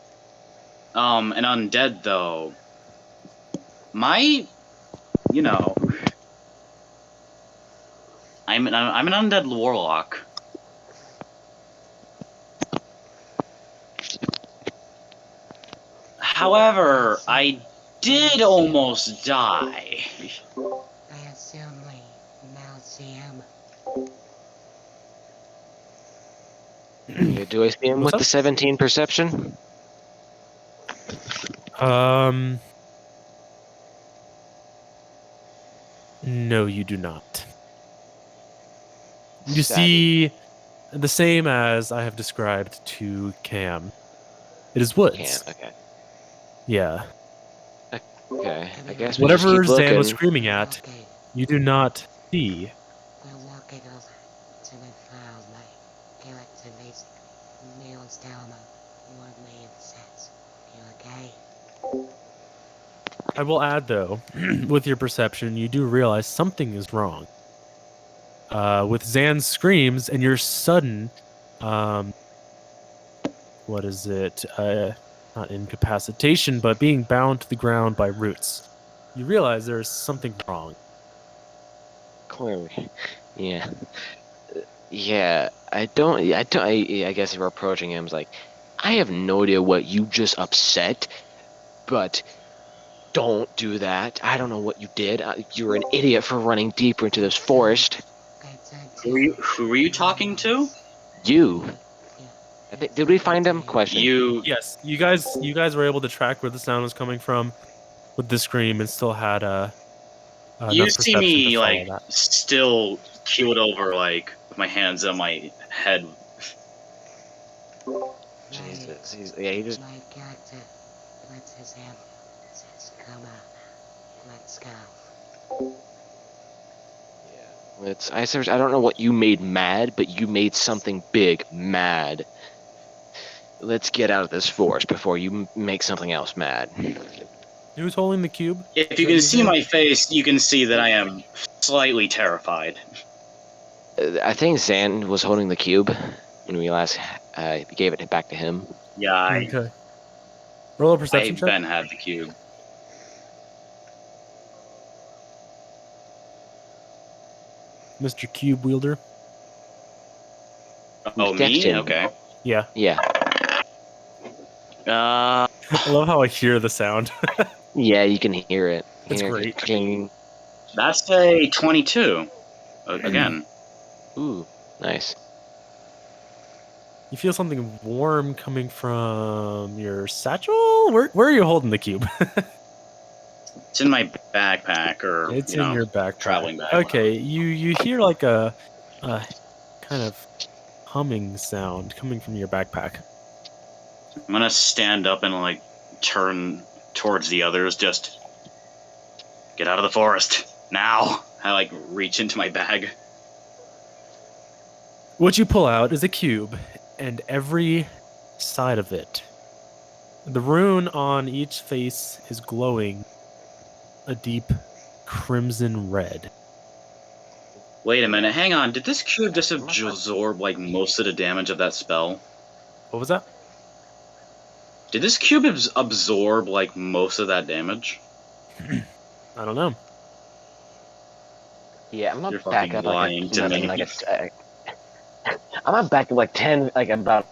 an undead, though. You know, I'm an undead warlock. However, I did almost die. I assume we now see him. Yeah, do I see him What's with up? the 17 perception? No, you do not. You Savvy. see the same as I have described to Cam. It is woods. Okay. Yeah. Okay. I guess we just Whatever keep Zan was looking. screaming at, Okay, you do not see. we're walking over to the file my character basic nails down on what made sense. You okay? I will add, though, with your perception, you do realize something is wrong. With Zan's screams and your sudden, what is it? Not incapacitation, but being bound to the ground by roots. You realize there's something wrong. Clearly. Yeah. Yeah. I guess if we're approaching him, it's like, I have no idea what you just upset, but don't do that. I don't know what you did. You're an idiot for running deeper into this forest. Who were you talking to? You. I think, did we find him? Question. You. Yes, you guys were able to track where the sound was coming from with the scream and still had You enough see perception me to follow like that. still keeled over, like with my hands on my head. Jesus. He just. My character puts his hand says, come on, let's go. Yeah. I don't know what you made mad, but you made something big mad. Let's get out of this forest before you make something else mad. Who's holding the cube? If you can see my face, you can see that I am slightly terrified. I think Zan was holding the cube when we last gave it back to him. Yeah, Okay. Roll a perception check. Ben had the cube. Mr. Cube Wielder. Oh, me? Dexter. Okay. Yeah. Yeah. Uh, I love how I hear the sound. Yeah, you can hear it. It's Hear it great. clicking. that's a 22. Again. Ooh, nice. You feel something warm coming from your satchel? Where are you holding the cube? It's in my backpack, or It's you know, in your backpack. traveling bag. Okay, you hear like a a kind of humming sound coming from your backpack. I'm gonna stand up and like turn towards the others. Just get out of the forest now. I like reach into my bag. What you pull out is a cube, and every side of it, the rune on each face is glowing a deep crimson red. Wait a minute, hang on. Did this cube just absorb like most of the damage of that spell? What was that? Did this cube absorb like most of that damage? I don't know. Yeah, I'm You're gonna back fucking up like lying to me. I'm gonna back up like 10, like about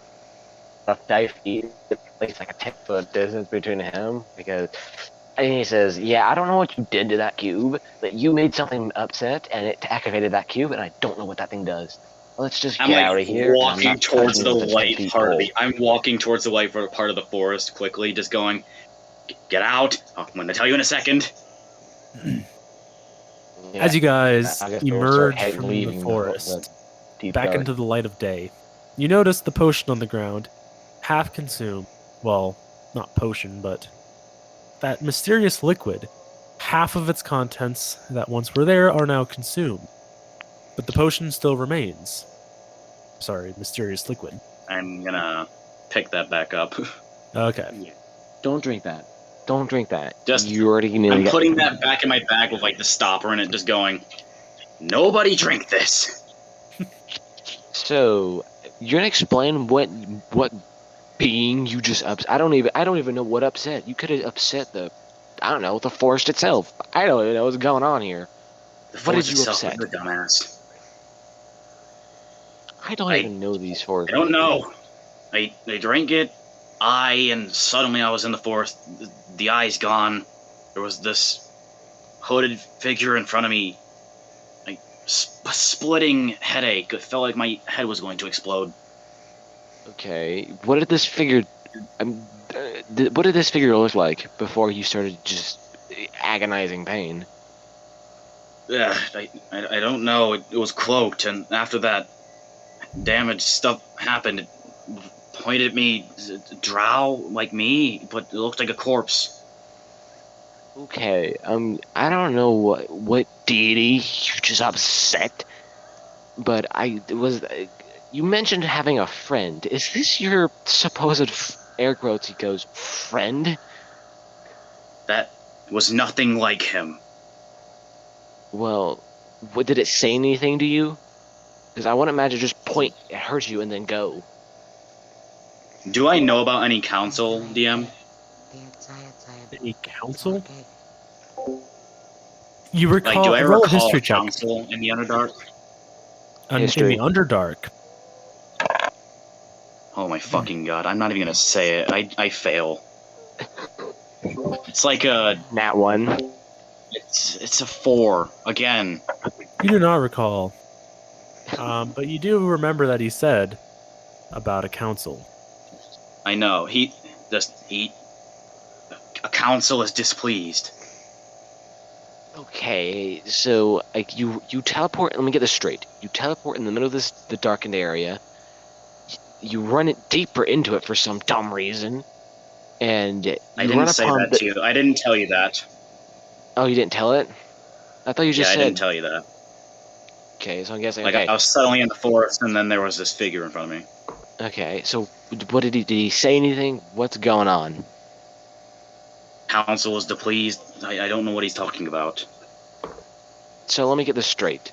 5 feet, at least like a 10-foot distance between him, because and he says, "Yeah, I don't know what you did to that cube, but you made something upset, and it activated that cube, and I don't know what that thing does. Let's just I'm get like out of here." 'Cause I'm walking not towards touching the this 10 white feet part of pole. the. I'm walking towards the white part of the forest quickly, just going, "Get out! I'm going to tell you in a second." Yeah, As you guys I guess we'll emerge start from the leaving forest, deep back dark. into the light of day, you notice the potion on the ground, half consumed. Well, not potion, but that mysterious liquid. Half of its contents that once were there are now consumed, but the potion still remains. Sorry, mysterious liquid. I'm gonna pick that back up. Okay. Yeah. Don't drink that. Don't drink that. Just, You already nearly I'm got. putting that back in my bag with like the stopper in it, just going, "Nobody drink this." So you're gonna explain what being you just upset? I don't even know what upset. You could have upset I don't know, the forest itself. I don't even know what's going on here. The What did forest you itself, upset? you're a dumbass. I don't even know these I forests. don't know. I drank it. And suddenly I was in the forest. The eye's gone. There was this hooded figure in front of me. Like splitting headache. It felt like my head was going to explode. Okay, what did this figure? What did this figure look like before you started just agonizing pain? Yeah, I don't know. It was cloaked, and after that damage stuff happened, it pointed at me, drow like me, but it looked like a corpse. Okay, I don't know what deity you just upset, but you mentioned having a friend. Is this your supposed air quotes? He goes friend. That was nothing like him. Well, what did it say anything to you? Because I wouldn't imagine just point, it hurts you, and then go. Do I know about any council, DM? Any council? You Like, do I roll a recall history a check. council in the Underdark? In History. the Underdark. Oh my fucking god! I'm not even gonna say it. I fail. It's like a. Nat 1. It's a 4 again. You do not recall. But you do remember that he said about a council. I know he. A council is displeased. Okay, so like you teleport. Let me get this straight. You teleport in the middle of the darkened area. You run it deeper into it for some dumb reason, and you I didn't run say upon. that to you. I didn't tell you that. Oh, you didn't tell it? I thought you Yeah, just I said. didn't tell you that. Okay, so I'm guessing. Like Okay, I was suddenly in the forest, and then there was this figure in front of me. okay. So what did he say anything? What's going on? Council is displeased. I don't know what he's talking about. So let me get this straight.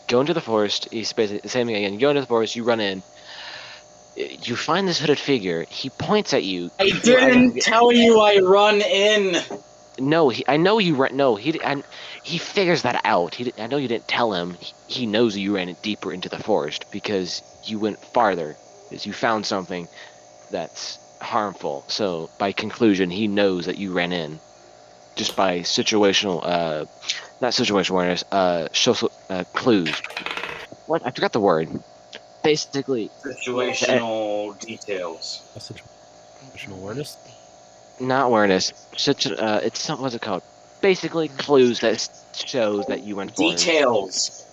Go into the forest. He's basically the same thing again. You go into the forest. You run in. You find this hooded figure. He points at you. I didn't tell you I run in. No, I know you ran. No, he figures that out. I know you didn't tell him. He knows you ran it deeper into the forest because you went farther, because you found something that's harmful. So by conclusion, he knows that you ran in, just by situational, not situational awareness, social clues. What? I forgot the word. Basically, Situational details. Situational awareness. not awareness. It's not what's it called? Basically, clues that shows that you went forward. Details.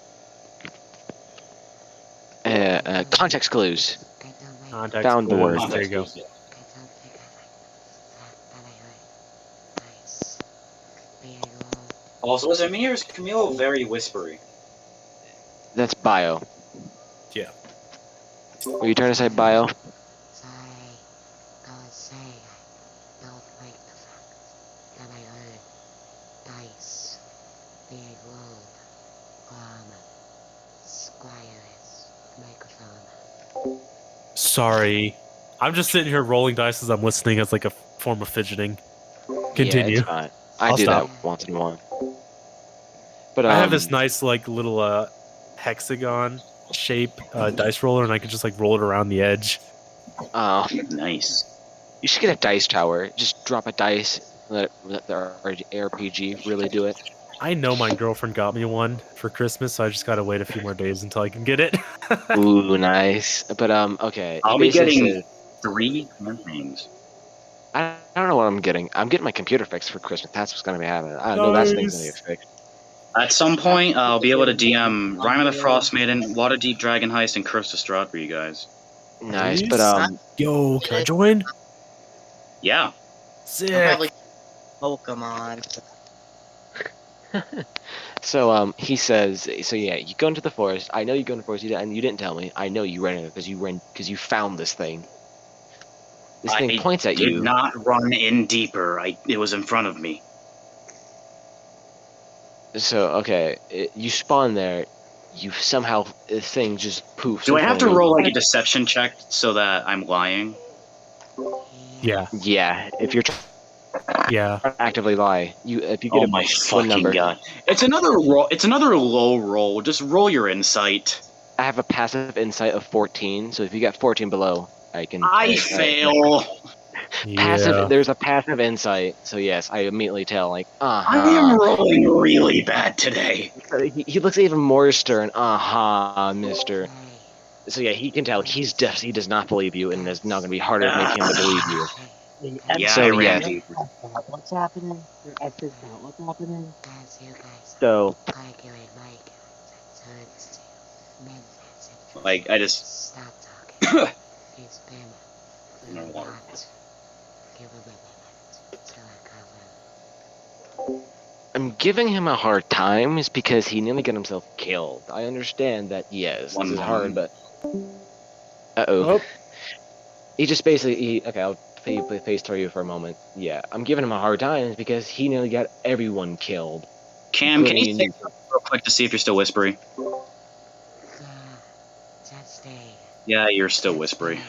Context clues. I don't like Context Found the clues. word. There you go. I don't think I like that I heard. Nice. Big old Also, is Amir or is Camille very whispery? That's bio. Yeah. Were you trying to say bio? sorry. Don't say I don't like the fact that I heard dice being rolled from Squire's microphone. Sorry. I'm just sitting here rolling dice as I'm listening as like a form of fidgeting. Continue. Yeah, it's fine. I I'll do stop. that once in a while. But I have this nice like little hexagon shape dice roller, and I can just like roll it around the edge. Nice. You should get a dice tower. Just drop a dice. Let the RPG really do it. I know my girlfriend got me one for Christmas, so I just gotta wait a few more days until I can get it. Ooh, nice. But okay. I'll it be basically getting says- 3 campaigns. I don't know what I'm getting. I'm getting my computer fixed for Christmas. That's what's gonna be happening. I know that thing's gonna get fixed. At some point, I'll be able to DM Rhyme of the Frost Maiden, Waterdeep Dragon Heist, and Curse to Strahd for you guys. Nice. Please? But Yo, can I join? Yeah. I'll Sick. probably Pokemon. so he says, so yeah, you go into the forest. I know you go into the forest, and you didn't tell me. I know you ran in it because you found this thing. This thing I points at did you. not run in deeper. It was in front of me. So okay, you spawn there. You somehow this thing just poofs. Do in I have front to of you. roll like a deception check so that I'm lying? Yeah. Yeah, if you're trying Yeah. to actively lie, if you get Oh a my what fucking number? god! It's another roll. It's another low roll. Just roll your insight. I have a passive insight of 14, so if you got 14 below, I can. I fail. Passive. Yeah. There's a passive insight, so yes, I immediately tell like, I am rolling really bad today. He looks even more stern. Mister. So yeah, he can tell he does not believe you, and it's not going to be harder to make him to believe you. Yeah, So I ran yes. deeper. What's happening? Your X's out. What's happening? As you guys So arguing my turns to mid-message. Like I just. Stop talking. It's been No really water. hot. Give him a minute till I cover. I'm giving him a hard time is because he nearly got himself killed. I understand that yes, One this is hard, moment. but Oh. he just basically okay. I'll face throw you for a moment. Yeah, I'm giving him a hard time because he nearly got everyone killed. Cam, can you including say something real quick to see if you're still whispery? Just stay. Yeah, you're still whispery.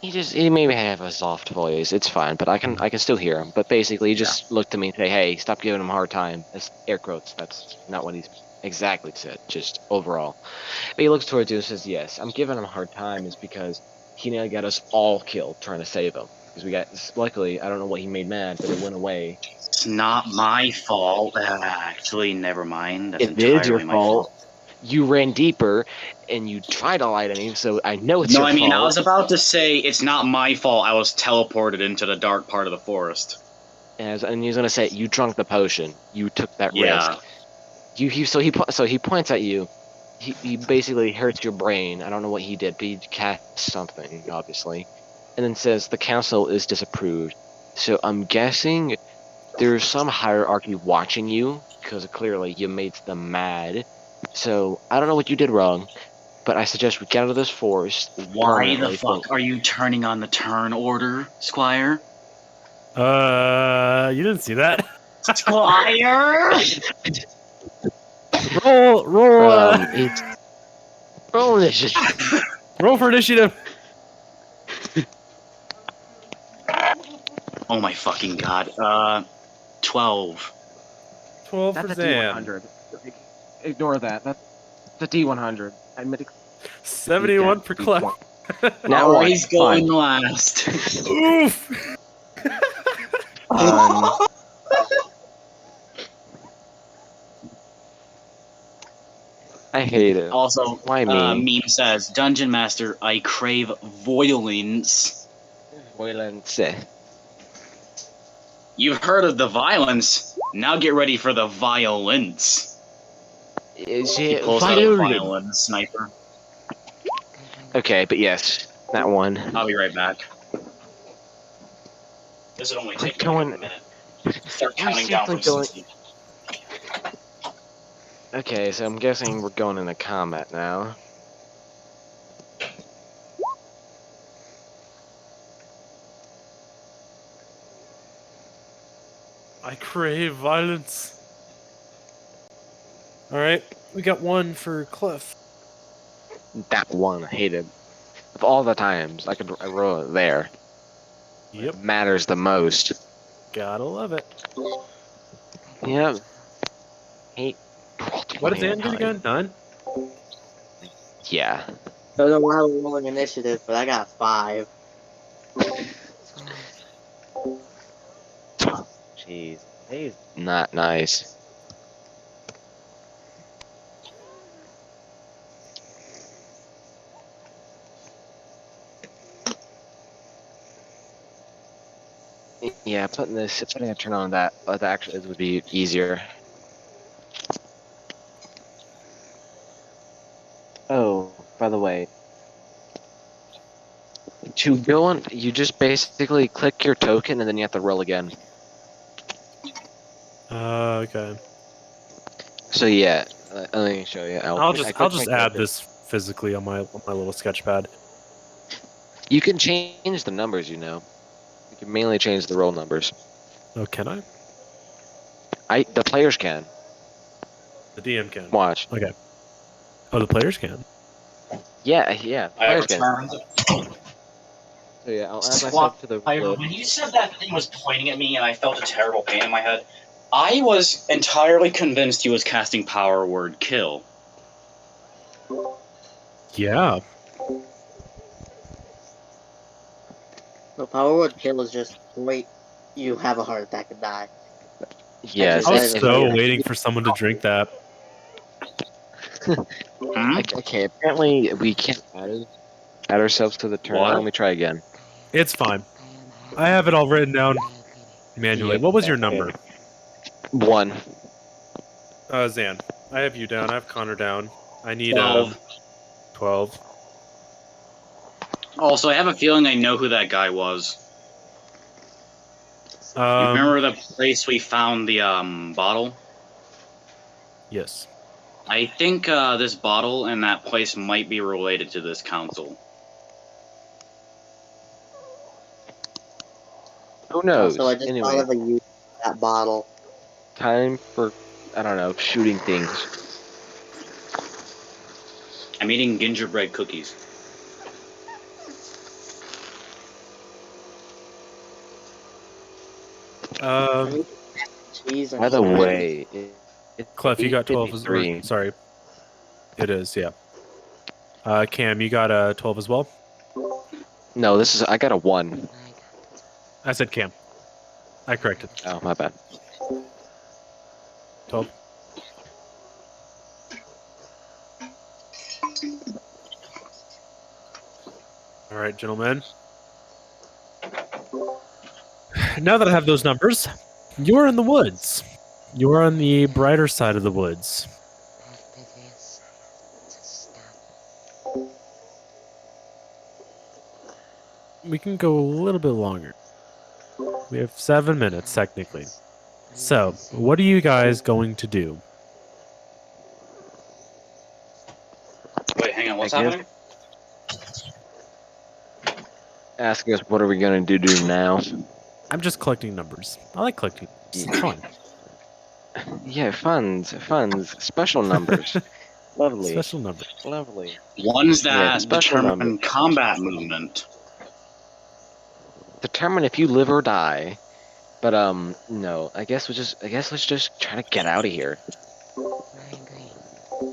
He maybe have a soft voice. It's fine, but I can still hear him. But basically, he just looked at me and say, "Hey, stop giving him a hard time." That's air quotes. That's not what he's exactly said. Just overall. But he looks towards you and says, "Yes, I'm giving him a hard time is because he nearly got us all killed trying to save him. Because we got luckily I don't know what he made mad, but it went away. It's not my fault. Actually, never mind. That's It is your entirely my fault. You ran deeper, and you tried to lie to me, so I know it's No, your I mean, fault. I was about to say it's not my fault. I was teleported into the dark part of the forest. And he was gonna say you drunk the potion. You took that Yeah. risk. So he points at you. He basically hurts your brain. I don't know what he did, but he cast something, obviously, and then says the council is disapproved. So I'm guessing there's some hierarchy watching you because clearly you made them mad. So I don't know what you did wrong, but I suggest we get out of this forest. Why the permanently. fuck are you turning on the turn order, Squire? You didn't see that. Squire! Roll. It's roll initiative. Roll for initiative. Oh my fucking god. 12. 12 for That's a Zan. D100. Ignore that. That's the D100. Admit 71 for Clef. Now Oh, he's going last. Oof. I hate it. Also, Why me? meme says, Dungeon Master, I crave violence. Violence. You've heard of the violence. Now get ready for the violence. Is He it pulls out a violent? violin sniper. Okay, but yes, that one. I'll be right back. This would only take me going- like a minute. Start We're counting down simply from going- 60. Okay, so I'm guessing we're going into combat now. I crave violence. All right, we got one for Cliff. That one I hated. Of all the times I roll it there. Yep, It matters the most. gotta love it. Yep. Hate. What did Dan get again? 9? Yeah. I don't know how we're rolling initiative, but I got 5. Jeez. He's not nice. Yeah, putting a turn on that actually would be easier. Oh, by the way, to go on, you just basically click your token and then you have to roll again. Okay. So yeah, let me show you. I'll just clicked my add token. this physically on my little sketch pad. You can change the numbers, you know. You can mainly change the roll numbers. Oh, can I? The players can. The DM can. Watch. Okay. Oh, the players can. Yeah, the I players can. returned. So yeah, I'll add Squat myself to the Ira, list. when you said that thing was pointing at me and I felt a terrible pain in my head, I was entirely convinced he was casting power word kill. Yeah. The power word kill is just wait, you have a heart attack and die. Yes, I That was is so right. waiting for someone to drink that. Hmm? Okay, apparently we can't add ourselves to the turn. What? Let me try again. It's fine. I have it all written down manually. Yep, What was your okay. number? 1. Zan. I have you down. I have Connor down. I need 12. 12. Also, I have a feeling I know who that guy was. You remember the place we found the bottle? Yes. I think this bottle and that place might be related to this council. Who knows? Also, I just Anyway, thought of a use for that bottle. time for, I don't know, shooting things. I'm eating gingerbread cookies. Cheese and By the sugar. way, it's Clef, you got 12 as 8:53. sorry. It is, yeah. Cam, you got 12 as well? No, I got a 1. I said Cam. I corrected. Oh, my bad. 12. All right, gentlemen. Now that I have those numbers, you're in the woods. You're on the brighter side of the woods. After this, just stop. We can go a little bit longer. We have 7 minutes, technically. So, what are you guys going to do? Wait, hang on, what's I guess- happening? Asking us what are we going to do now? I'm just collecting numbers. I like collecting. It's fun. Yeah, funds, special numbers. Lovely, Special number. lovely. Ones Yeah, that special determine combat movement. Determine if you live or die. But no. I guess let's just try to get out of here. I agree.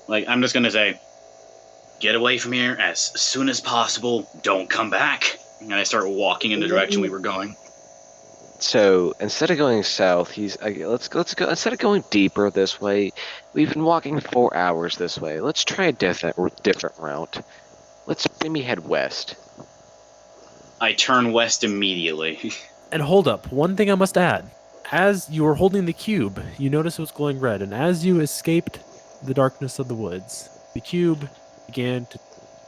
Like, I'm just gonna say, get away from here as soon as possible. Don't come back. And I start walking in the direction we were going. So instead of going south, let's go. Instead of going deeper this way, we've been walking 4 hours this way. Let's try a different route. Let's maybe head west. I turn west immediately. And hold up, one thing I must add. As you were holding the cube, you noticed it was glowing red, and as you escaped the darkness of the woods, the cube began to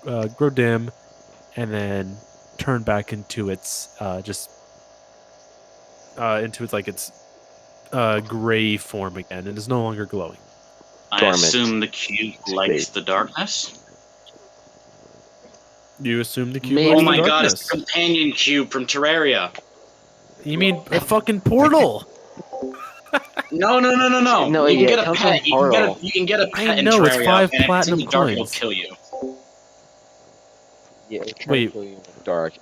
grow dim, and then turn back into its gray form again, and is no longer glowing. I Dormant assume the cube likes state. the darkness. You assume the cube Maybe. likes Oh the my god, it's darkness. the companion cube from Terraria. You mean a fucking portal? No. No, You can yeah, get it a comes pet. from Portal. You can get a I pet in know, it's Terraria, 5 and if it's in platinum the dark, it'll coins. kill you. Yeah, it tries Wait. to kill you in the dark.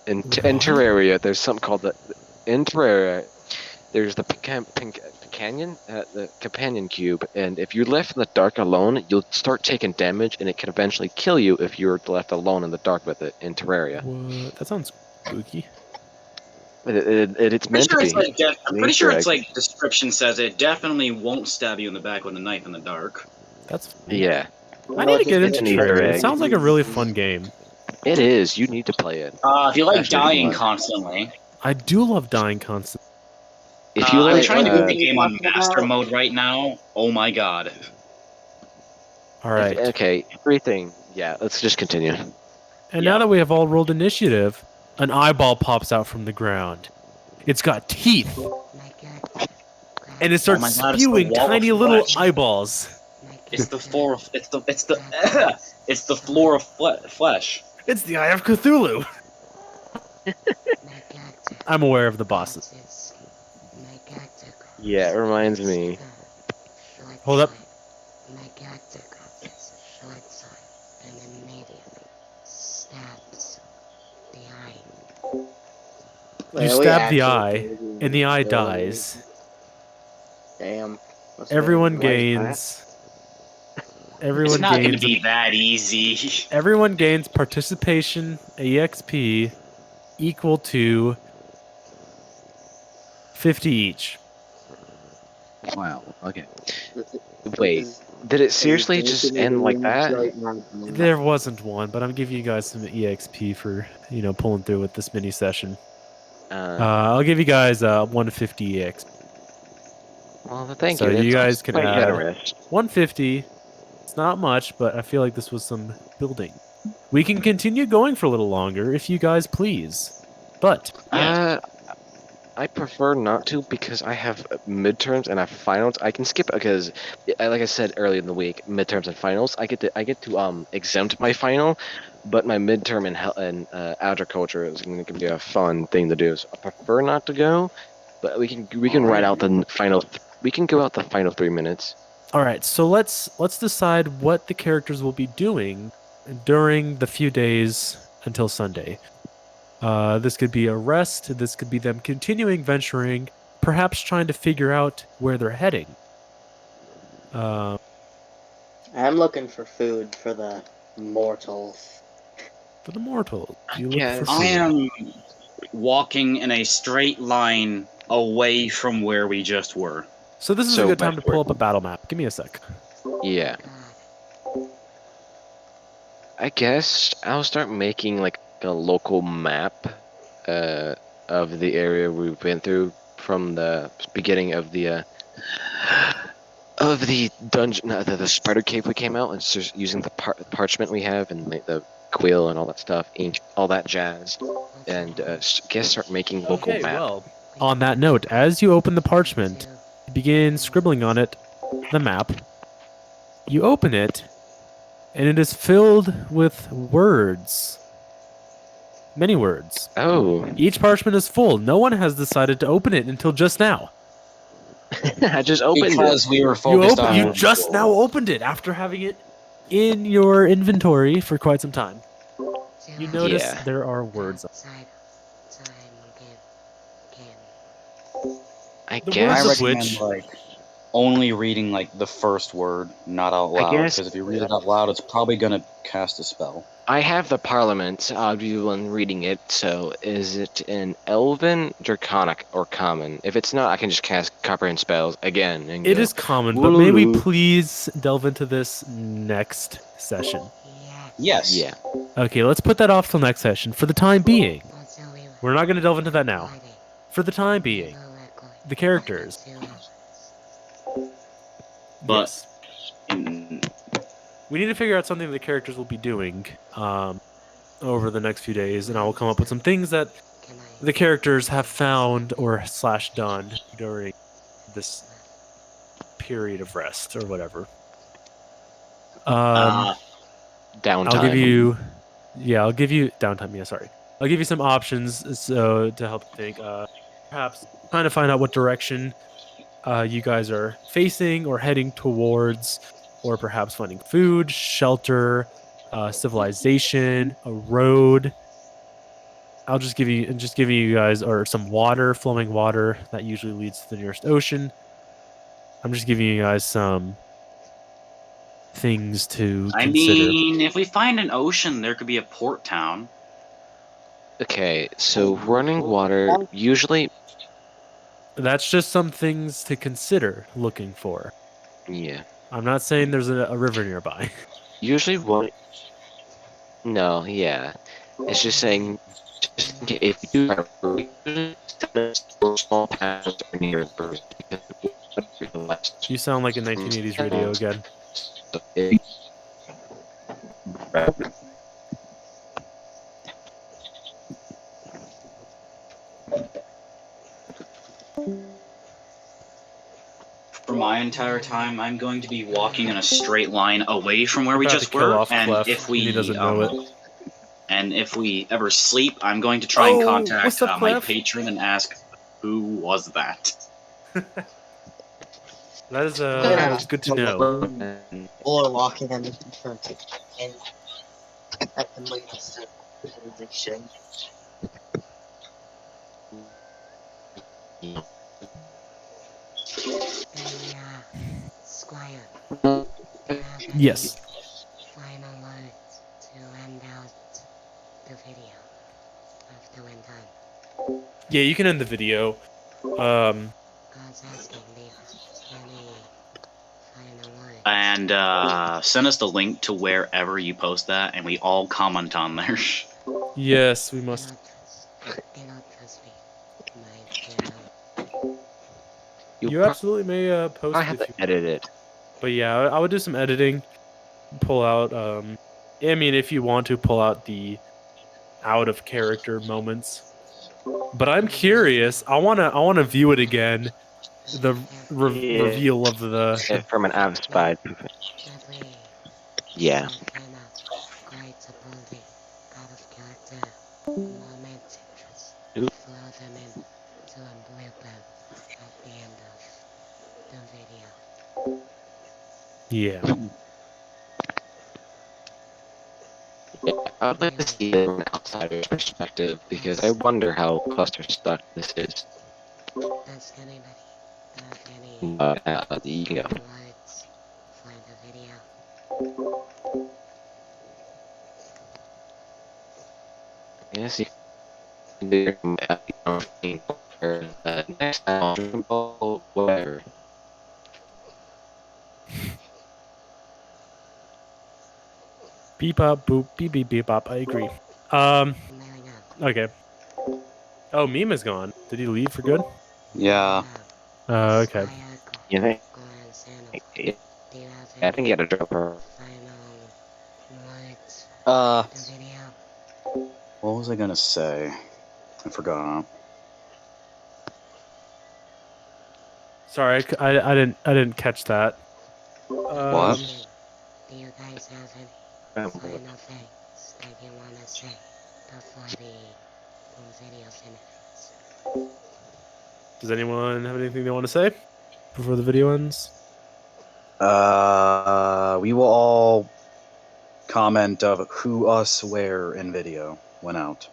In What? Terraria, there's something called in Terraria, there's the companion cube, and if you're left in the dark alone, you'll start taking damage, and it can eventually kill you if you're left alone in the dark with it in Terraria. What? That sounds spooky. It's meant to be. I'm pretty sure it's like description says it definitely won't stab you in the back with a knife in the dark. That's fun. Yeah, I need to get It's into an Easter Terraria. It egg. sounds like a really fun game. it is. You need to play it. If you like Actually, dying fun. constantly, I do love dying constantly. If you I'm like, trying to beat the you game on talking master about? mode right now. Oh my god. All right. okay, everything. Yeah, let's just continue. And Yeah. now that we have all rolled initiative, an eyeball pops out from the ground. It's got teeth, My character and it starts my God, it's the spewing wall of tiny little flesh. eyeballs. It's the floor of it's the floor of flesh. It's the Eye of Cthulhu. I'm aware of the bosses. Yeah, it reminds me. Hold up. My character grabs a short sword and immediately stabs the eye. You stab the eye, and the eye dies. Damn. Everyone Why is gains. It's Everyone not going to gains. be that easy. Everyone gains participation EXP equal to 50 each. Wow. Okay. that? Wait, did it seriously just end like that? There wasn't one, but I'm giving you guys some EXP for pulling through with this mini session. I'll give you guys 150 EXP. Well, thank So you. you That's guys can quite add generous. 150. It's not much, but I feel like this was some building. We can continue going for a little longer if you guys please. But I prefer not to because I have midterms and I have finals. I can skip because, like I said earlier in the week, midterms and finals. I get to exempt my final, but my midterm and agriculture is going to be a fun thing to do. So I prefer not to go, but we can write out the final. We can go out the final 3 minutes. all right, so let's decide what the characters will be doing during the few days until Sunday. This could be a rest. This could be them continuing venturing, perhaps trying to figure out where they're heading. I'm looking for food for the mortals. For the mortals, you look guess. for I food. am walking in a straight line away from where we just were. So this is a So good time to pull westward. up a battle map. Give me a sec. Yeah. I guess I'll start making like a local map of the area we've been through from the beginning of the dungeon, the spider cave we came out, and just using the parchment we have and the quill and all that stuff, ink, all that jazz, and guess start making local Okay, map. well, on that note, as you open the parchment, you begin scribbling on it, the map. You open it, and it is filled with words. Many words. Oh, Each parchment is full. No one has decided to open it until just now. I just opened Because it. we were focused on. You just now opened it after having it in your inventory for quite some time. You notice Yeah. there are words. I The guess. words I of recommend which only reading like the first word, not out I loud. guess- Because if you read it out loud, it's probably gonna cast a spell. I have the Parliament. I'll be the one reading it. So, is it in Elven, Draconic, or Common? If it's not, I can just cast Comprehend Spells again. And it go, is common, but may we "Woo." please delve into this next session? Yes. Yeah. Okay, let's put that off till next session. For the time being, we're not going to delve into that now. For the time being, the characters. But Yes. in we need to figure out something the characters will be doing over the next few days, and I will come up with some things that Can I the characters have found or / done during this period of rest or whatever. Downtime. I'll give you, I'll give you downtime. Yeah, sorry. I'll give you some options so to help you think. Perhaps trying to find out what direction you guys are facing or heading towards, or perhaps finding food, shelter, civilization, a road. I'll just give you guys or some water, flowing water that usually leads to the nearest ocean. I'm just giving you guys some things to I consider. mean, if we find an ocean, there could be a port town. Okay, so running water usually, That's just some things to consider looking for. yeah. I'm not saying there's a river nearby. Usually what? No, yeah. It's just saying, just in case, if you are small towns or near rivers, because You sound like a 1980s radio again. For my entire time, I'm going to be walking in a straight line away from where we About just to kill were, off and Clef, if and he doesn't know it. and if we ever sleep, I'm going to try and Oh, contact what's up, my Clef? patron and ask, who was that? That's good to know. Or walking in at the latest civilization. Squire, Yes. final words to end out the video after when done. Yeah, you can end the video. God's asking me any final words. And send us the link to wherever you post that, and we all comment on there. Yes, we must. Do not trust me. My You absolutely may post I have if to you. edit it. But yeah, I would do some editing. Pull out. I mean, if you want to pull out the out of character moments. But I'm curious. I wanna view it again. The Yeah. reveal of the. From an outside. Yeah. Quite supposedly out of character moments interest. Oop. Throw them in to a blooper at the end of the video. Yeah. I would like to see it from an outsider's perspective because I wonder how cluster stuck this is. Does anybody have any You can go. words for the video? Yes, you can do for the next time, whatever. Beep up boop beep beep beep up. I agree. Okay. Oh, Meme is gone. Did he leave for good? Yeah. Okay. You think? I think you had to drop her. What was I gonna say? I forgot. Sorry, I didn't catch that. What? Do you guys have any final things that you want to say before the video finishes? Does anyone have anything they want to say before the video ends? We will all comment of who, us, where in video went out.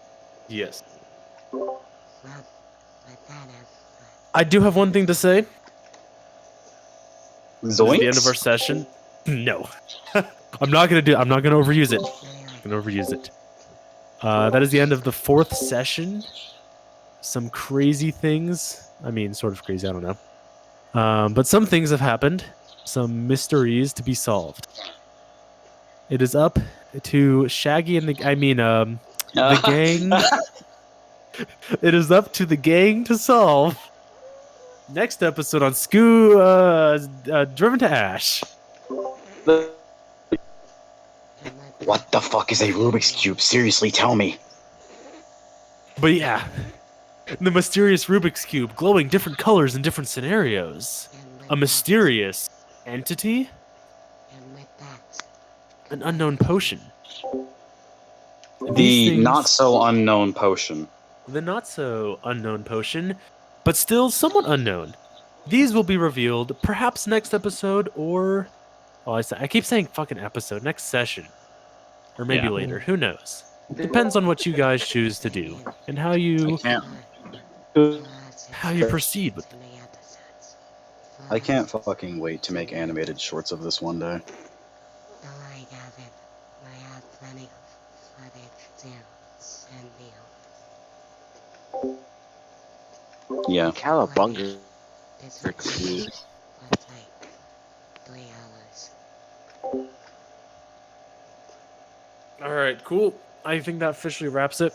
Yes. Well, with that, I do have one thing to say. This is the end of our Zoinks? session. No. I'm not gonna overuse it. I'm gonna overuse it. That is the end of the 4th session. Some crazy things. I mean, sort of crazy, I don't know. But some things have happened. Some mysteries to be solved. It is up to Shaggy and the gang. It is up to the gang to solve. Next episode on Driven to Ash. What the fuck is a Rubik's Cube? Seriously, tell me. But yeah, the mysterious Rubik's Cube glowing different colors in different scenarios. A mysterious entity? And with that, An unknown potion. These The things- not so unknown potion. The not so unknown potion, but still somewhat unknown. These will be revealed perhaps next episode or. Oh, I keep saying fucking episode. Next session. Or maybe Yeah. later. Who knows? Depends on what you guys choose to do and how you proceed with to the episodes. I can't fucking wait to make animated shorts of this one day. Though I have it, I have plenty of footage to send you. Yeah. Cowabunga. This Excuse. was like 3 hours. All right, cool. I think that officially wraps it.